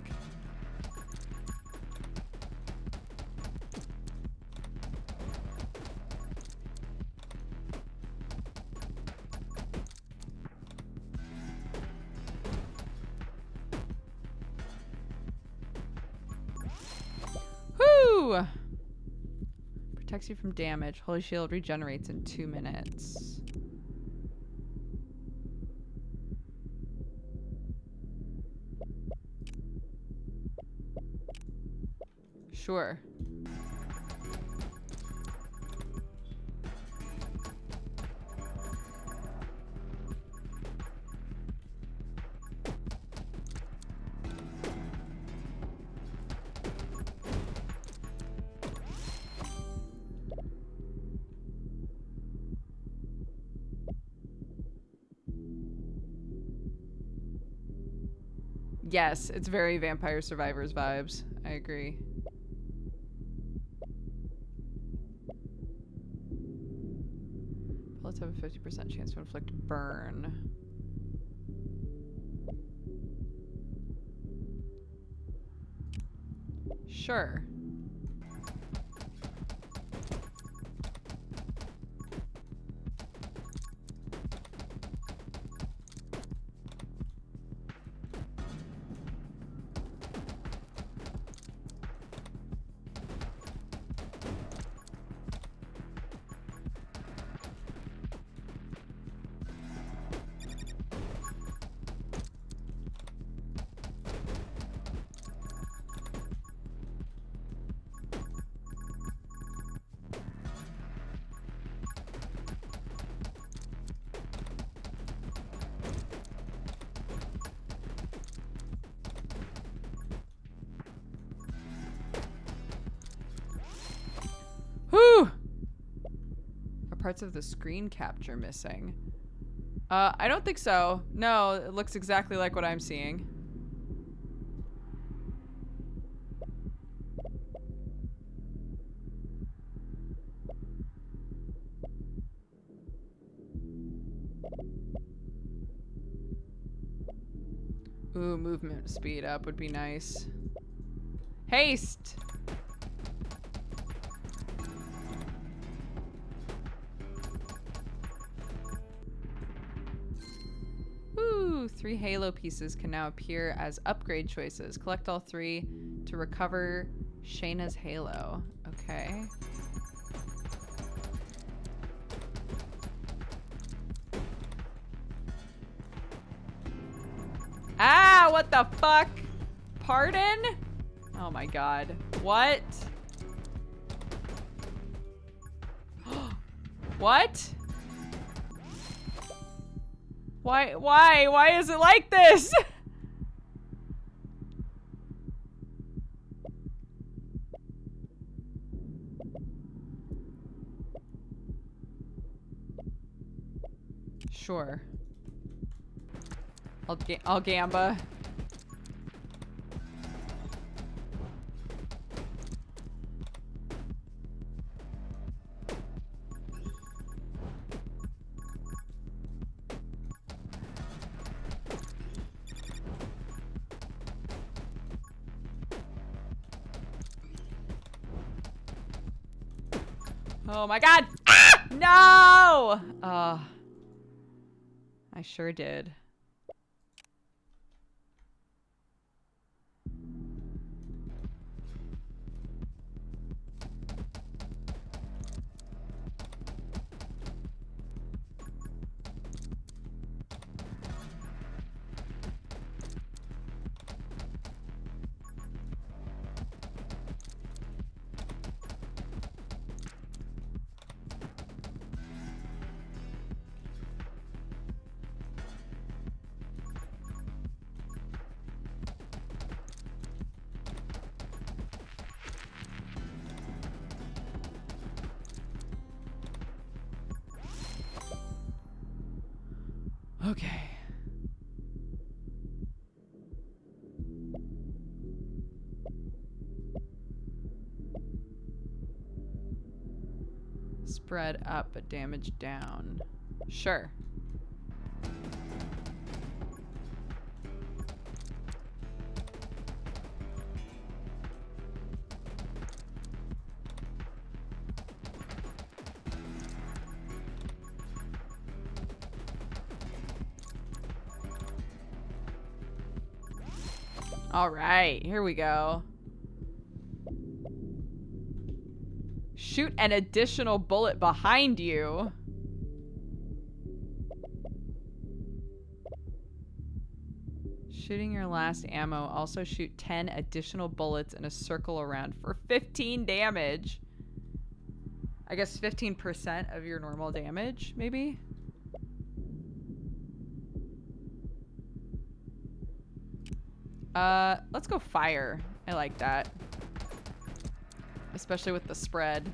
Woo! Protects you from damage. Holy Shield regenerates in 2 minutes. Sure. Yes, it's very Vampire Survivors vibes. I agree. Bullets have a 50% chance to inflict burn. Sure. Whew! Are parts of the screen capture missing? I don't think so. No, it looks exactly like what I'm seeing. Ooh, movement speed up would be nice. Haste! Woo! 3 Halo pieces can now appear as upgrade choices. Collect all 3 to recover Shayna's Halo. Okay. Ah, what the fuck? Pardon? Oh my god. What? What? Why is it like this? Sure. I'll gamba. Oh my god! Ah! No! I sure did. Okay. Spread up, but damage down. Sure. All right, here we go. Shoot an additional bullet behind you. Shooting your last ammo. Also shoot 10 additional bullets in a circle around for 15 damage. I guess 15% of your normal damage, maybe? Let's go fire. I like that. Especially with the spread.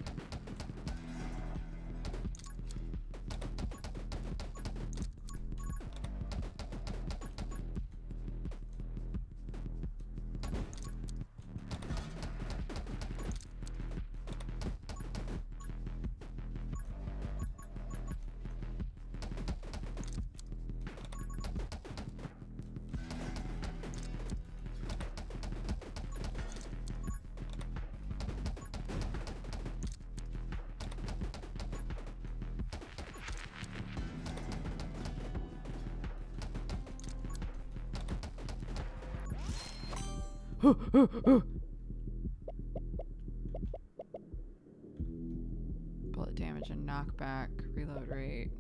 Bullet damage and knockback, reload rate.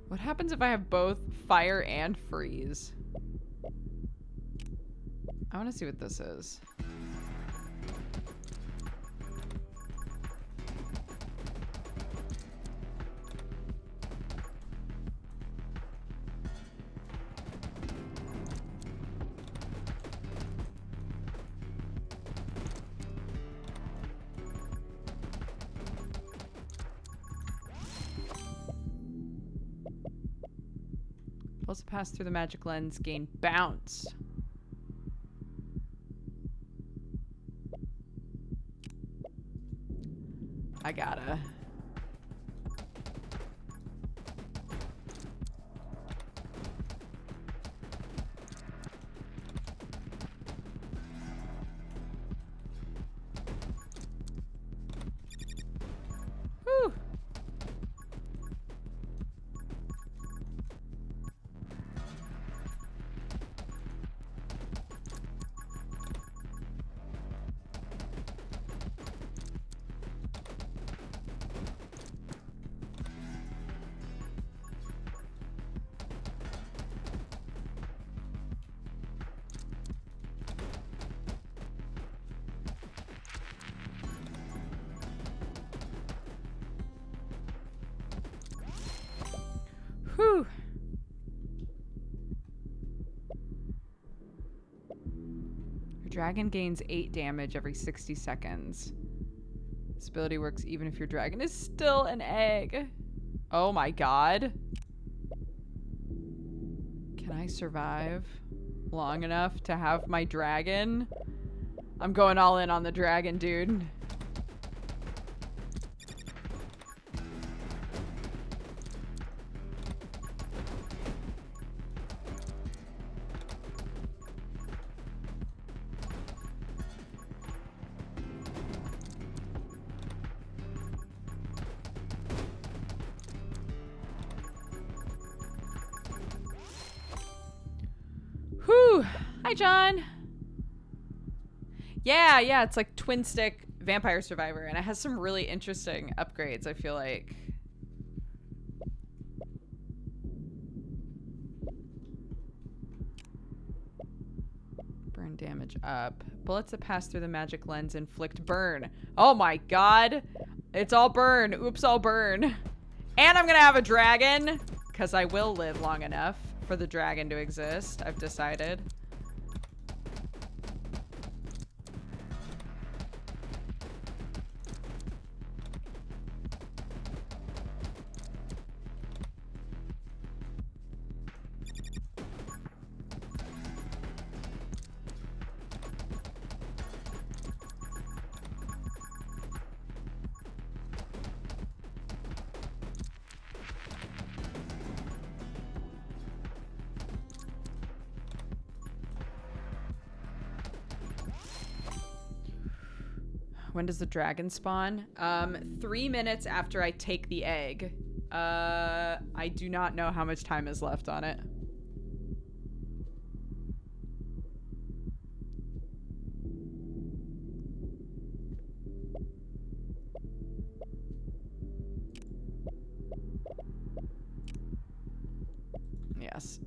What happens if I have both fire and freeze? I want to see what this is. Also pass through the magic lens, gain bounce. I gotta. Whew. Whew. Your dragon gains 8 damage every 60 seconds. This ability works even if your dragon is still an egg. Oh my god. Can I survive long enough to have my dragon? I'm going all in on the dragon, dude. Whew. Hi, John. Yeah, it's like twin stick Vampire Survivor, and it has some really interesting upgrades, I feel like. Burn damage up. Bullets that pass through the magic lens inflict burn. Oh my god. It's all burn. Oops, all burn. And I'm gonna have a dragon, because I will live long enough for the dragon to exist, I've decided. When does the dragon spawn? 3 minutes after I take the egg. I do not know how much time is left on it. Yes.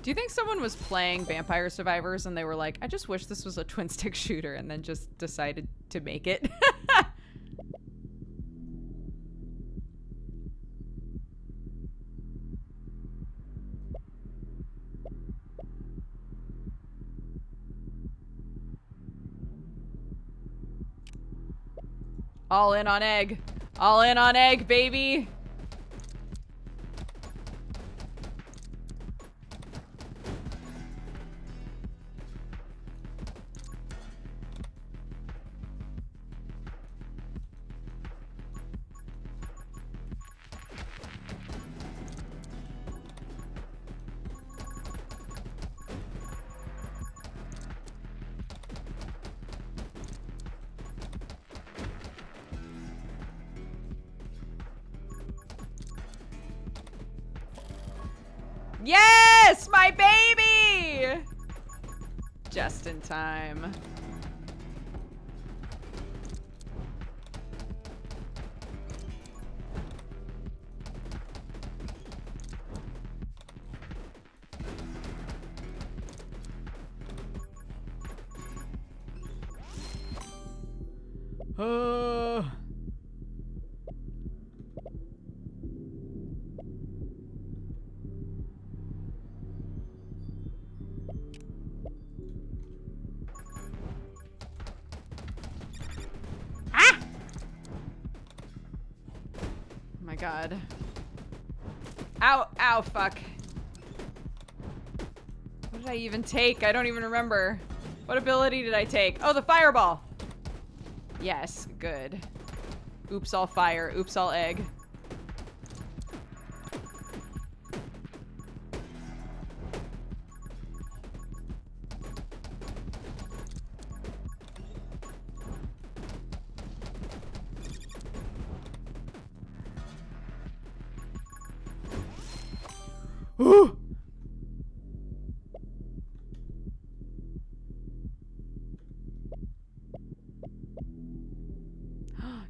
Do you think someone was playing Vampire Survivors and they were like, I just wish this was a twin stick shooter, and then just decided to make it? All in on egg. All in on egg, baby. Yes, my baby! Just in time. God. Ow, ow, fuck. What did I even take? I don't even remember. What ability did I take? Oh, the fireball. Yes, good. Oops, all fire. Oops, all egg. Ooh.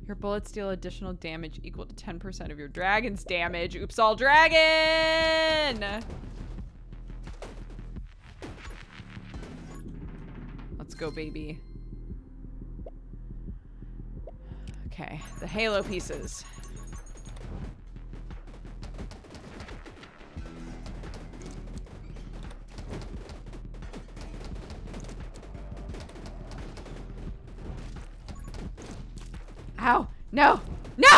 Your bullets deal additional damage equal to 10% of your dragon's damage. Oops, all dragon! Let's go, baby. Okay, the halo pieces. Ow! No! No!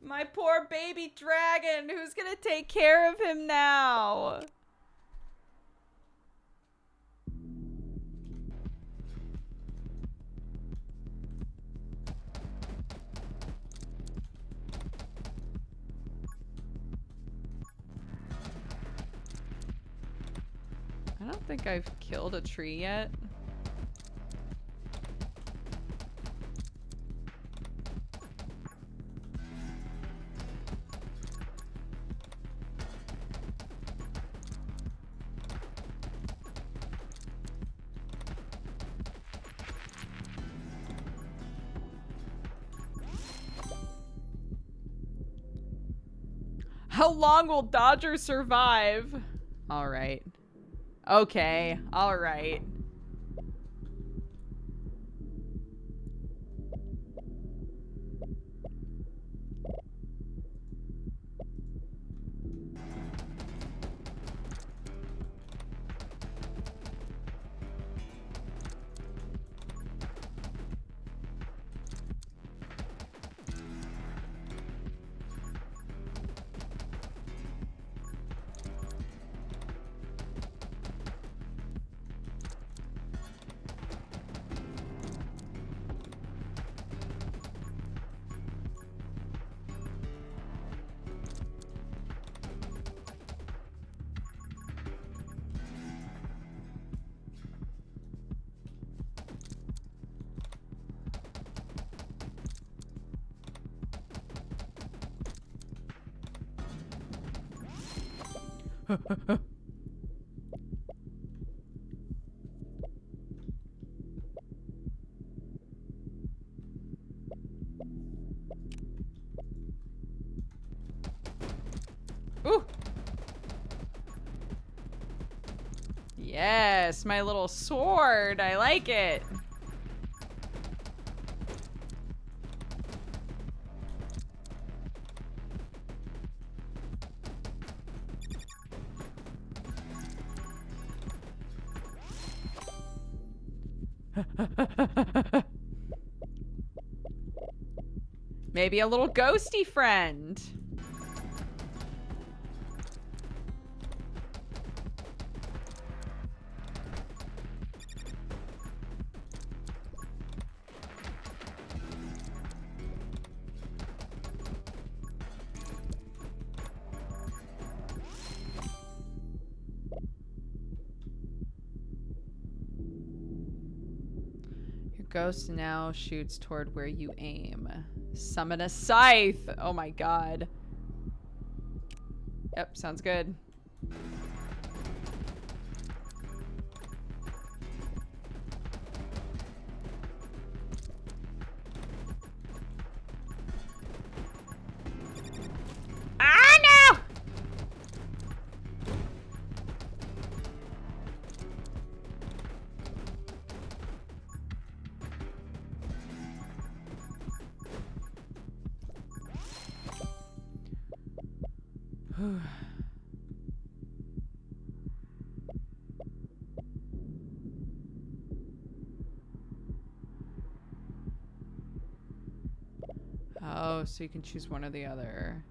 My poor baby dragon! Who's gonna take care of him now? I don't think I've killed a tree yet. How long will Dodger survive? All right. Okay. All right. Ooh. Yes, my little sword. I like it. Maybe a little ghosty friend. Ghost now shoots toward where you aim. Summon a scythe. Oh my god. Yep, sounds good. Ah, no! Oh, so you can choose one or the other.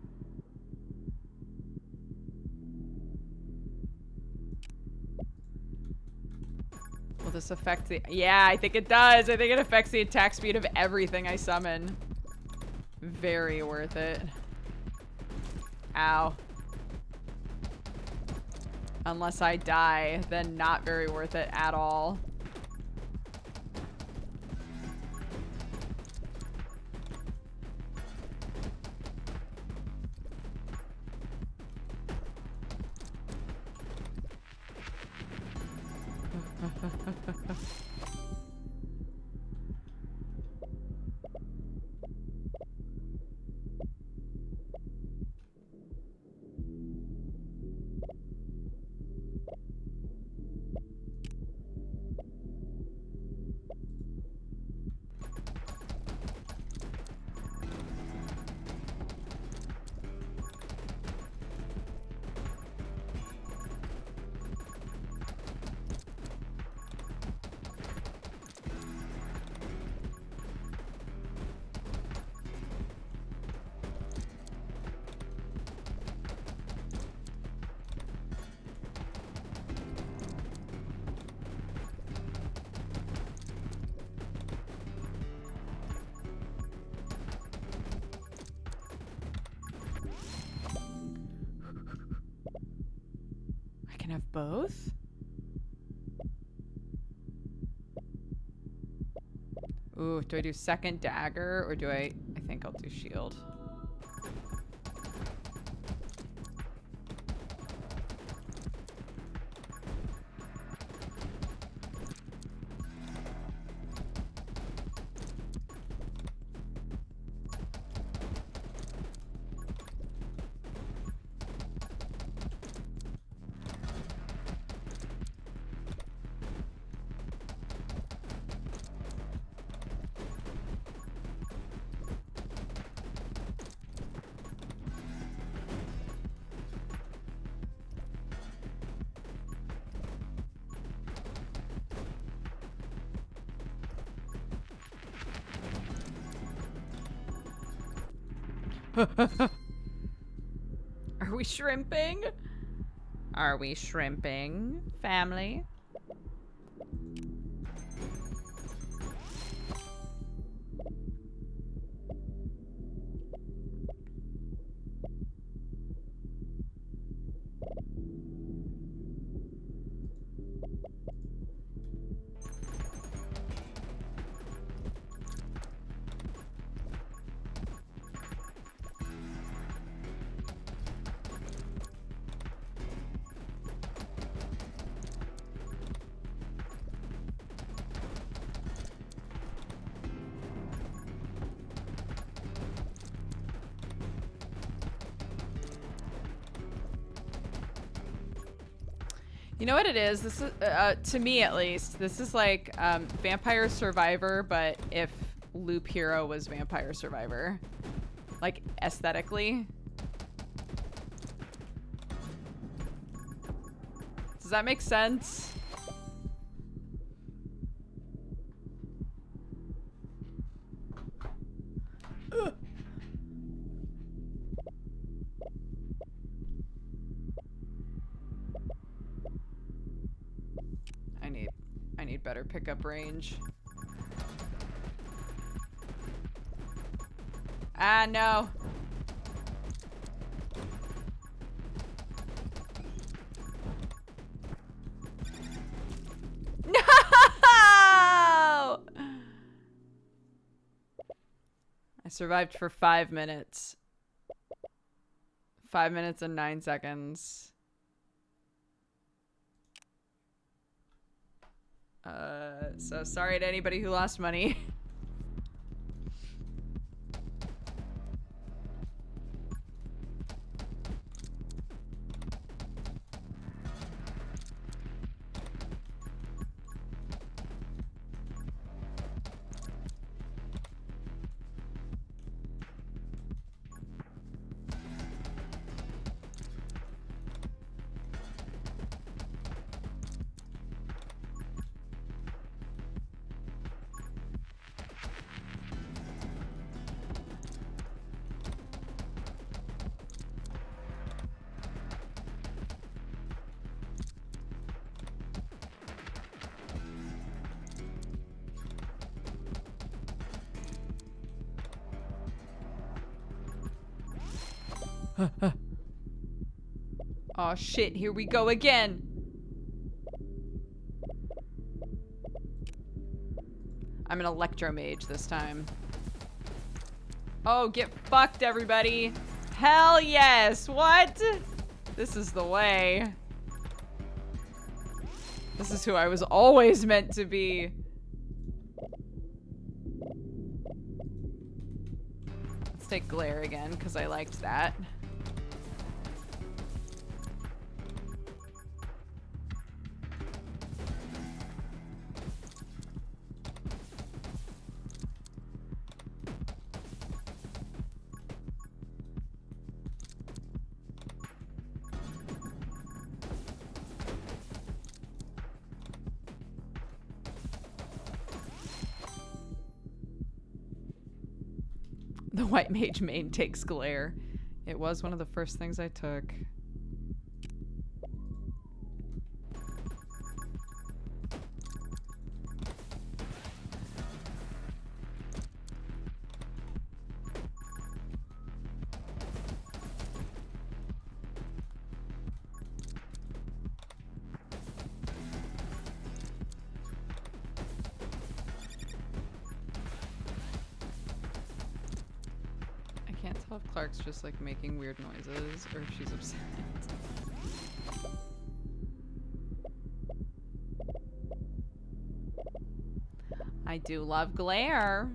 Will this affect the... Yeah, I think it does. I think it affects the attack speed of everything I summon. Very worth it. Ow. Unless I die, then not very worth it at all. Have both? Ooh, do I do second dagger or do I think I'll do shield. Are we shrimping? Are we shrimping, family? You know what it is? This is, to me at least, this is like Vampire Survivor, but if Loop Hero was Vampire Survivor. Like, aesthetically. Does that make sense? Ugh. I need better pickup range. Ah, no. No! I survived for 5 minutes. 5 minutes and 9 seconds. So sorry to anybody who lost money. Oh shit, here we go again. I'm an electro mage this time. Oh, get fucked, everybody. Hell yes. What? This is the way. This is who I was always meant to be. Let's take glare again, because I liked that. The white mage main takes glare. It was one of the first things I took. If Clark's just like making weird noises or if she's upset. I do love glare.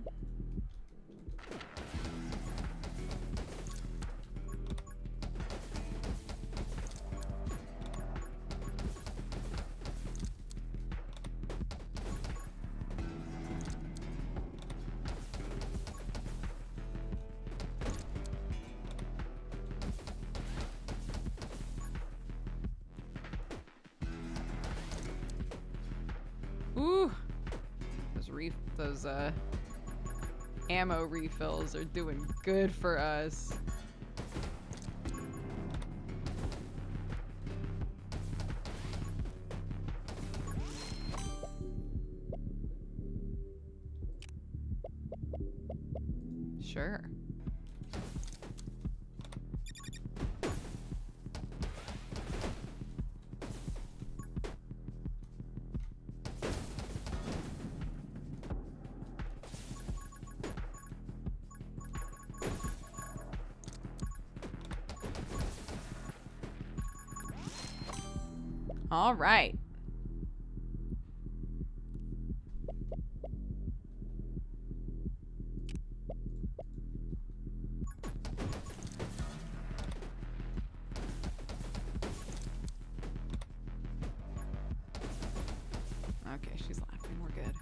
Ooh, those ammo refills are doing good for us. Sure. All right. Okay, she's laughing. We're good.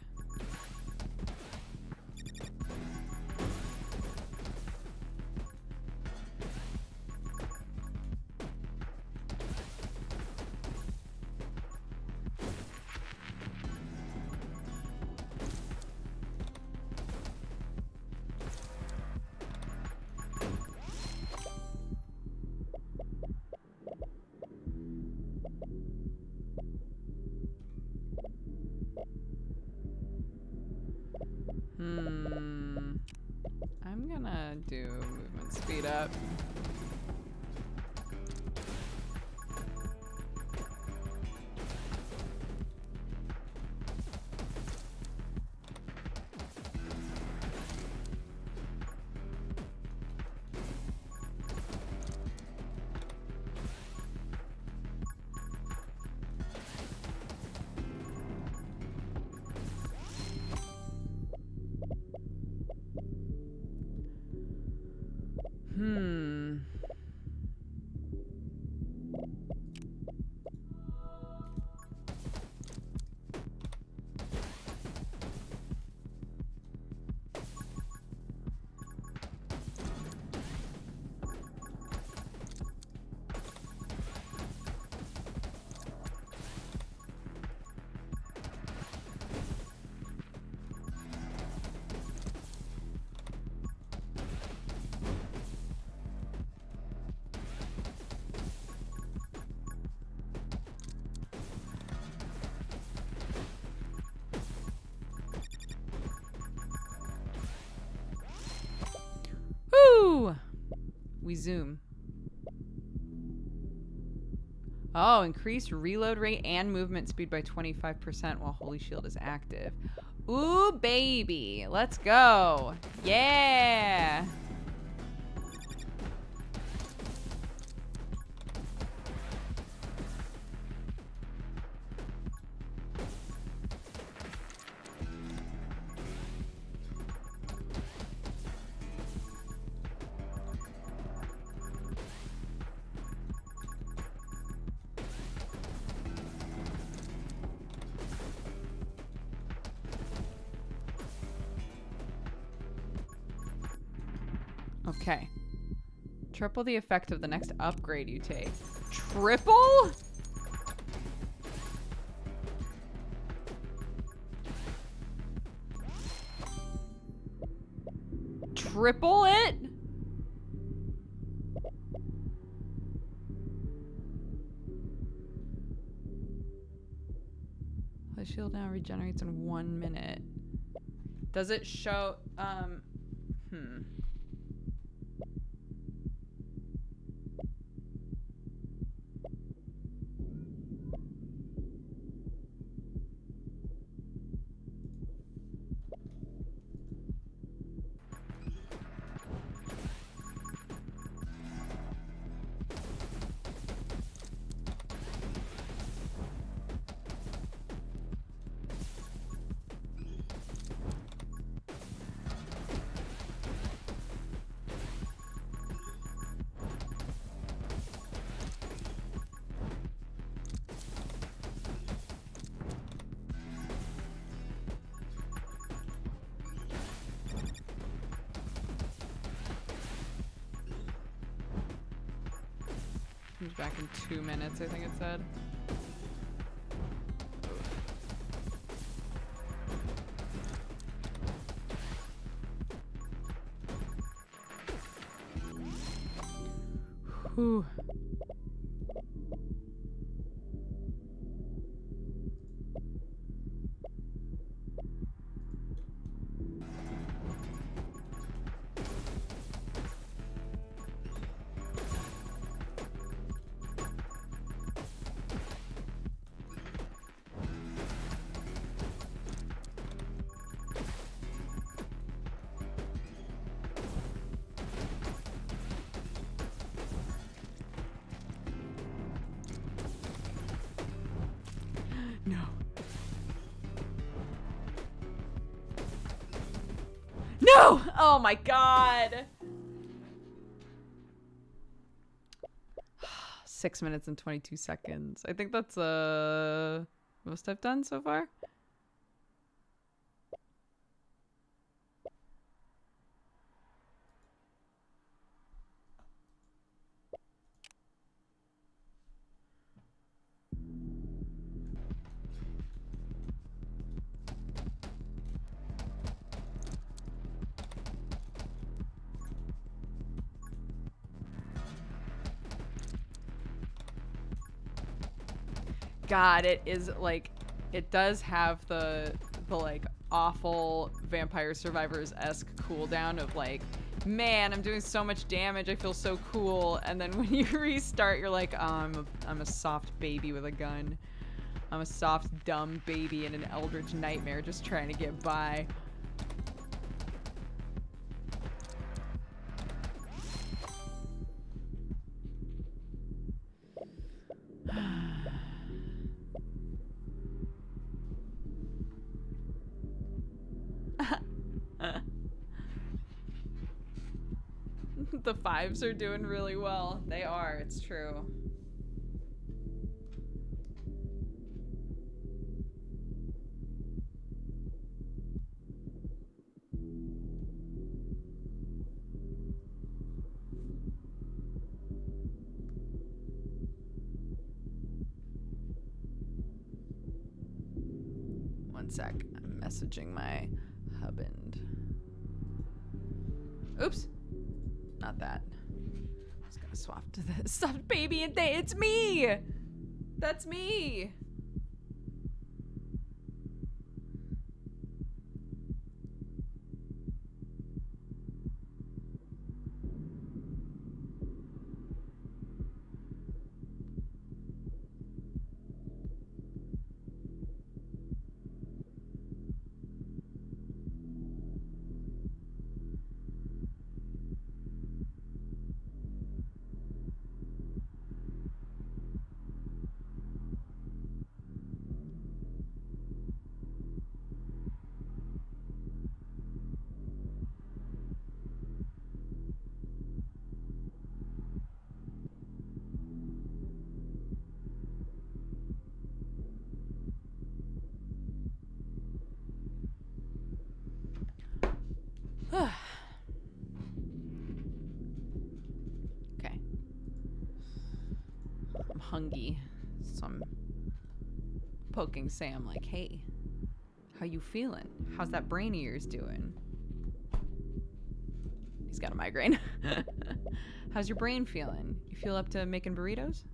I'm gonna do movement speed up. Woo! We zoom. Oh, increase reload rate and movement speed by 25% while Holy Shield is active. Ooh, baby. Let's go. Yeah. Okay. Triple the effect of the next upgrade you take. Triple? Triple it? The shield now regenerates in 1 minute. Does it show, Comes back in 2 minutes, I think it said. Whew. No. No! Oh my god! 6 minutes and 22 seconds. I think that's most I've done so far. God, it is like, it does have the like awful Vampire Survivors-esque cooldown of like, man, I'm doing so much damage, I feel so cool, and then when you restart, you're like, oh, I'm a soft baby with a gun. I'm a soft, dumb baby in an eldritch nightmare just trying to get by. The fives are doing really well. They are, it's true. One sec. I'm messaging my husband. Oops. Not that. I'm just gonna swap to the stuffed baby and it's me! That's me! Okay. I'm hungry, so I'm poking Sam like, hey, how you feeling? How's that brain of yours doing? He's got a migraine. How's your brain feeling? You feel up to making burritos?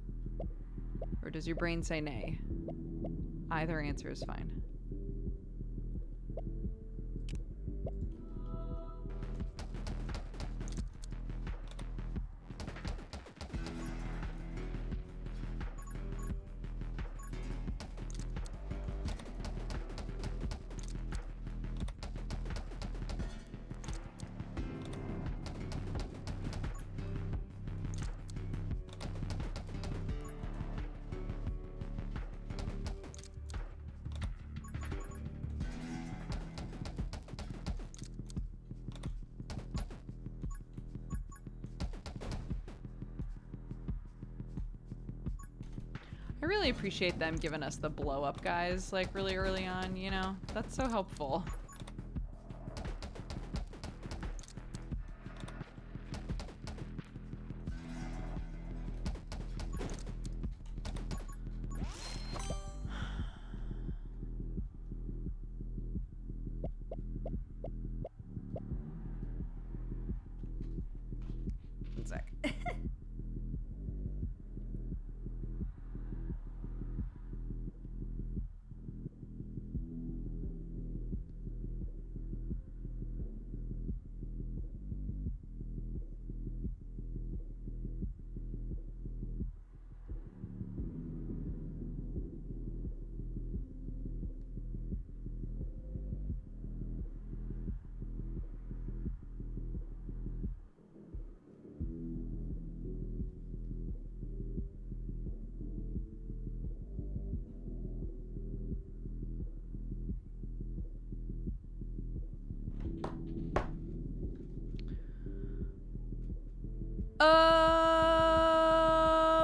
Or does your brain say nay? Either answer is fine. I really appreciate them giving us the blow up guys like really early on, you know? That's so helpful. One sec.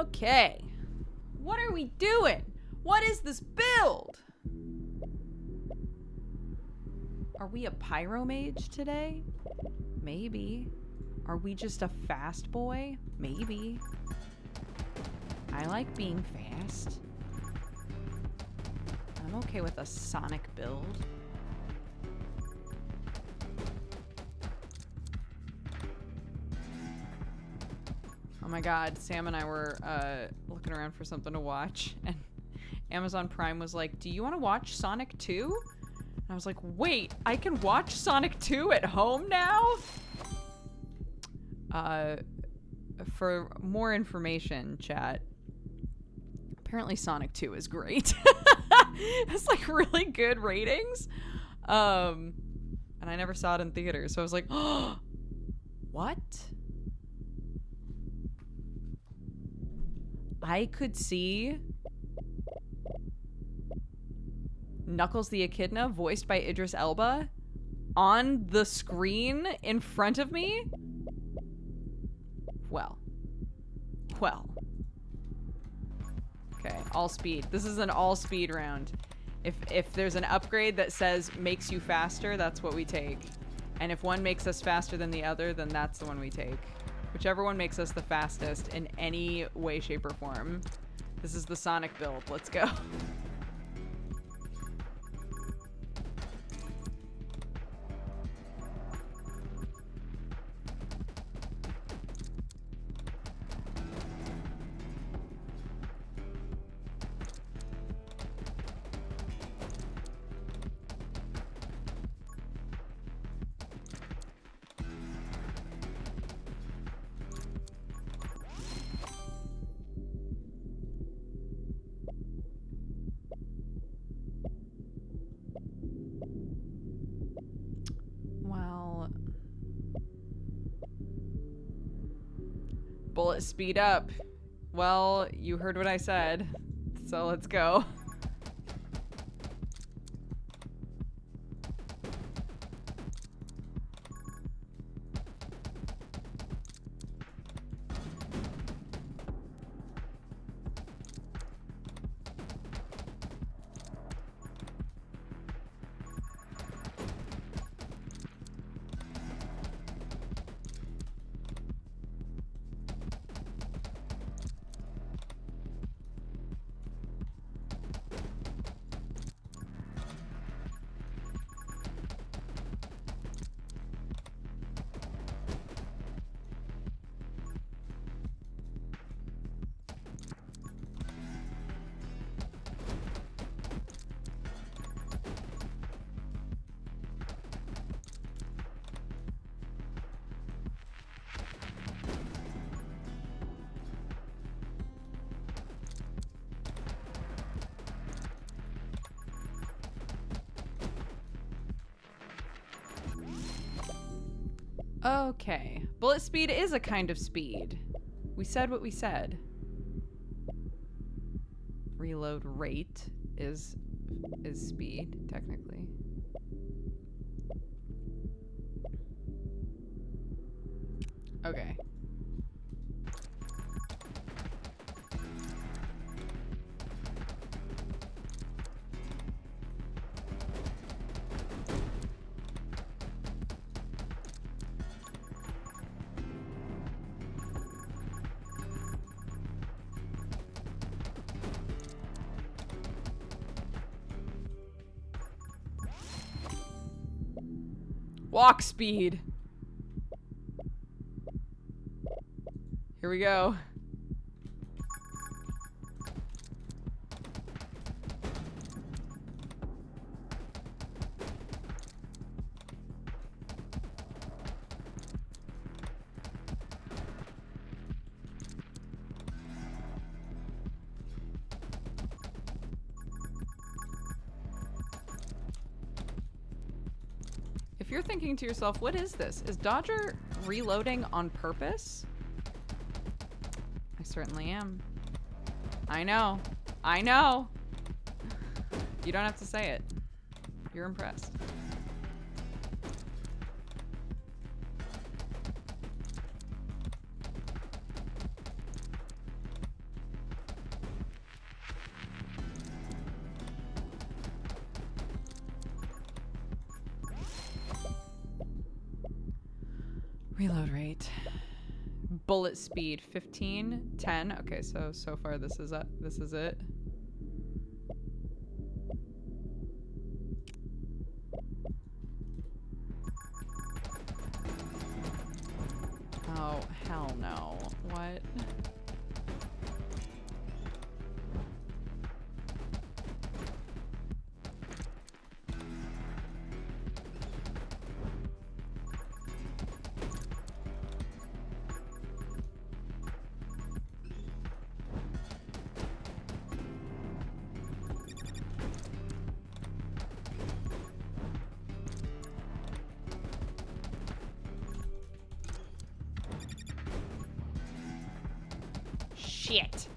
Okay. What are we doing? What is this build? Are we a pyromage today? Maybe. Are we just a fast boy? Maybe. I like being fast. I'm okay with a sonic build. Oh my god, Sam and I were looking around for something to watch, and Amazon Prime was like, do you want to watch Sonic 2? And I was like, wait, I can watch Sonic 2 at home now? For more information, chat, apparently Sonic 2 is great. It's like really good ratings. And I never saw it in theaters, so I was like, oh, what? I could see Knuckles the Echidna, voiced by Idris Elba, on the screen in front of me? Well. Okay, all speed. This is an all speed round. If there's an upgrade that says makes you faster, that's what we take. And if one makes us faster than the other, then that's the one we take. Whichever one makes us the fastest in any way, shape, or form. This is the Sonic build. Let's go. Bullet speed up. Well, you heard what I said, so let's go. Okay. Bullet speed is a kind of speed. We said what we said. Reload rate is speed, technically. Okay. Walk speed. Here we go. If you're thinking to yourself, what is this? Is Dodger reloading on purpose? I certainly am. I know. I know. You don't have to say it. You're impressed. Reload rate. Bullet speed 15, 10. Okay, so far this is it. Oh, hell no. What? shit.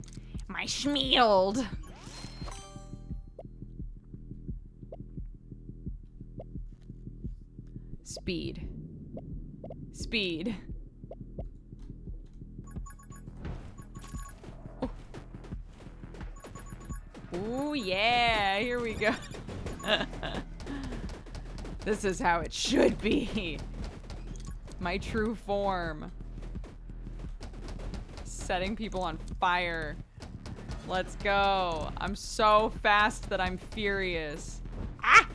My schmield. Speed. Speed. Ooh, yeah, here we go. This is how it should be. My true form. Setting people on fire. Let's go. I'm so fast that I'm furious. Ah!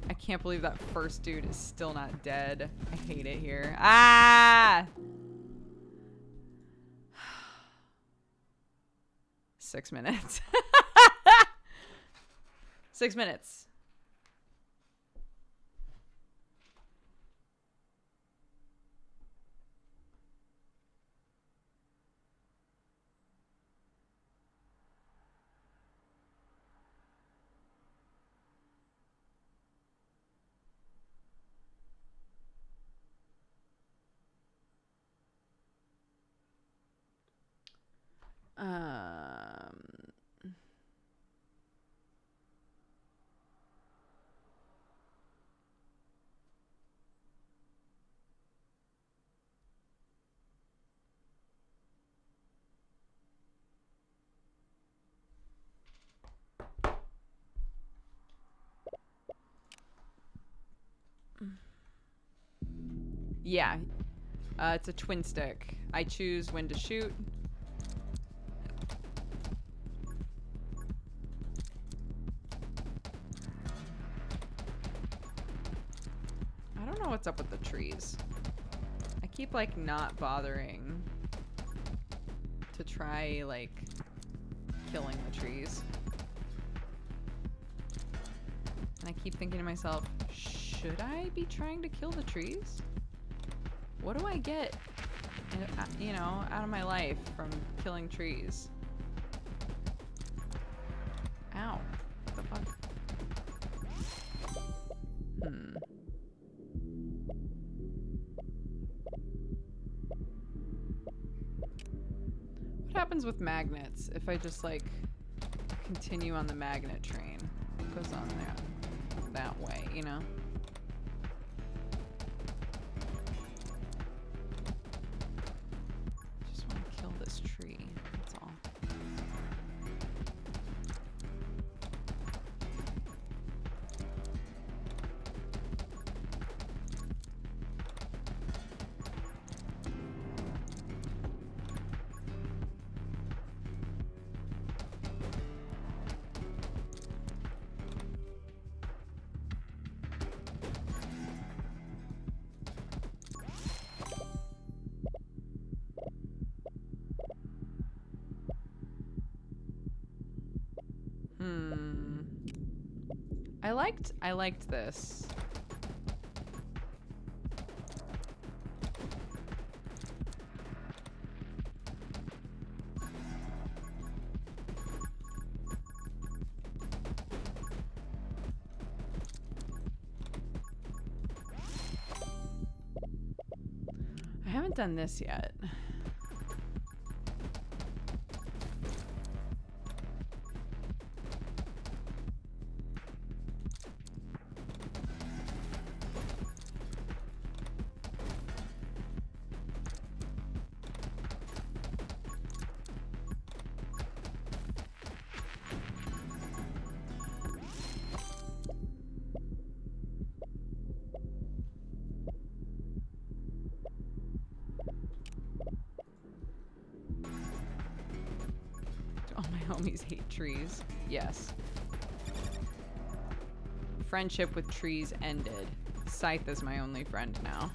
I can't believe that first dude is still not dead. I hate it here. Ah! 6 minutes. 6 minutes. Yeah. It's a twin stick. I choose when to shoot. I don't know what's up with the trees. I keep like not bothering to try like killing the trees. And I keep thinking to myself, should I be trying to kill the trees? What do I get, you know, out of my life from killing trees? Ow. What the fuck? What happens with magnets if I just, like, continue on the magnet train? It goes on that way, you know? Tree. That's all. I liked this. I haven't done this yet. Homies hate trees. Yes. Friendship with trees ended. Scythe is my only friend now.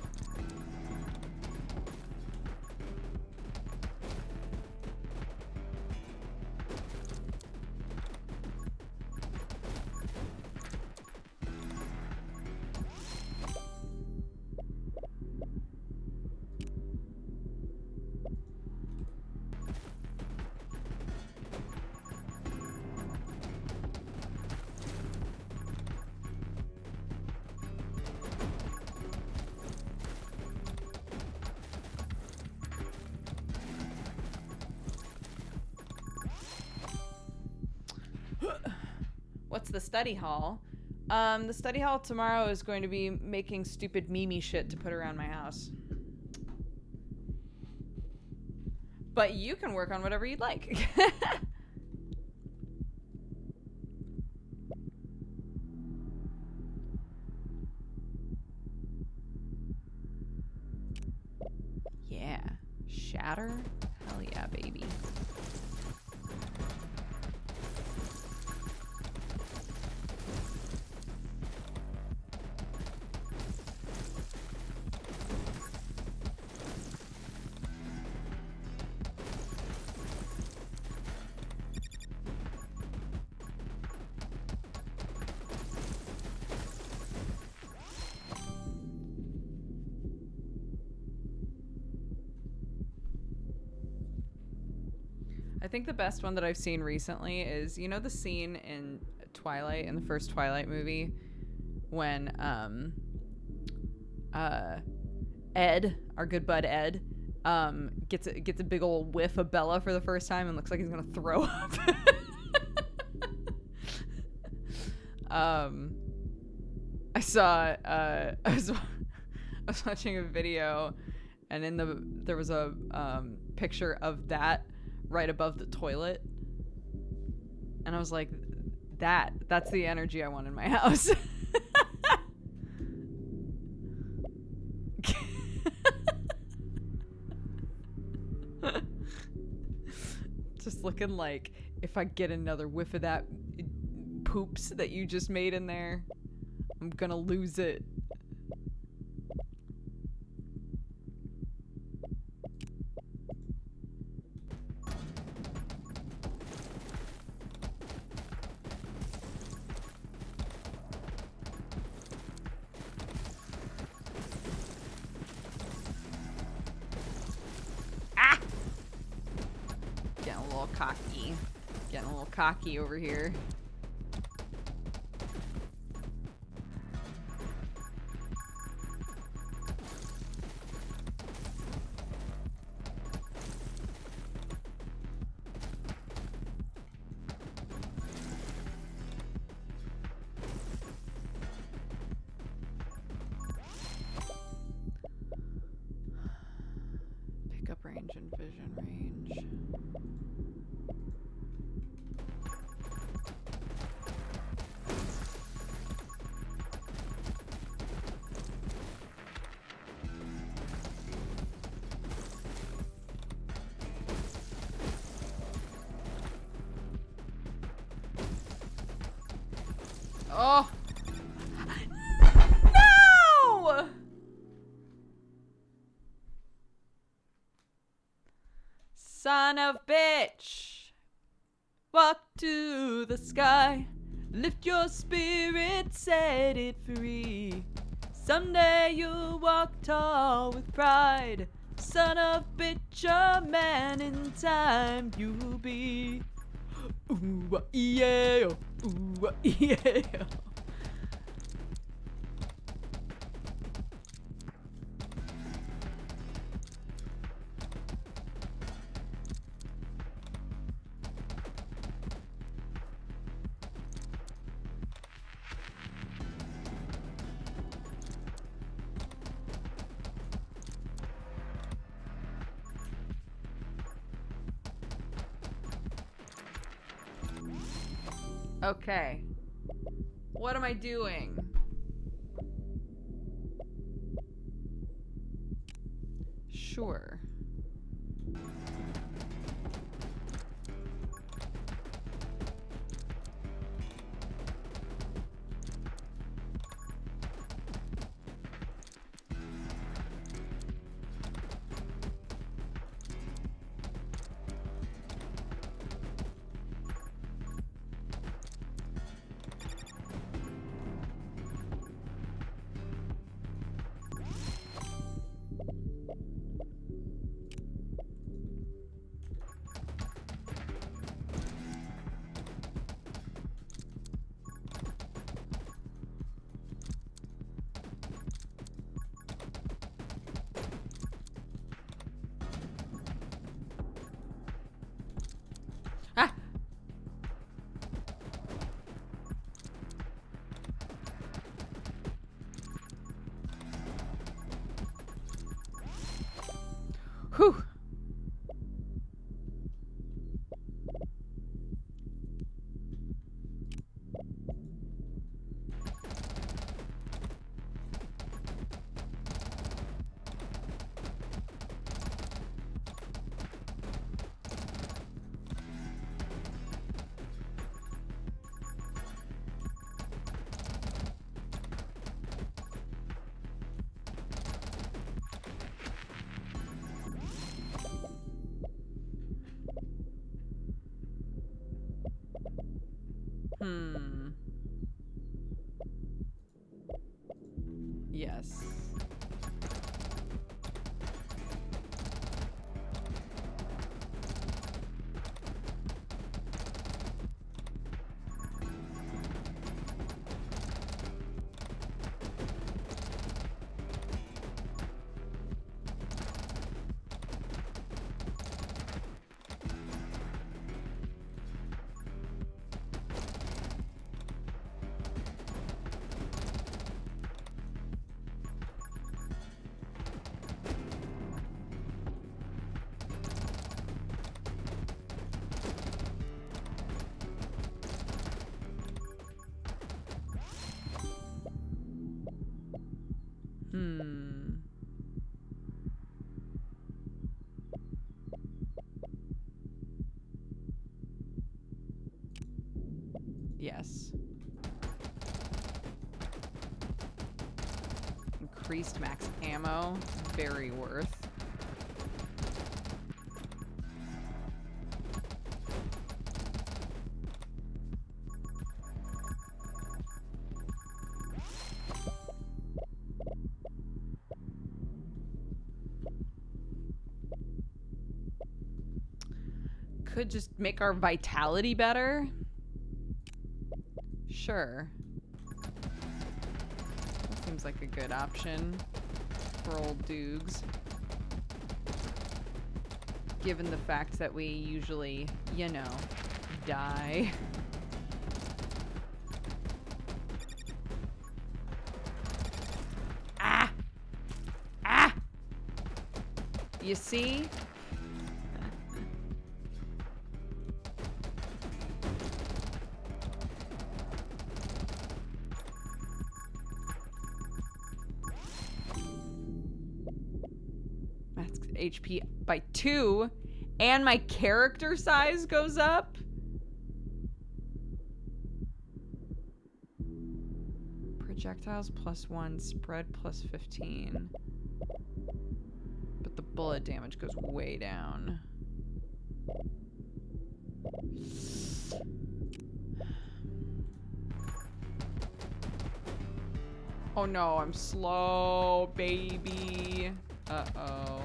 what's the study hall? The study hall tomorrow is going to be making stupid Mimi shit to put around my house. But you can work on whatever you'd like. Yeah. Shatter? Hell yeah, baby. I think the best one that I've seen recently is, you know, the scene in Twilight, in the first Twilight movie, when Ed, our good bud Ed, gets a big old whiff of Bella for the first time and looks like he's gonna throw up. I was watching a video, and there was a picture of that right above the toilet, and I was like, that's the energy I want in my house. Just looking like, if I get another whiff of that poops that you just made in there, I'm gonna lose it. Getting a little cocky over here. Pickup range and vision range. Oh. No! Son of bitch. Walk to the sky. Lift your spirit, set it free. Someday you'll walk tall with pride. Son of bitch, a man in time you'll be. Ooh, yeah. Ooh, yeah. Okay. What am I doing? Sure. Yes. Yes. Increased max ammo. Very worth. Could just make our vitality better. Sure. That seems like a good option for old Doogs. Given the fact that we usually, you know, die. Ah! Ah! You see? HP by 2 and my character size goes up. Projectiles +1, spread +15. But the bullet damage goes way down. Oh no, I'm slow, baby. Uh-oh.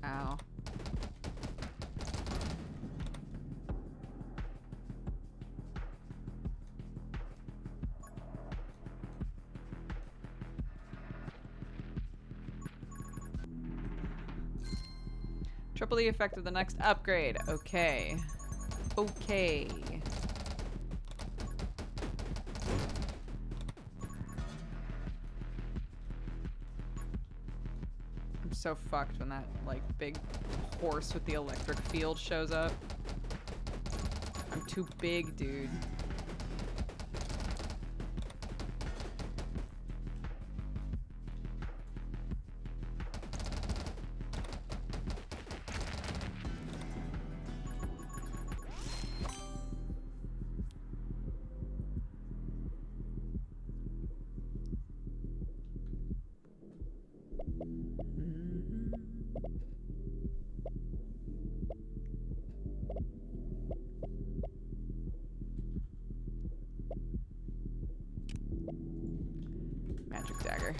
Ow. Triple the effect of the next upgrade. Okay. Okay. I'm so fucked when that, like, big horse with the electric field shows up. I'm too big, dude. Magic dagger.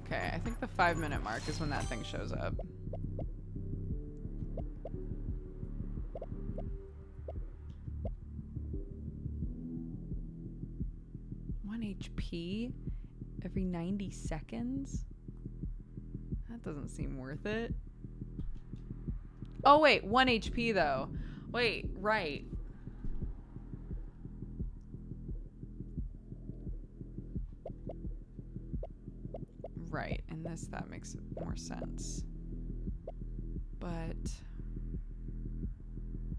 Okay, I think the 5-minute mark is when that thing shows up. HP every 90 seconds? That doesn't seem worth it. Oh wait, 1 HP though. Wait, right. Right, and that makes more sense. But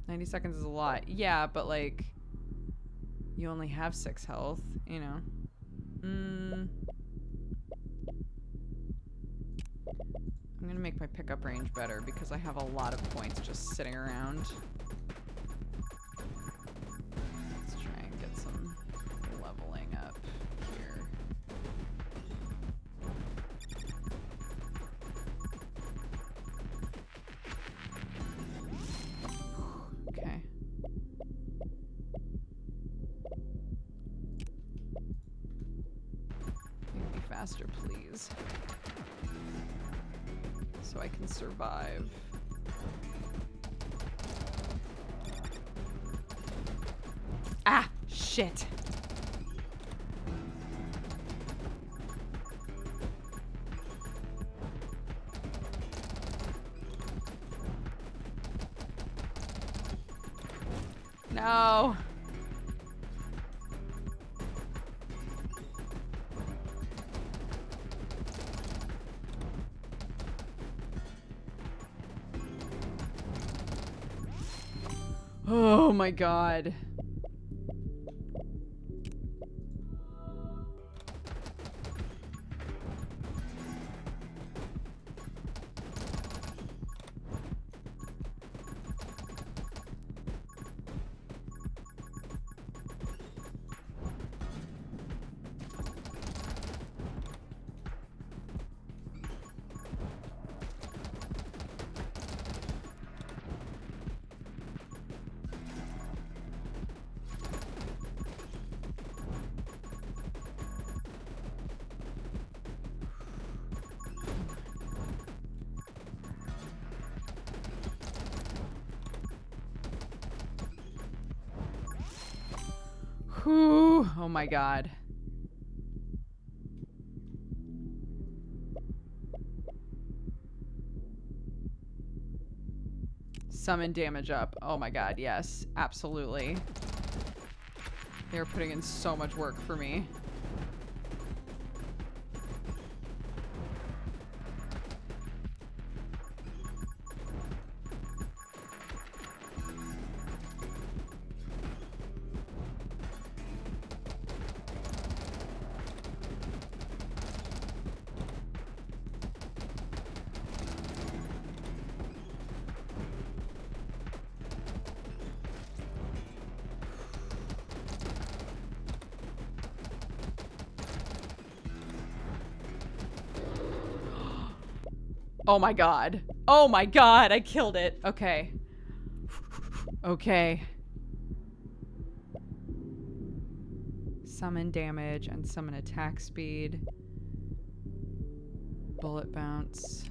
90 seconds is a lot. Yeah, but like You only have 6 health, you know. I'm gonna make my pickup range better because I have a lot of points just sitting around. Let's try and get some leveling up here. Okay. Make me faster, please. So I can survive. Ah, shit. No. Oh my god. Whew. Oh my god. Summon damage up. Oh my god, yes. Absolutely. They're putting in so much work for me. Oh my god. Oh my god, I killed it. Okay. Okay. Summon damage and summon attack speed. Bullet bounce.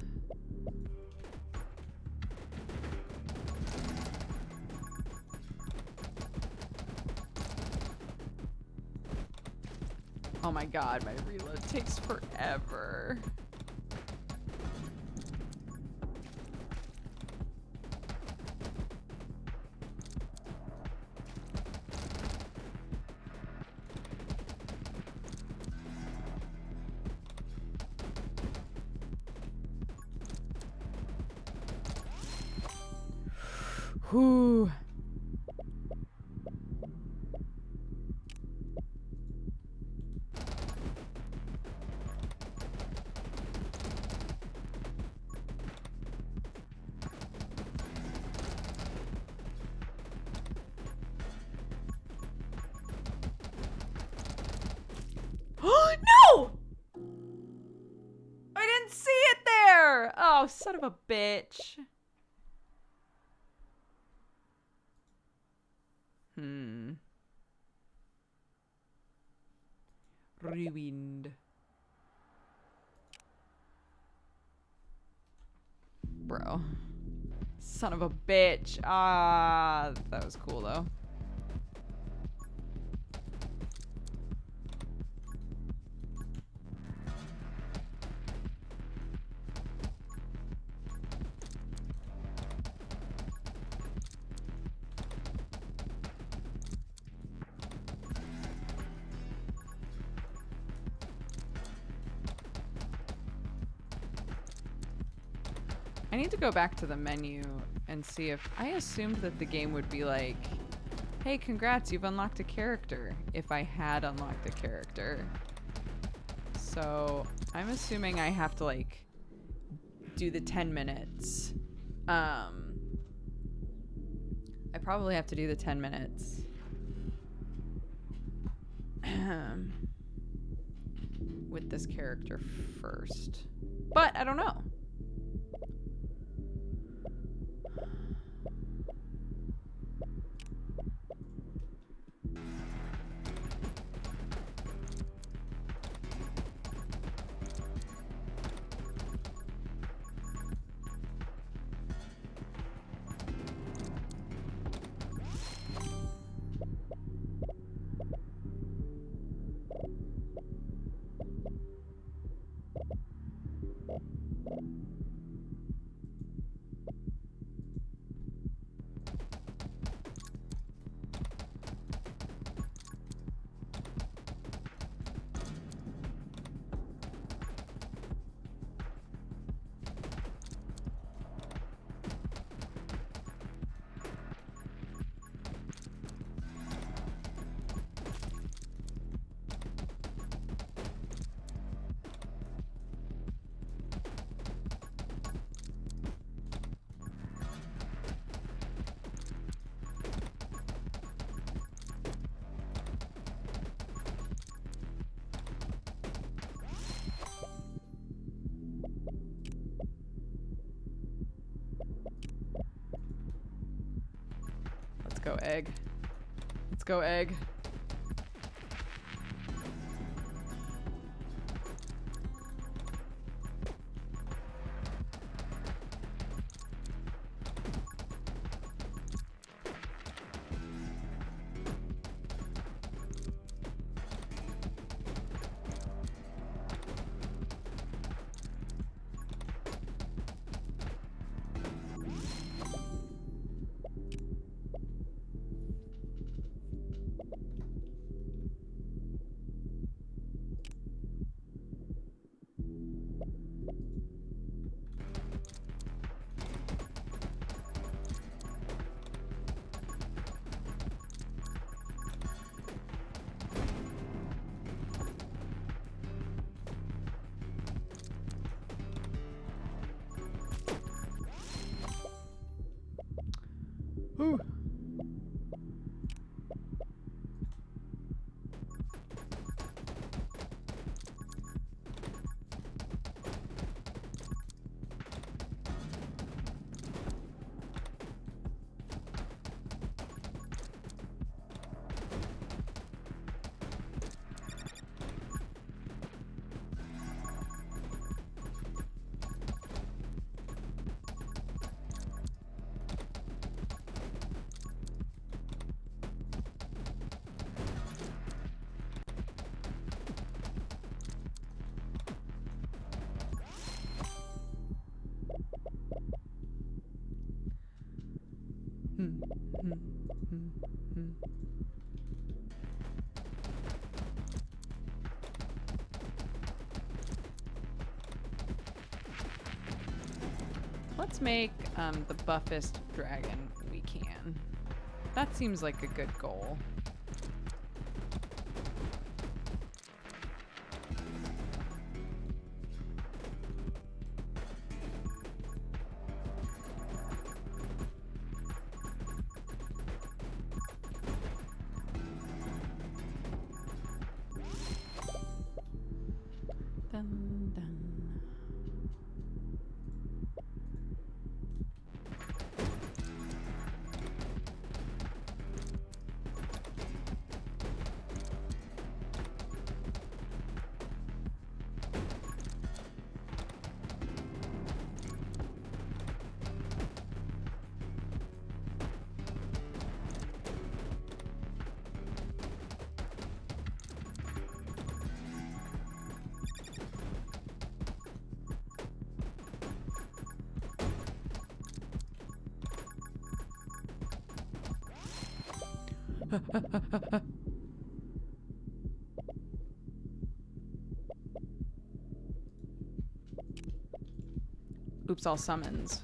Oh my god, my reload takes forever. Whew. No! I didn't see it there! Oh, son of a bitch. Ruined. Bro. Son of a bitch. Ah, that was cool though. I need to go back to the menu and see if I assumed that the game would be like Hey, congrats, you've unlocked a character. If I had unlocked a character. So I'm assuming I have to like do the 10 minutes. I probably have to do the 10 minutes. With this character first. But I don't know. Let's go, egg. Let's go, egg. Whew. Let's make the buffest dragon we can. That seems like a good goal. Dun, dun. Oops, all summons.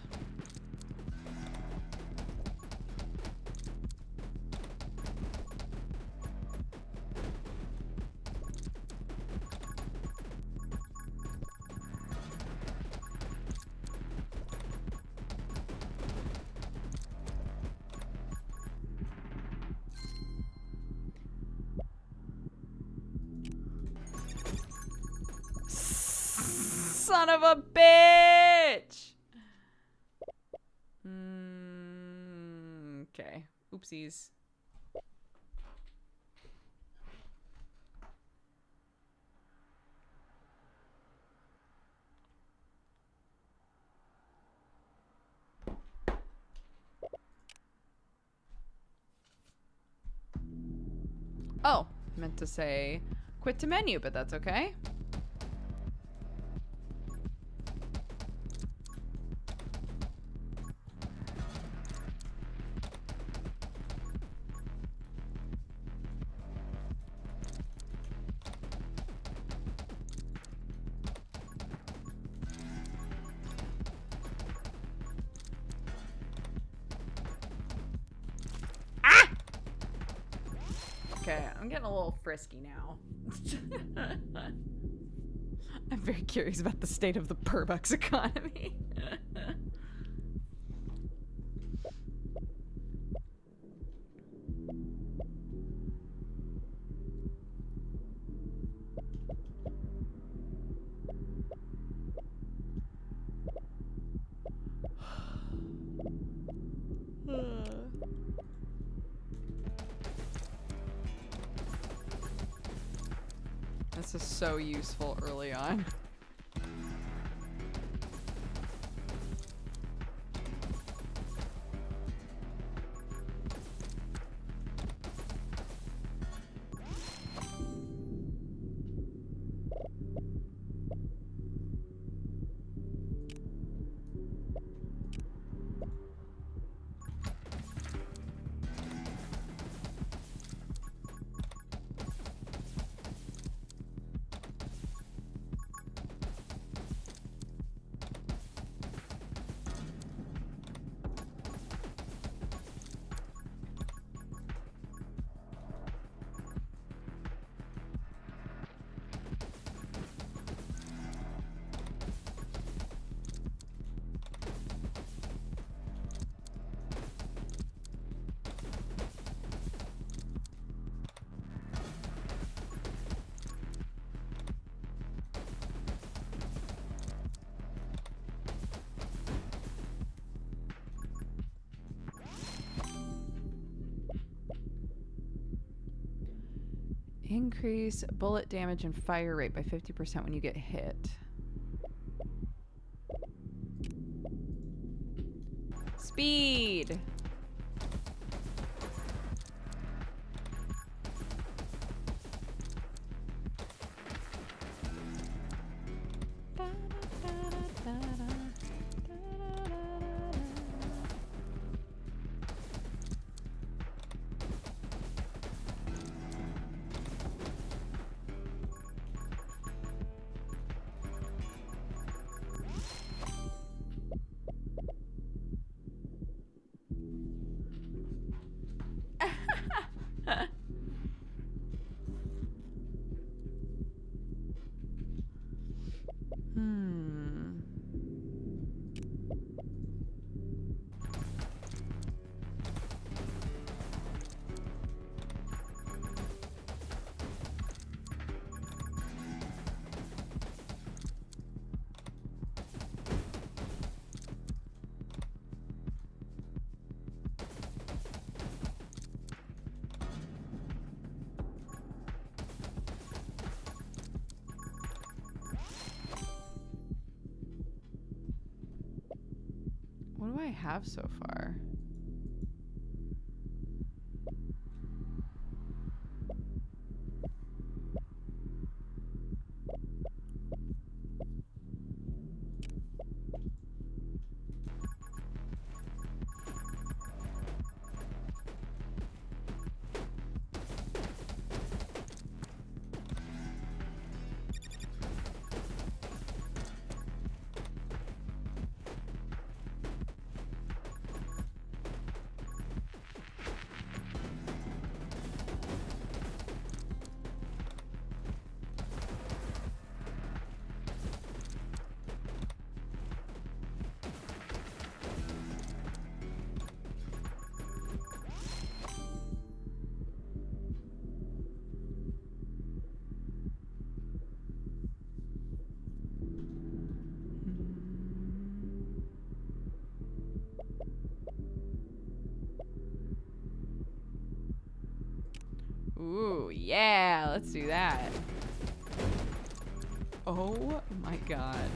Son of a bitch! Okay. Oopsies. Oh, meant to say quit to menu, but that's okay. Okay, I'm getting a little frisky now. I'm very curious about the state of the Burbucks economy. This is so useful early on. Increase bullet damage and fire rate by 50% when you get hit. Speed! What do I have so far? Ooh, yeah, let's do that. Oh my god.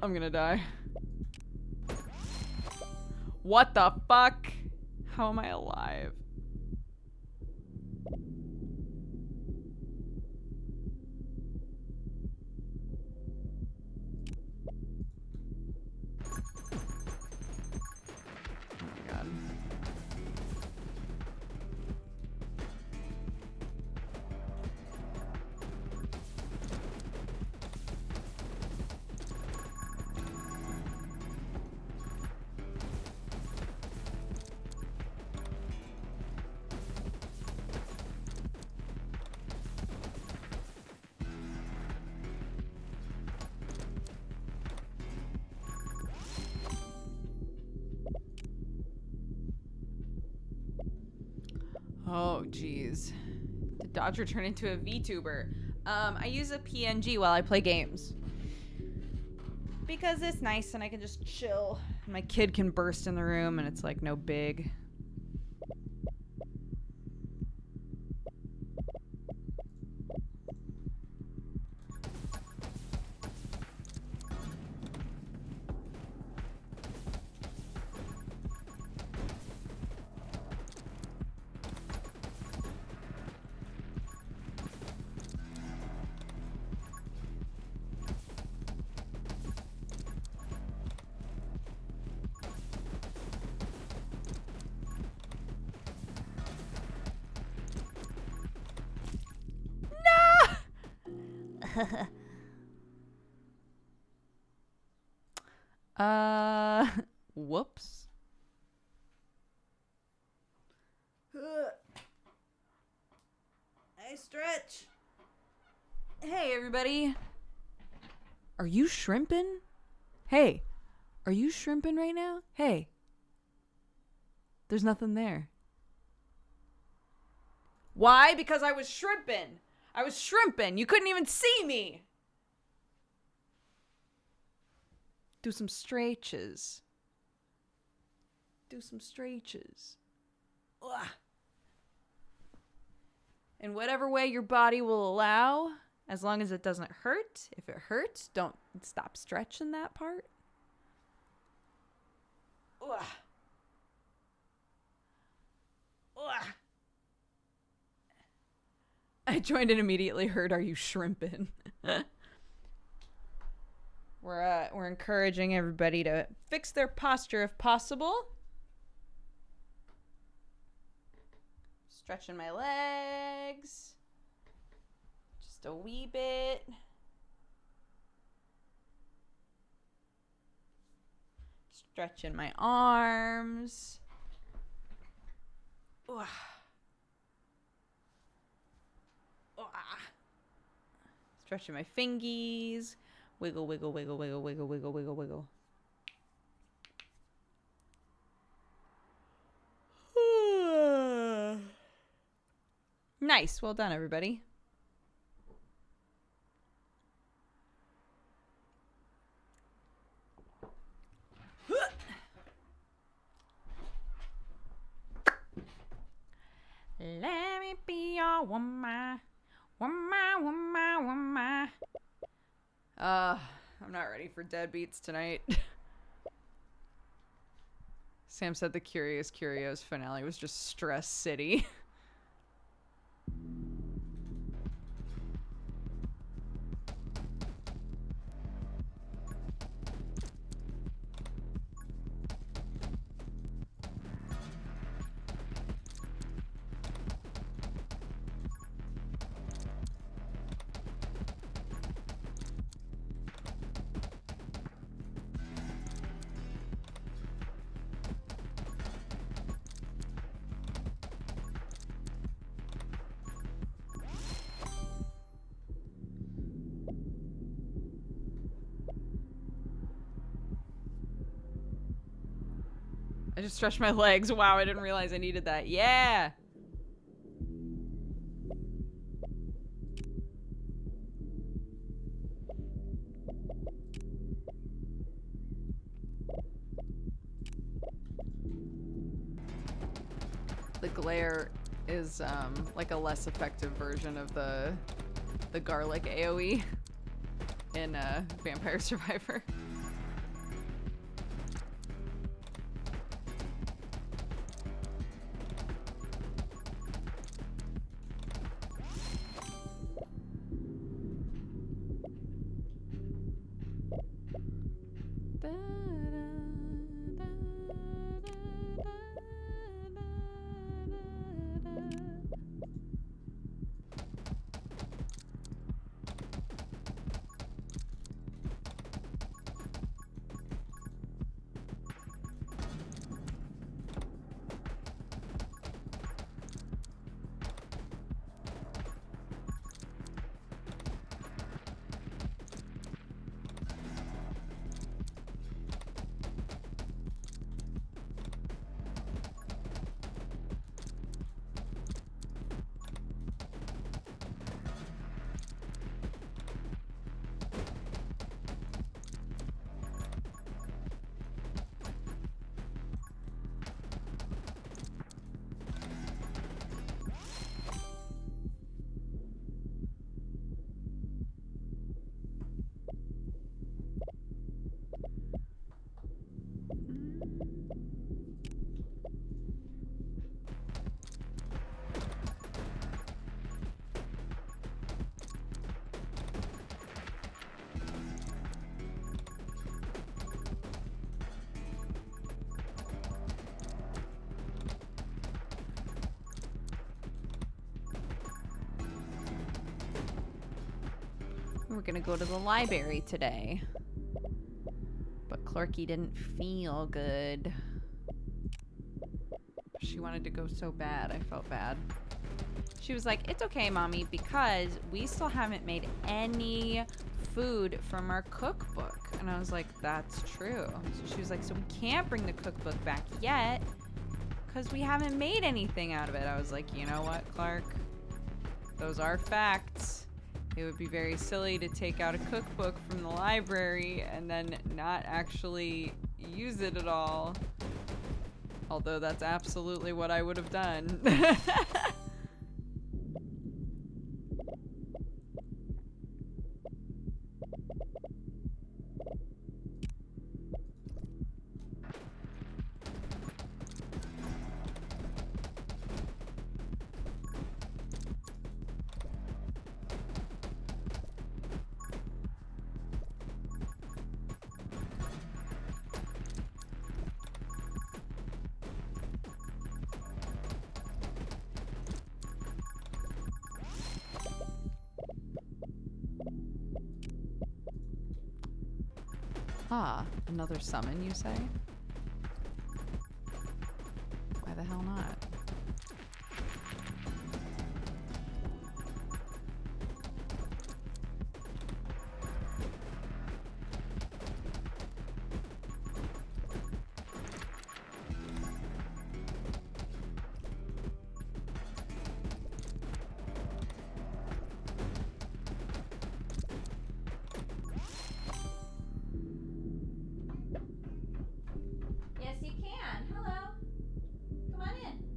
I'm gonna die. What the fuck? How am I alive? Oh my god. Oh, jeez. Did Dodger turn into a VTuber? I use a PNG while I play games. Because it's nice and I can just chill. My kid can burst in the room and it's like no big. Whoops. Hey, stretch. Hey, everybody. Are you shrimping? Hey, are you shrimping right now? Hey. There's nothing there. Why? Because I was shrimping. I was shrimping. You couldn't even see me. Do some stretches. Do some stretches. Ugh. In whatever way your body will allow, as long as it doesn't hurt. If it hurts, don't stop stretching that part. Ugh. Ugh. I joined and immediately heard, "Are you shrimping?" We're encouraging everybody to fix their posture if possible. Stretching my legs. Just a wee bit. Stretching my arms. Ugh. Ugh. Stretching my fingies. Wiggle, wiggle, wiggle, wiggle, wiggle, wiggle, wiggle, wiggle. Nice. Well done, everybody. Let me be your woman. Woman, woman, woman. I'm not ready for deadbeats tonight. Sam said the Curious Curios finale was just Stress City. I just stretched my legs. Wow, I didn't realize I needed that. Yeah! The glare is like a less effective version of the garlic AoE in Vampire Survivor. We're gonna go to the library today. But Clarky didn't feel good. She wanted to go so bad, I felt bad. She was like, it's okay, Mommy, because we still haven't made any food from our cookbook. And I was like, that's true. So she was like, so we can't bring the cookbook back yet because we haven't made anything out of it. I was like, you know what, Clark? Those are facts. It would be very silly to take out a cookbook from the library and then not actually use it at all. Although that's absolutely what I would have done. Ah, another summon, you say? Why the hell not? Yes, you can. Hello. Come on in.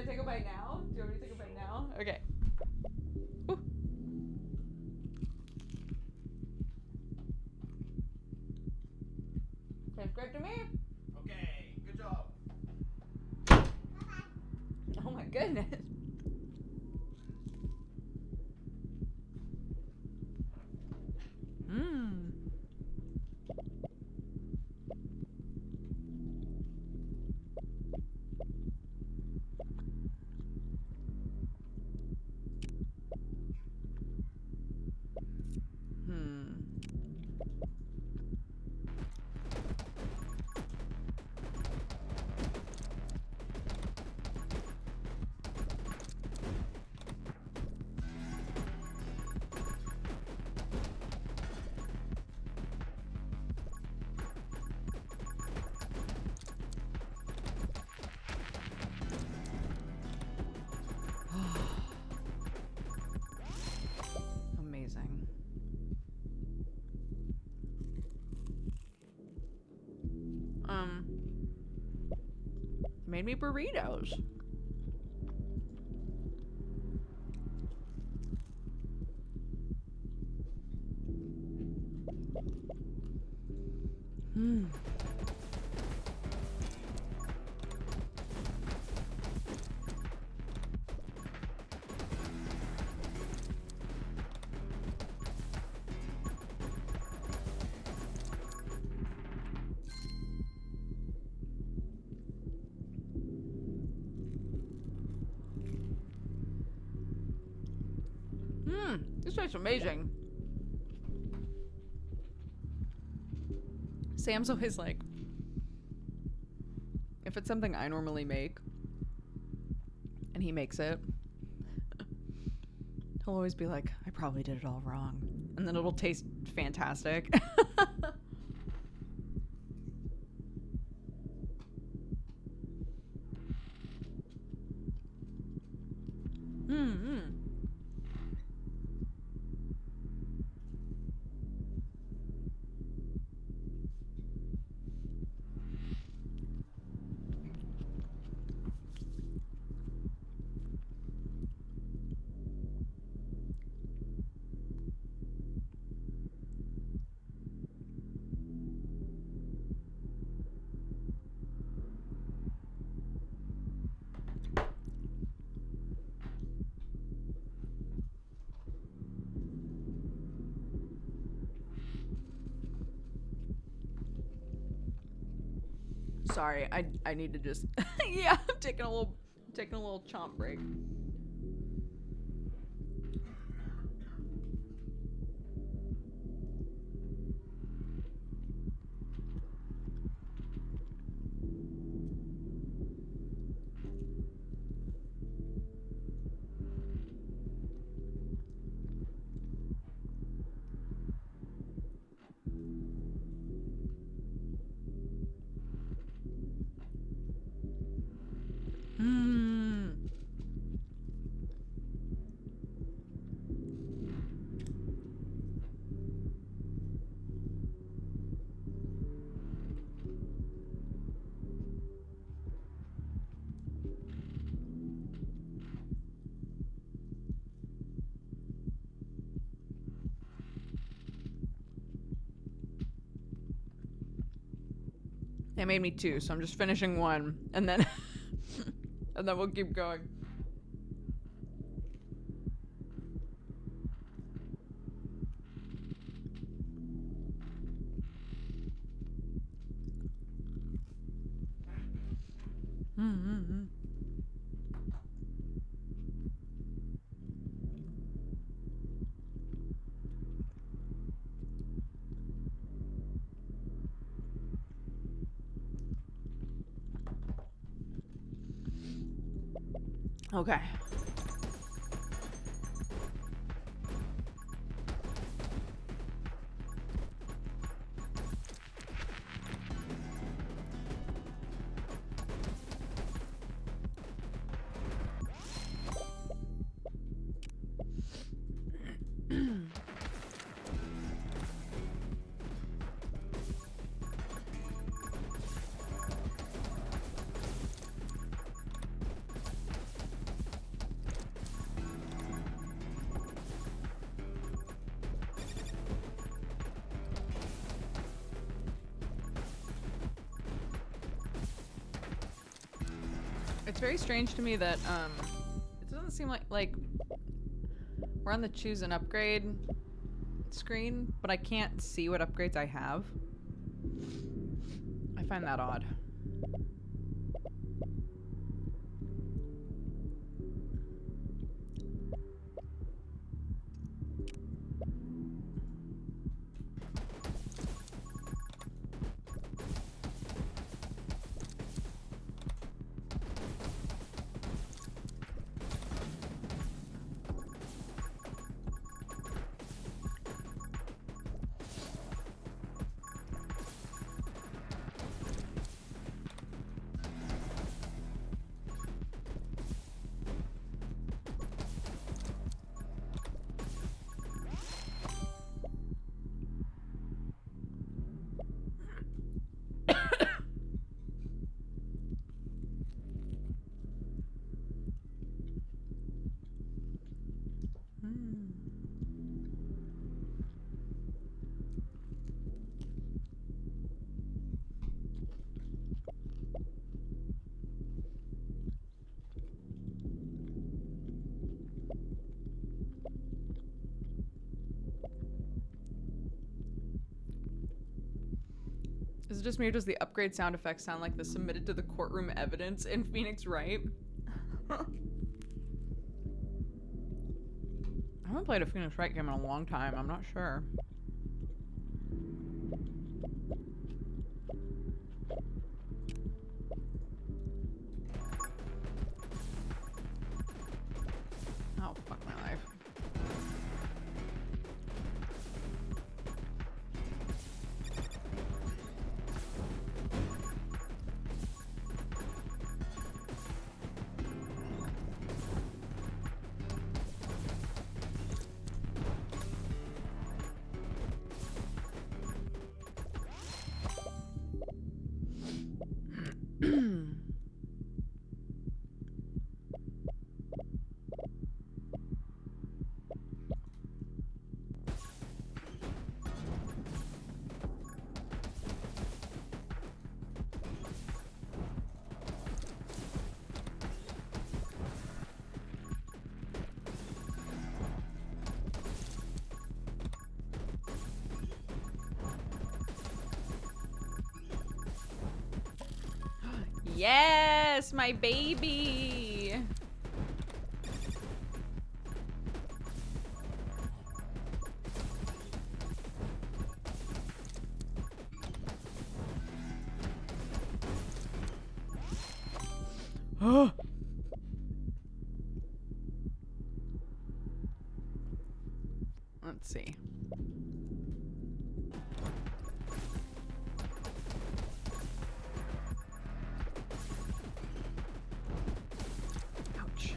I take a bite now? Do you want me to take a bite now? Okay. Ooh. Tastes good to me. Okay, good job. Oh my goodness. Mmm. Amazing. Made me burritos. Hmm. This tastes amazing. Sam's always like, if it's something I normally make and he makes it, he'll always be like, I probably did it all wrong. And then it'll taste fantastic. Sorry, I need to just yeah, I'm taking a little chomp break. They made me 2, so I'm just finishing 1, and then and then we'll keep going. Okay. It's very strange to me that it doesn't seem like we're on the choose an upgrade screen, but I can't see what upgrades I have. I find that odd. Is it just me or does the upgrade sound effects sound like the submitted to the courtroom evidence in Phoenix Wright? I haven't played a Phoenix Wright game in a long time. I'm not sure. Oh, fuck my life. Yes, my baby. Oh. Let's see. Ouch.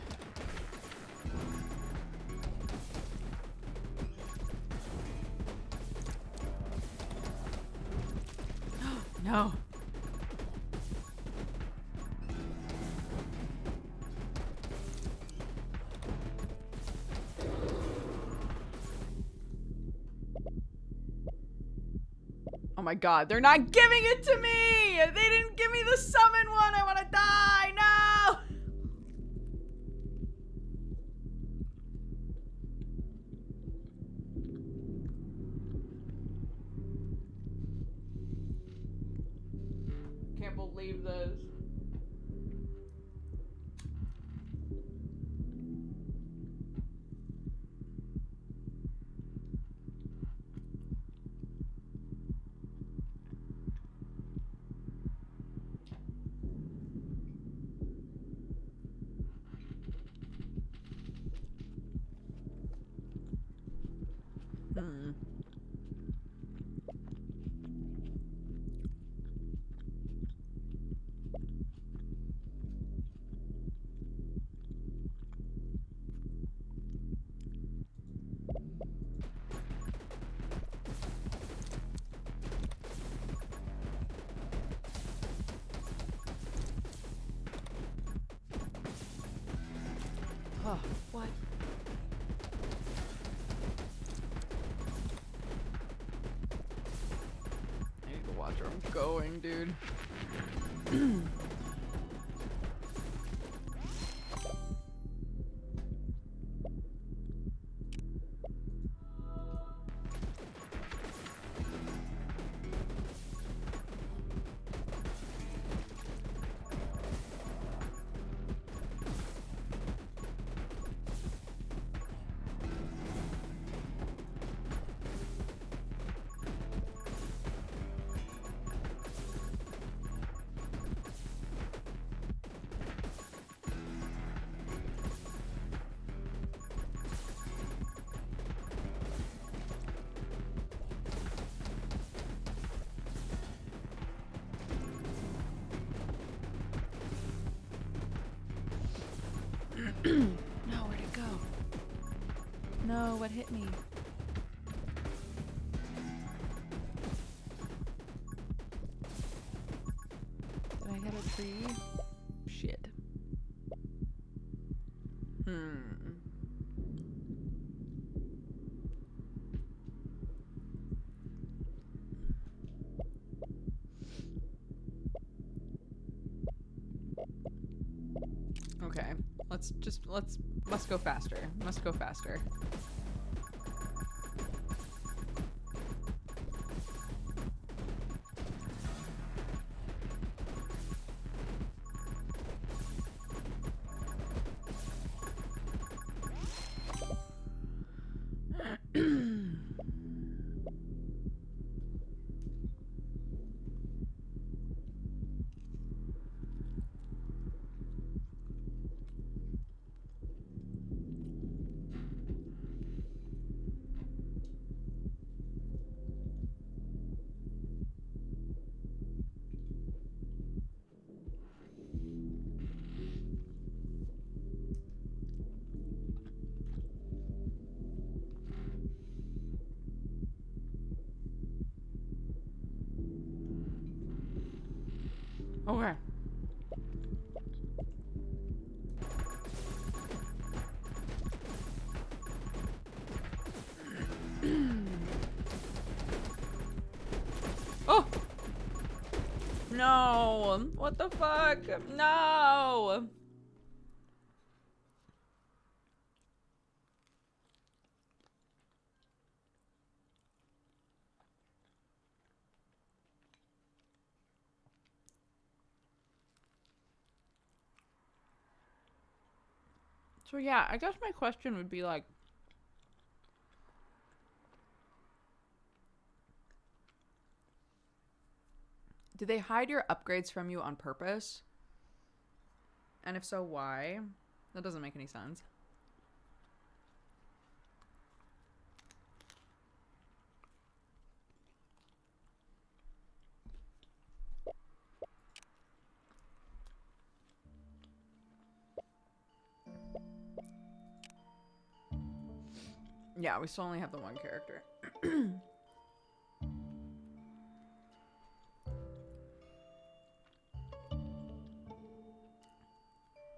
No. Oh my god, they're not giving it to me! They didn't give me the summon one! I wanna die! No! Can't believe this. Hmm. Oh, what? I need to watch where I'm going, dude. No, where'd it go? No, what hit me? Did I hit a tree? Shit. Okay, must go faster. Must go faster. Okay. Oh! No! What the fuck? No! So yeah, I guess my question would be like, did they hide your upgrades from you on purpose? And if so, why? That doesn't make any sense. Yeah, we still only have the one character.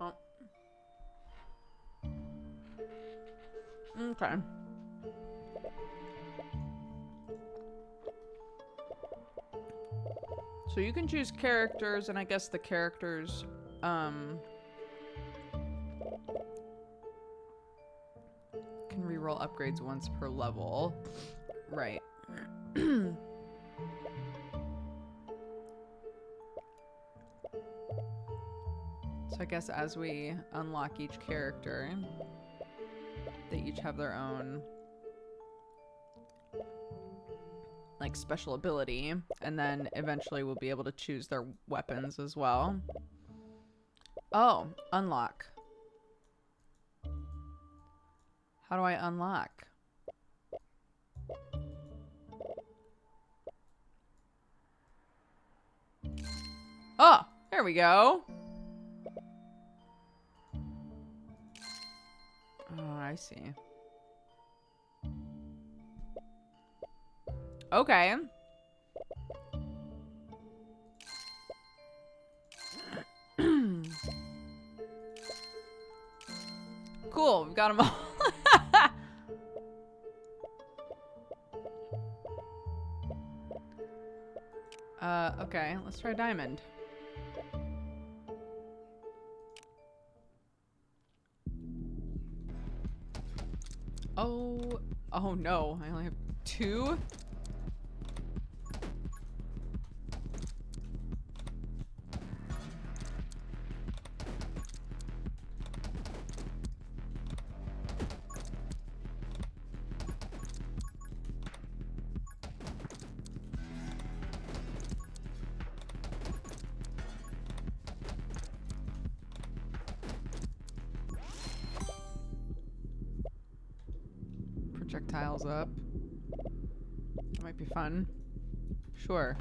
Oh. Okay. So you can choose characters, and I guess the characters, can reroll upgrades once per level. Right. So I guess as we unlock each character, they each have their own like special ability, and then eventually we'll be able to choose their weapons as well. Oh, unlock. How do I unlock? Oh, there we go. Oh, I see. Okay. Cool, we've got them all. Okay, let's try diamond. Oh no, I only have 2? Projectiles up. That might be fun. Sure.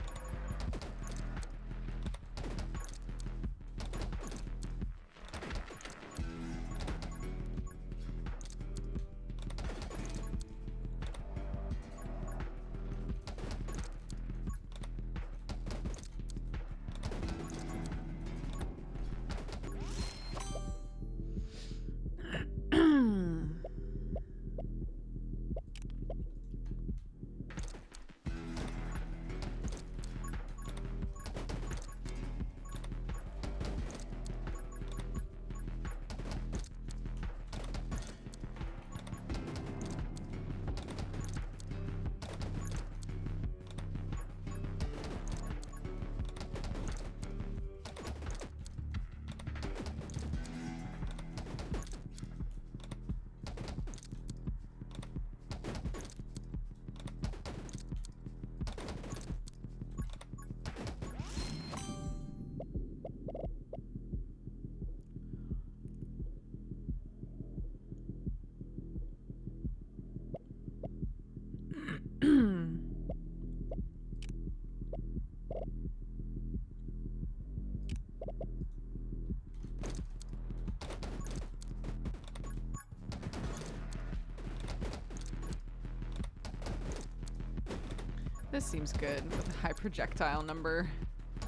seems good with a high projectile number.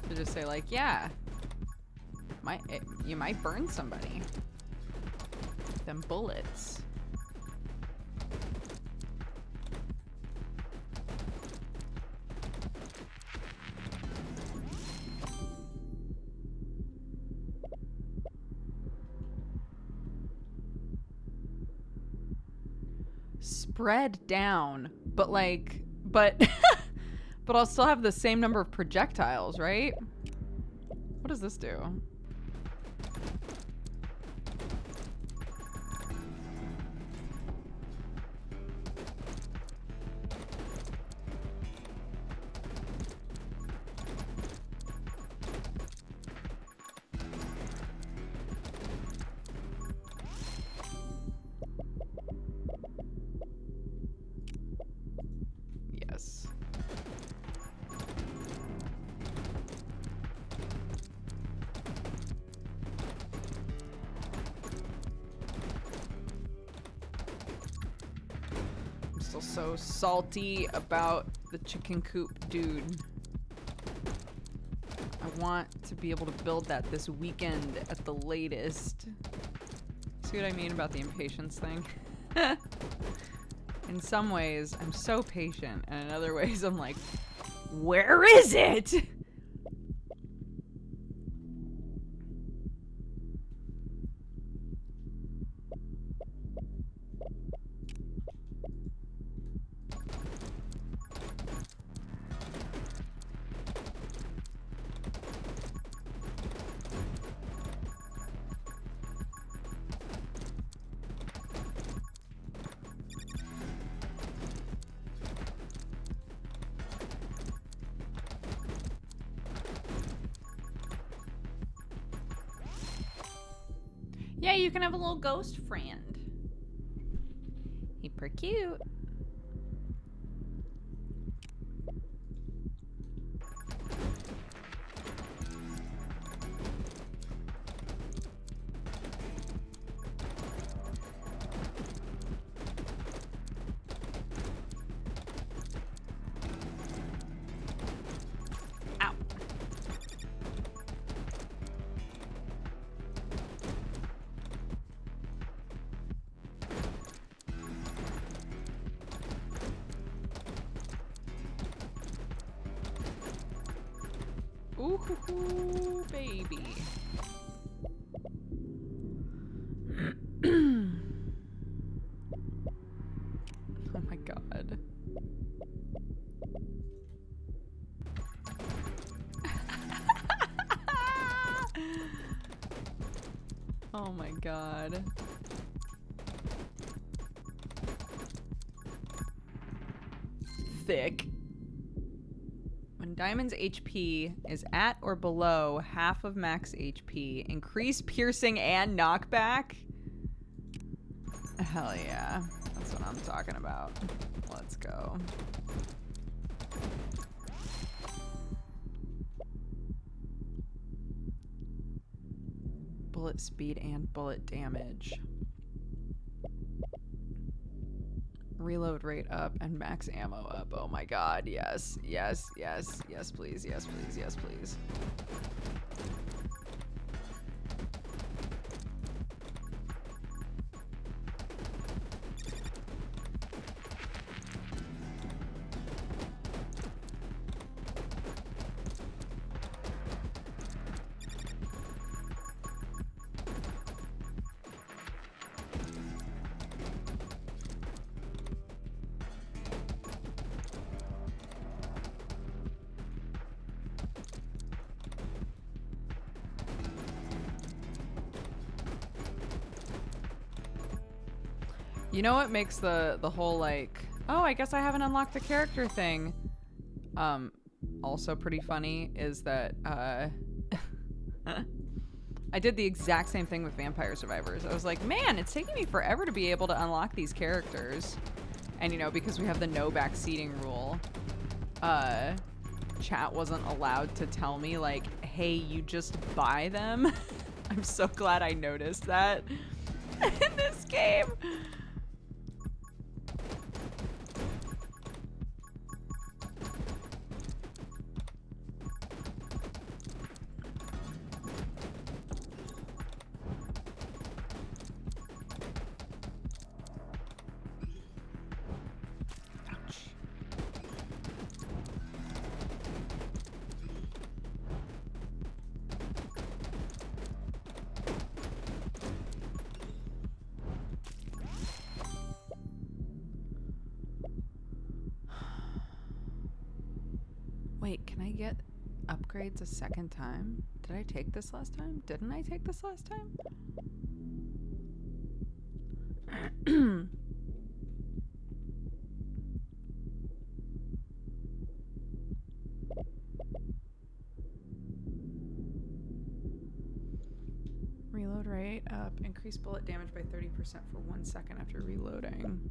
To just say like, yeah, you might burn somebody. Them bullets. Spread down, but like, but I'll still have the same number of projectiles, right? What does this do? Yes. I'm still so salty about the chicken coop, dude. I want to be able to build that this weekend at the latest. See what I mean about the impatience thing? In some ways, I'm so patient, and in other ways, I'm like, where is it? Yeah, you can have a little ghost friend. He pretty cute. Ow. Ooh, baby. Oh my god. Oh my god. Thick. When Diamond's HP is at or below half of max HP, increase piercing and knockback? Hell yeah. That's what I'm talking about. Let's go. Bullet speed and bullet damage. Reload rate up and max ammo up. Oh my god, yes. Yes, yes, yes please, yes please, yes please. You know what makes the whole like, oh, I guess I haven't unlocked the character thing also pretty funny is that I did the exact same thing with Vampire Survivors. I was like, man, it's taking me forever to be able to unlock these characters. And you know, because we have the no backseating rule, chat wasn't allowed to tell me like, hey, you just buy them. I'm so glad I noticed that in this game. Wait, can I get upgrades a second time? Did I take this last time? Didn't I take this last time? Reload rate up. Increase bullet damage by 30% for 1 second after reloading.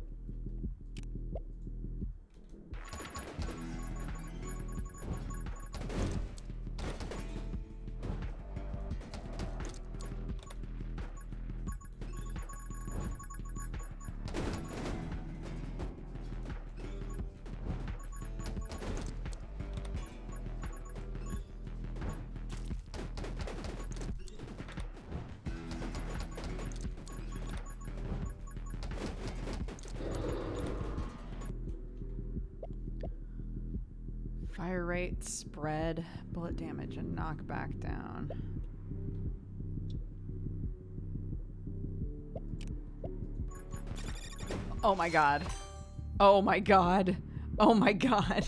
Fire rate, spread, bullet damage, and knockback down. Oh my god. Oh my god. Oh my god.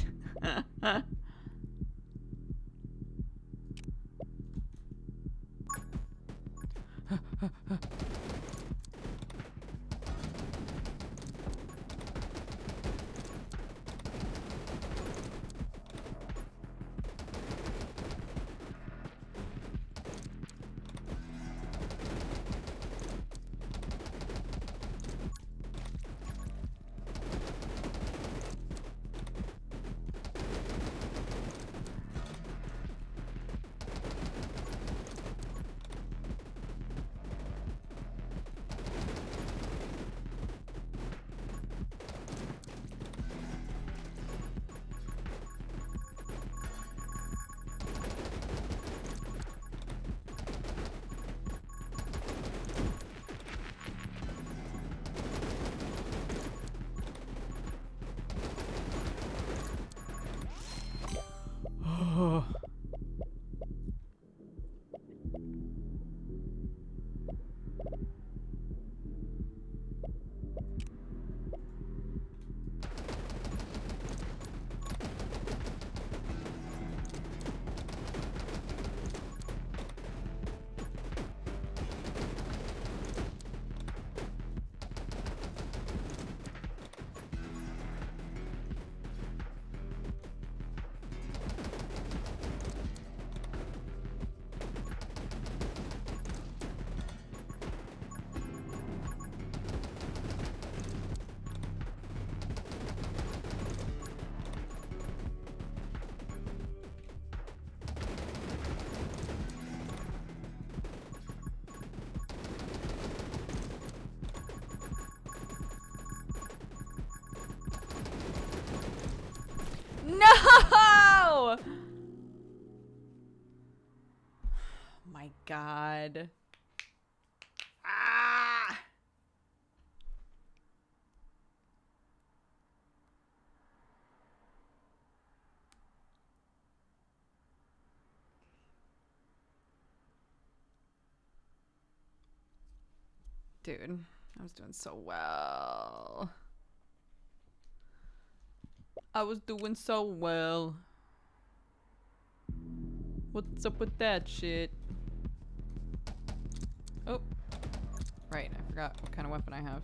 No! My god. Ah! Dude, I was doing so well. I was doing so well. What's up with that shit? Oh. Right, I forgot what kind of weapon I have.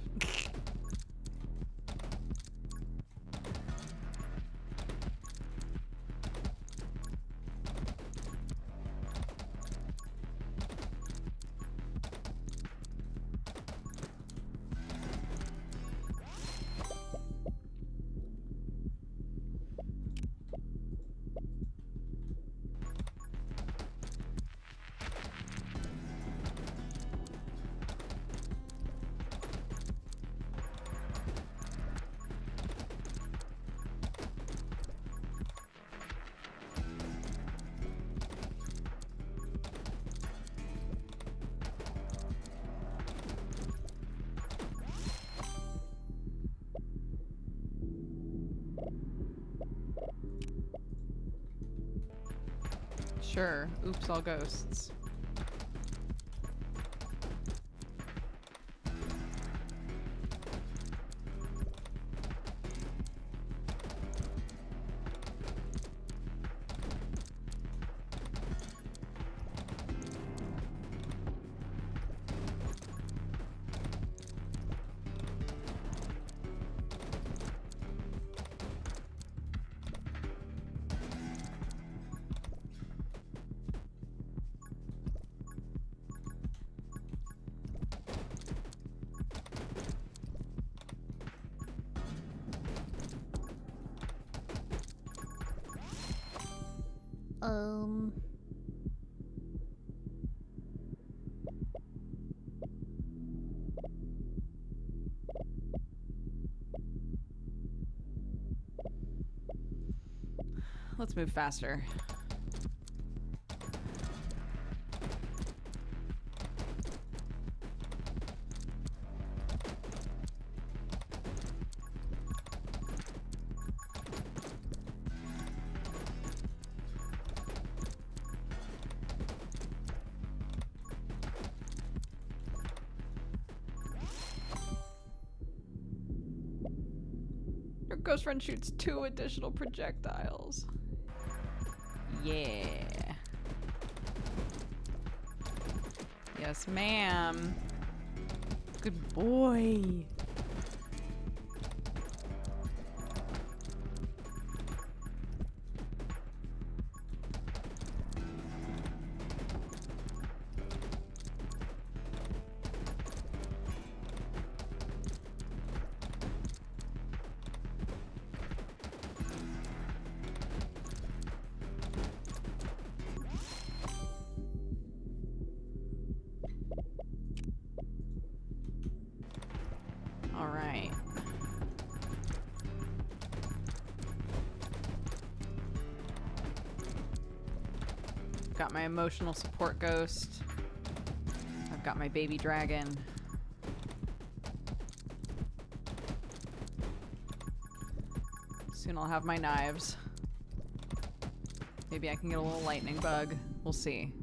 Sure. Oops, all ghosts. Um. Let's move faster. Your ghost friend shoots 2 additional projectiles. Yeah. Yes, ma'am. Good boy. All right. Got my emotional support ghost. I've got my baby dragon. Soon I'll have my knives. Maybe I can get a little lightning bug. We'll see.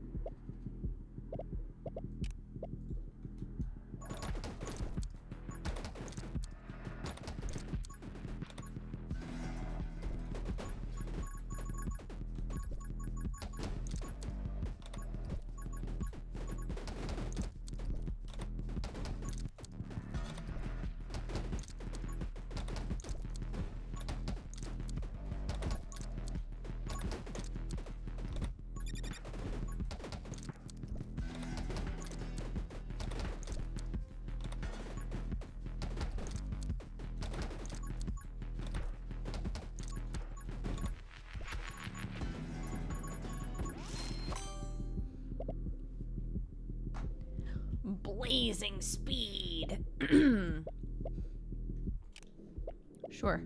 Blazing speed. Sure.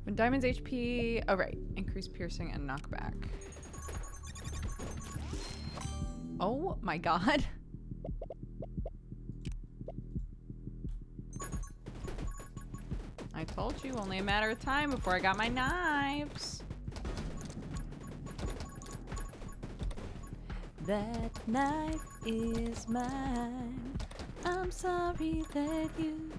When Diamond's HP... Oh, right. Increase piercing and knockback. Oh, my God. I told you, only a matter of time before I got my knives. That knife is mine. I'm sorry that you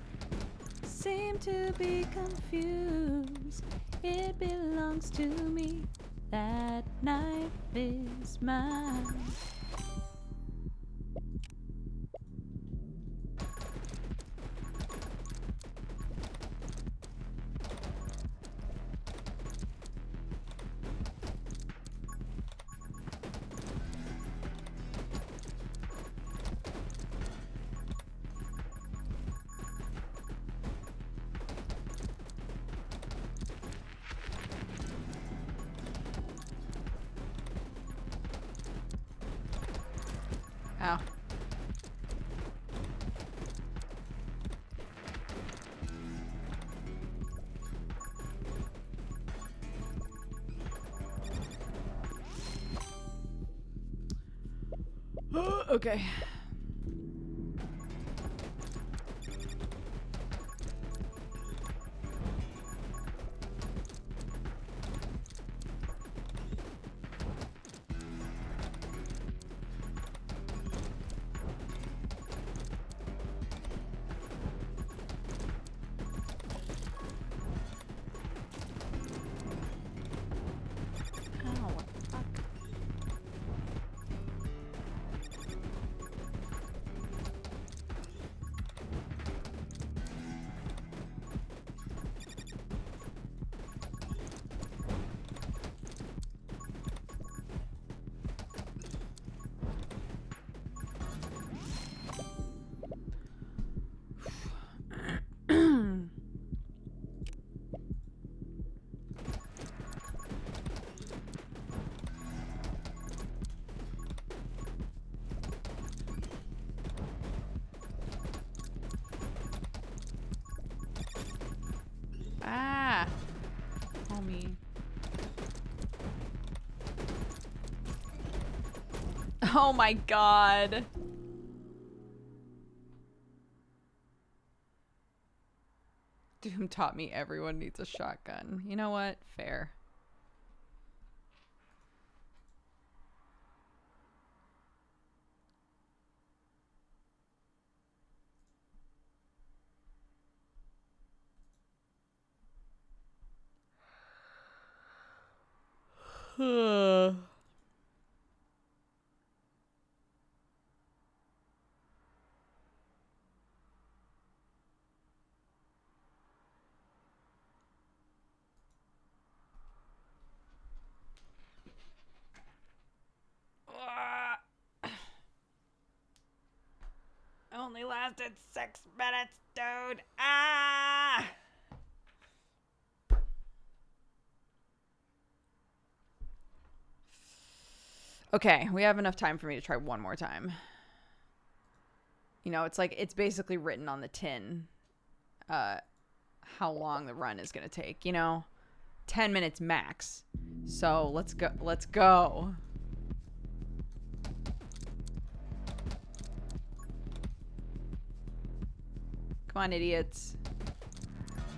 seem to be confused. It belongs to me. That knife is mine. Ow. Okay. Call me. Oh my god. Doom taught me everyone needs a shotgun. You know what? Fair. Only lasted 6 minutes, dude. Ah! Okay, we have enough time for me to try one more time. You know, it's like, it's basically written on the tin how long the run is going to take, you know? 10 minutes max. So let's go. Let's go. Come on, idiots.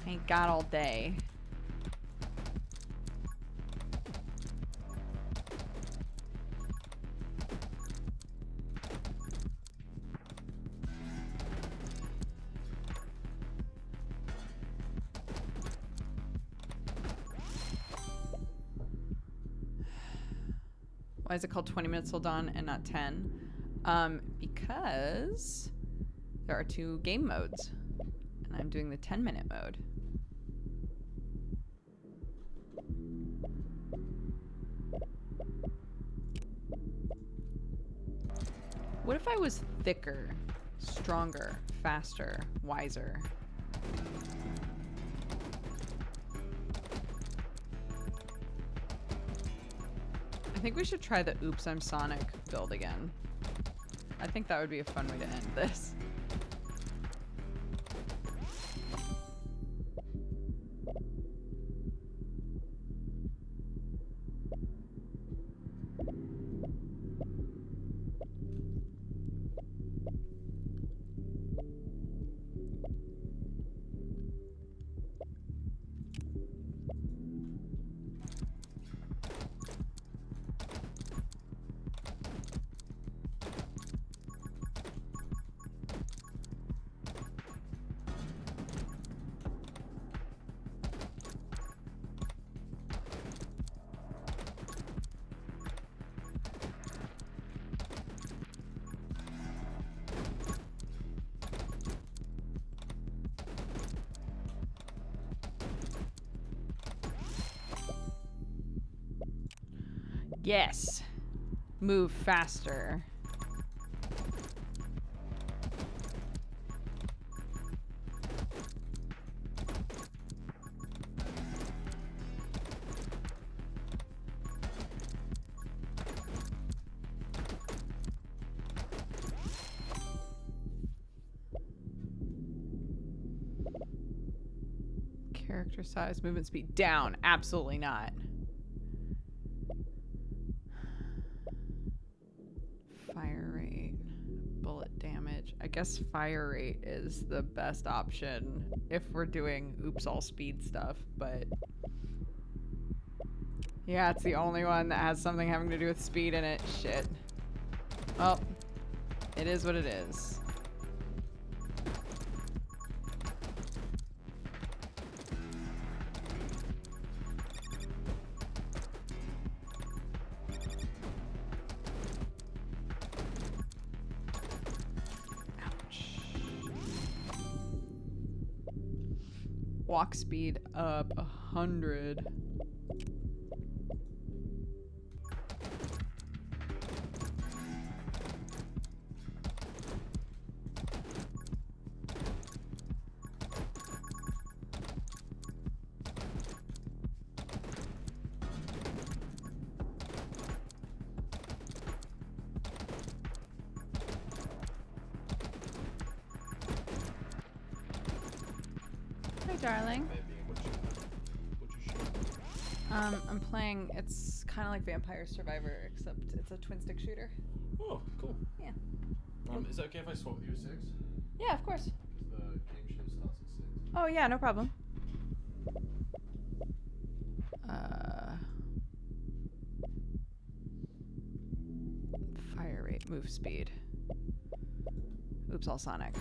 I ain't got all day. Why is it called 20 minutes till dawn and not 10? Because there are 2 game modes. And I'm doing the 10-minute mode. What if I was thicker, stronger, faster, wiser? I think we should try the Oops, I'm Sonic build again. I think that would be a fun way to end this. Yes. Move faster. Character size, movement speed down. Absolutely not. Fire rate, bullet damage. I guess fire rate is the best option if we're doing oops all speed stuff, but yeah, it's the only one that has something having to do with speed in it. Shit. Well, it is what it is. Walk speed up 100. Hi, darling. Baby, what you shooting? I'm playing. It's kind of like Vampire Survivor, except it's a twin stick shooter. Oh, cool. Yeah. Is it okay if I swap with you at 6? Yeah, of course. Because the game show starts at 6. Oh yeah, no problem. Fire rate, move speed. Oops, all Sonic.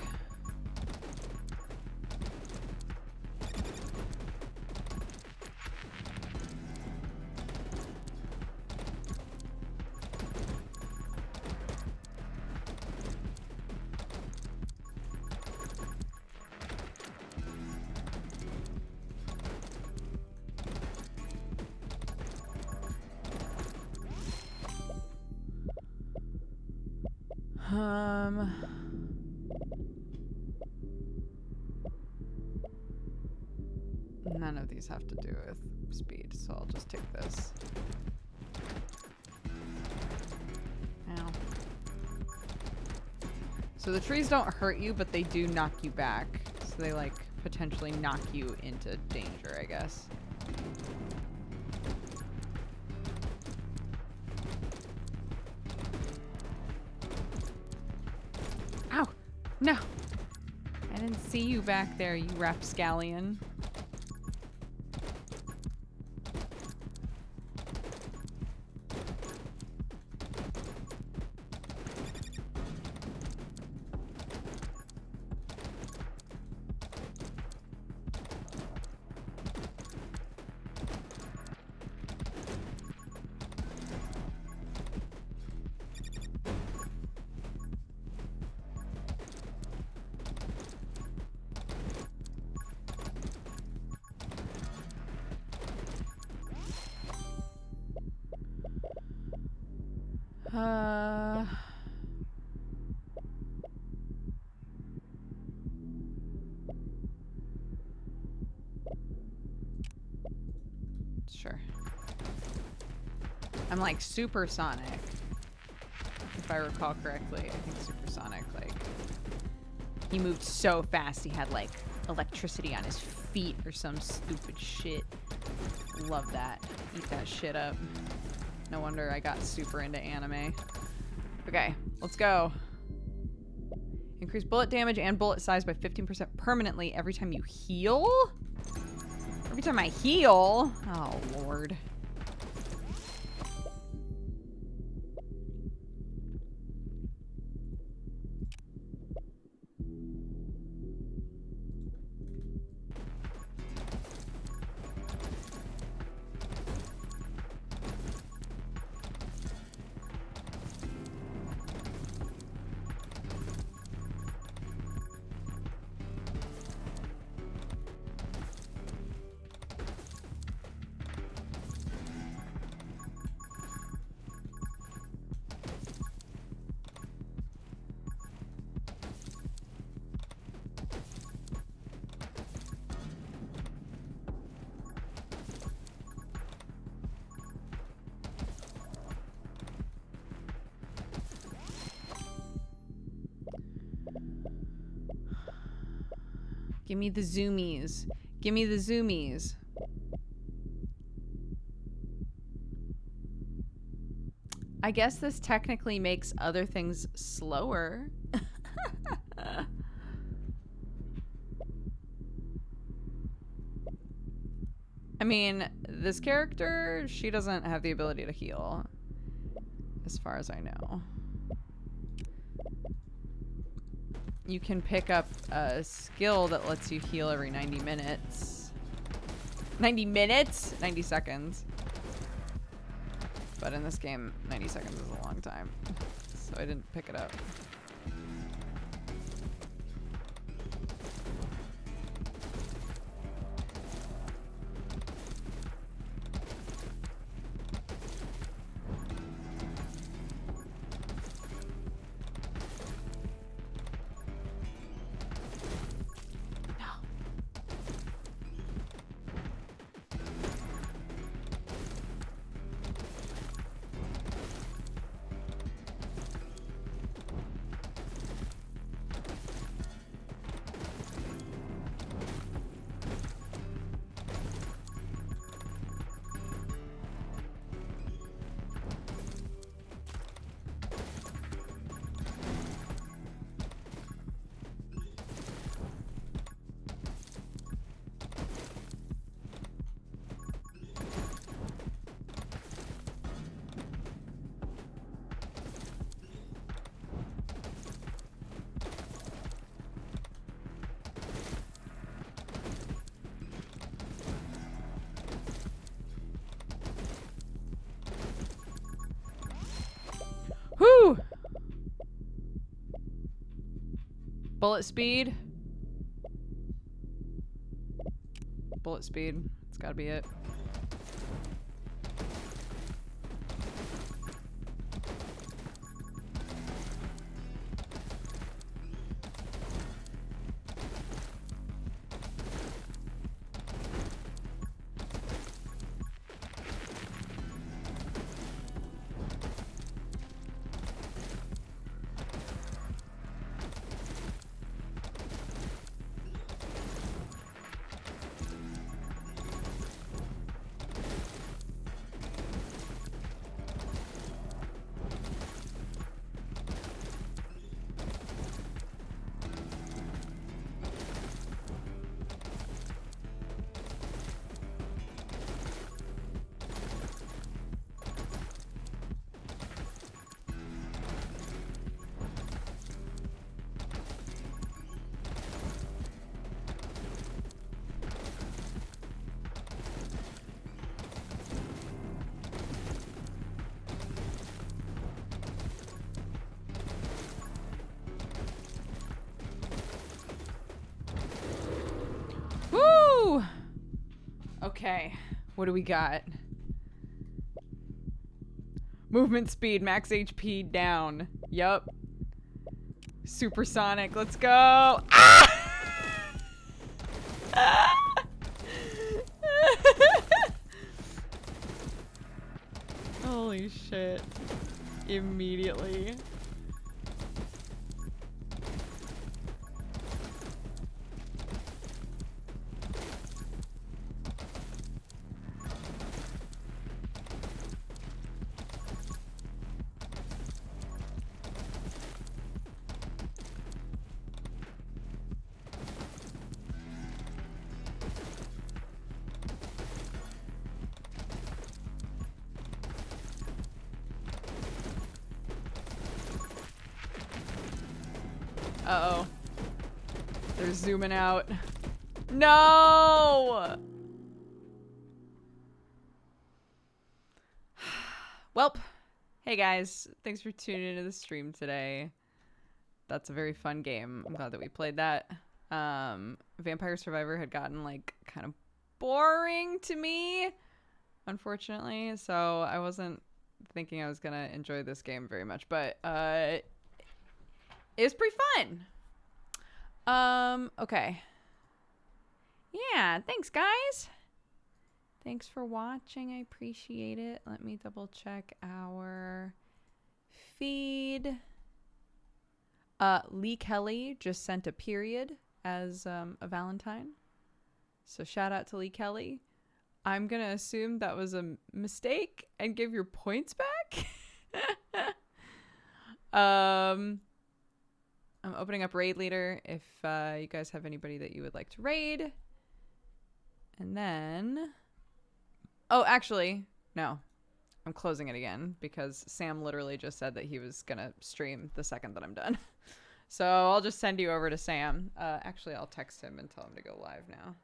None of these have to do with speed, so I'll just take this. Ow. So the trees don't hurt you, but they do knock you back. So they like potentially knock you into danger, I guess. Ow! No! I didn't see you back there, you rapscallion. Sure. I'm like supersonic. If I recall correctly, I think supersonic, like, he moved so fast he had like electricity on his feet or some stupid shit. Love that. Eat that shit up. No wonder I got super into anime. Okay, let's go. Increase bullet damage and bullet size by 15% permanently every time you heal? Every time I heal? Oh, Lord. Give me the zoomies. Give me the zoomies. I guess this technically makes other things slower. I mean, this character, she doesn't have the ability to heal, as far as I know. You can pick up a skill that lets you heal every 90 minutes. 90 minutes? 90 seconds. But in this game, 90 seconds is a long time. So I didn't pick it up. Bullet speed. Bullet speed. It's gotta be it. Woo! Okay, what do we got? Movement speed, max HP down. Yup. Supersonic, let's go. Ah! Holy shit. Immediately. Uh-oh. They're zooming out. No! Welp. Hey guys, thanks for tuning into the stream today. That's a very fun game. I'm glad that we played that. Vampire Survivor had gotten like kind of boring to me, unfortunately, so I wasn't thinking I was gonna enjoy this game very much, but it was pretty fun. Okay. Yeah, thanks guys. Thanks for watching. I appreciate it. Let me double check our feed. Lee Kelly just sent a period as a Valentine. So shout out to Lee Kelly. I'm going to assume that was a mistake and give your points back. I'm opening up Raid Leader if you guys have anybody that you would like to raid. And then... Oh, actually, no. I'm closing it again because Sam literally just said that he was going to stream the second that I'm done. So I'll just send you over to Sam. Actually, I'll text him and tell him to go live now.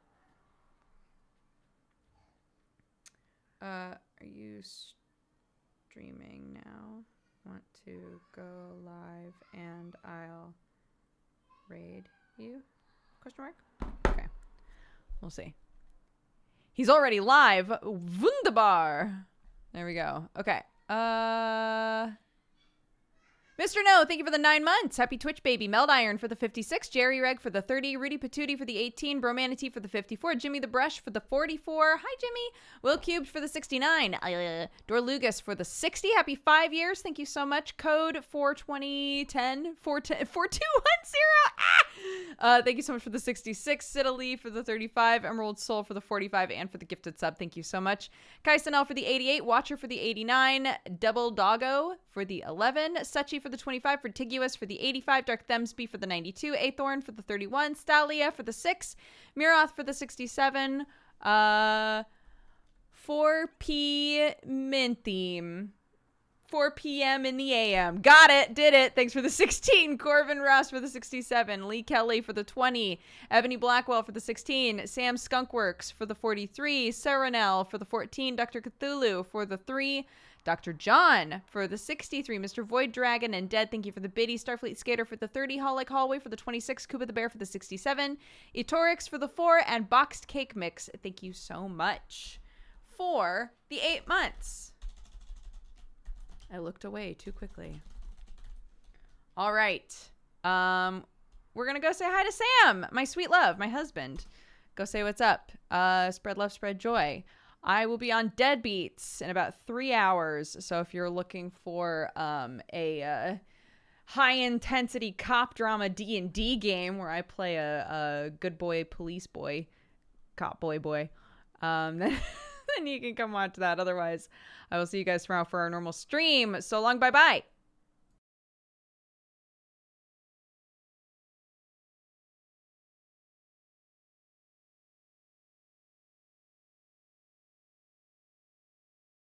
Are you streaming now? Want to go live and I'll raid you? Question mark? Okay. We'll see. He's already live. Wunderbar. There we go. Okay. Mr. No, thank you for the 9 months. Happy Twitch baby. Meld Iron for the 56. Jerry Reg for the 30. Rudy Patootie for the 18. Bromanity for the 54. Jimmy the Brush for the 44. Hi, Jimmy. Will Cubed for the 69. Dorlugas for the 60. Happy 5 years. Thank you so much. Code 42010 4210. Thank you so much for the 66. Siddalee for the 35. Emerald Soul for the 45 and for the gifted sub. Thank you so much. Kai Sanel for the 88. Watcher for the 89. Double Doggo for the 11. Suchi for the 25. Vertiguous for the 85. Dark Themsby for the 92. Athorn for the 31. Stalia for the 6. Miroth for the 67. 4P Mintheme. 4 p.m. in the a.m. Got it. Did it. Thanks for the 16. Corvin Ross for the 67. Lee Kelly for the 20. Ebony Blackwell for the 16. Sam Skunkworks for the 43. Serenel for the 14. Dr. Cthulhu for the 3. Dr. John for the 63, Mr. Void Dragon and Dead, thank you for the biddy, Starfleet Skater for the 30, Hall Like Hallway for the 26, Kuba the Bear for the 67, Etorix for the 4, and Boxed Cake Mix, thank you so much for the 8 months. I looked away too quickly. All right. We're going to go say hi to Sam, my sweet love, my husband. Go say what's up. Spread love, spread joy. I will be on Deadbeats in about 3 hours. So if you're looking for a high-intensity cop drama D&D game where I play a good boy, police boy, cop boy, then you can come watch that. Otherwise, I will see you guys tomorrow for our normal stream. So long, bye-bye.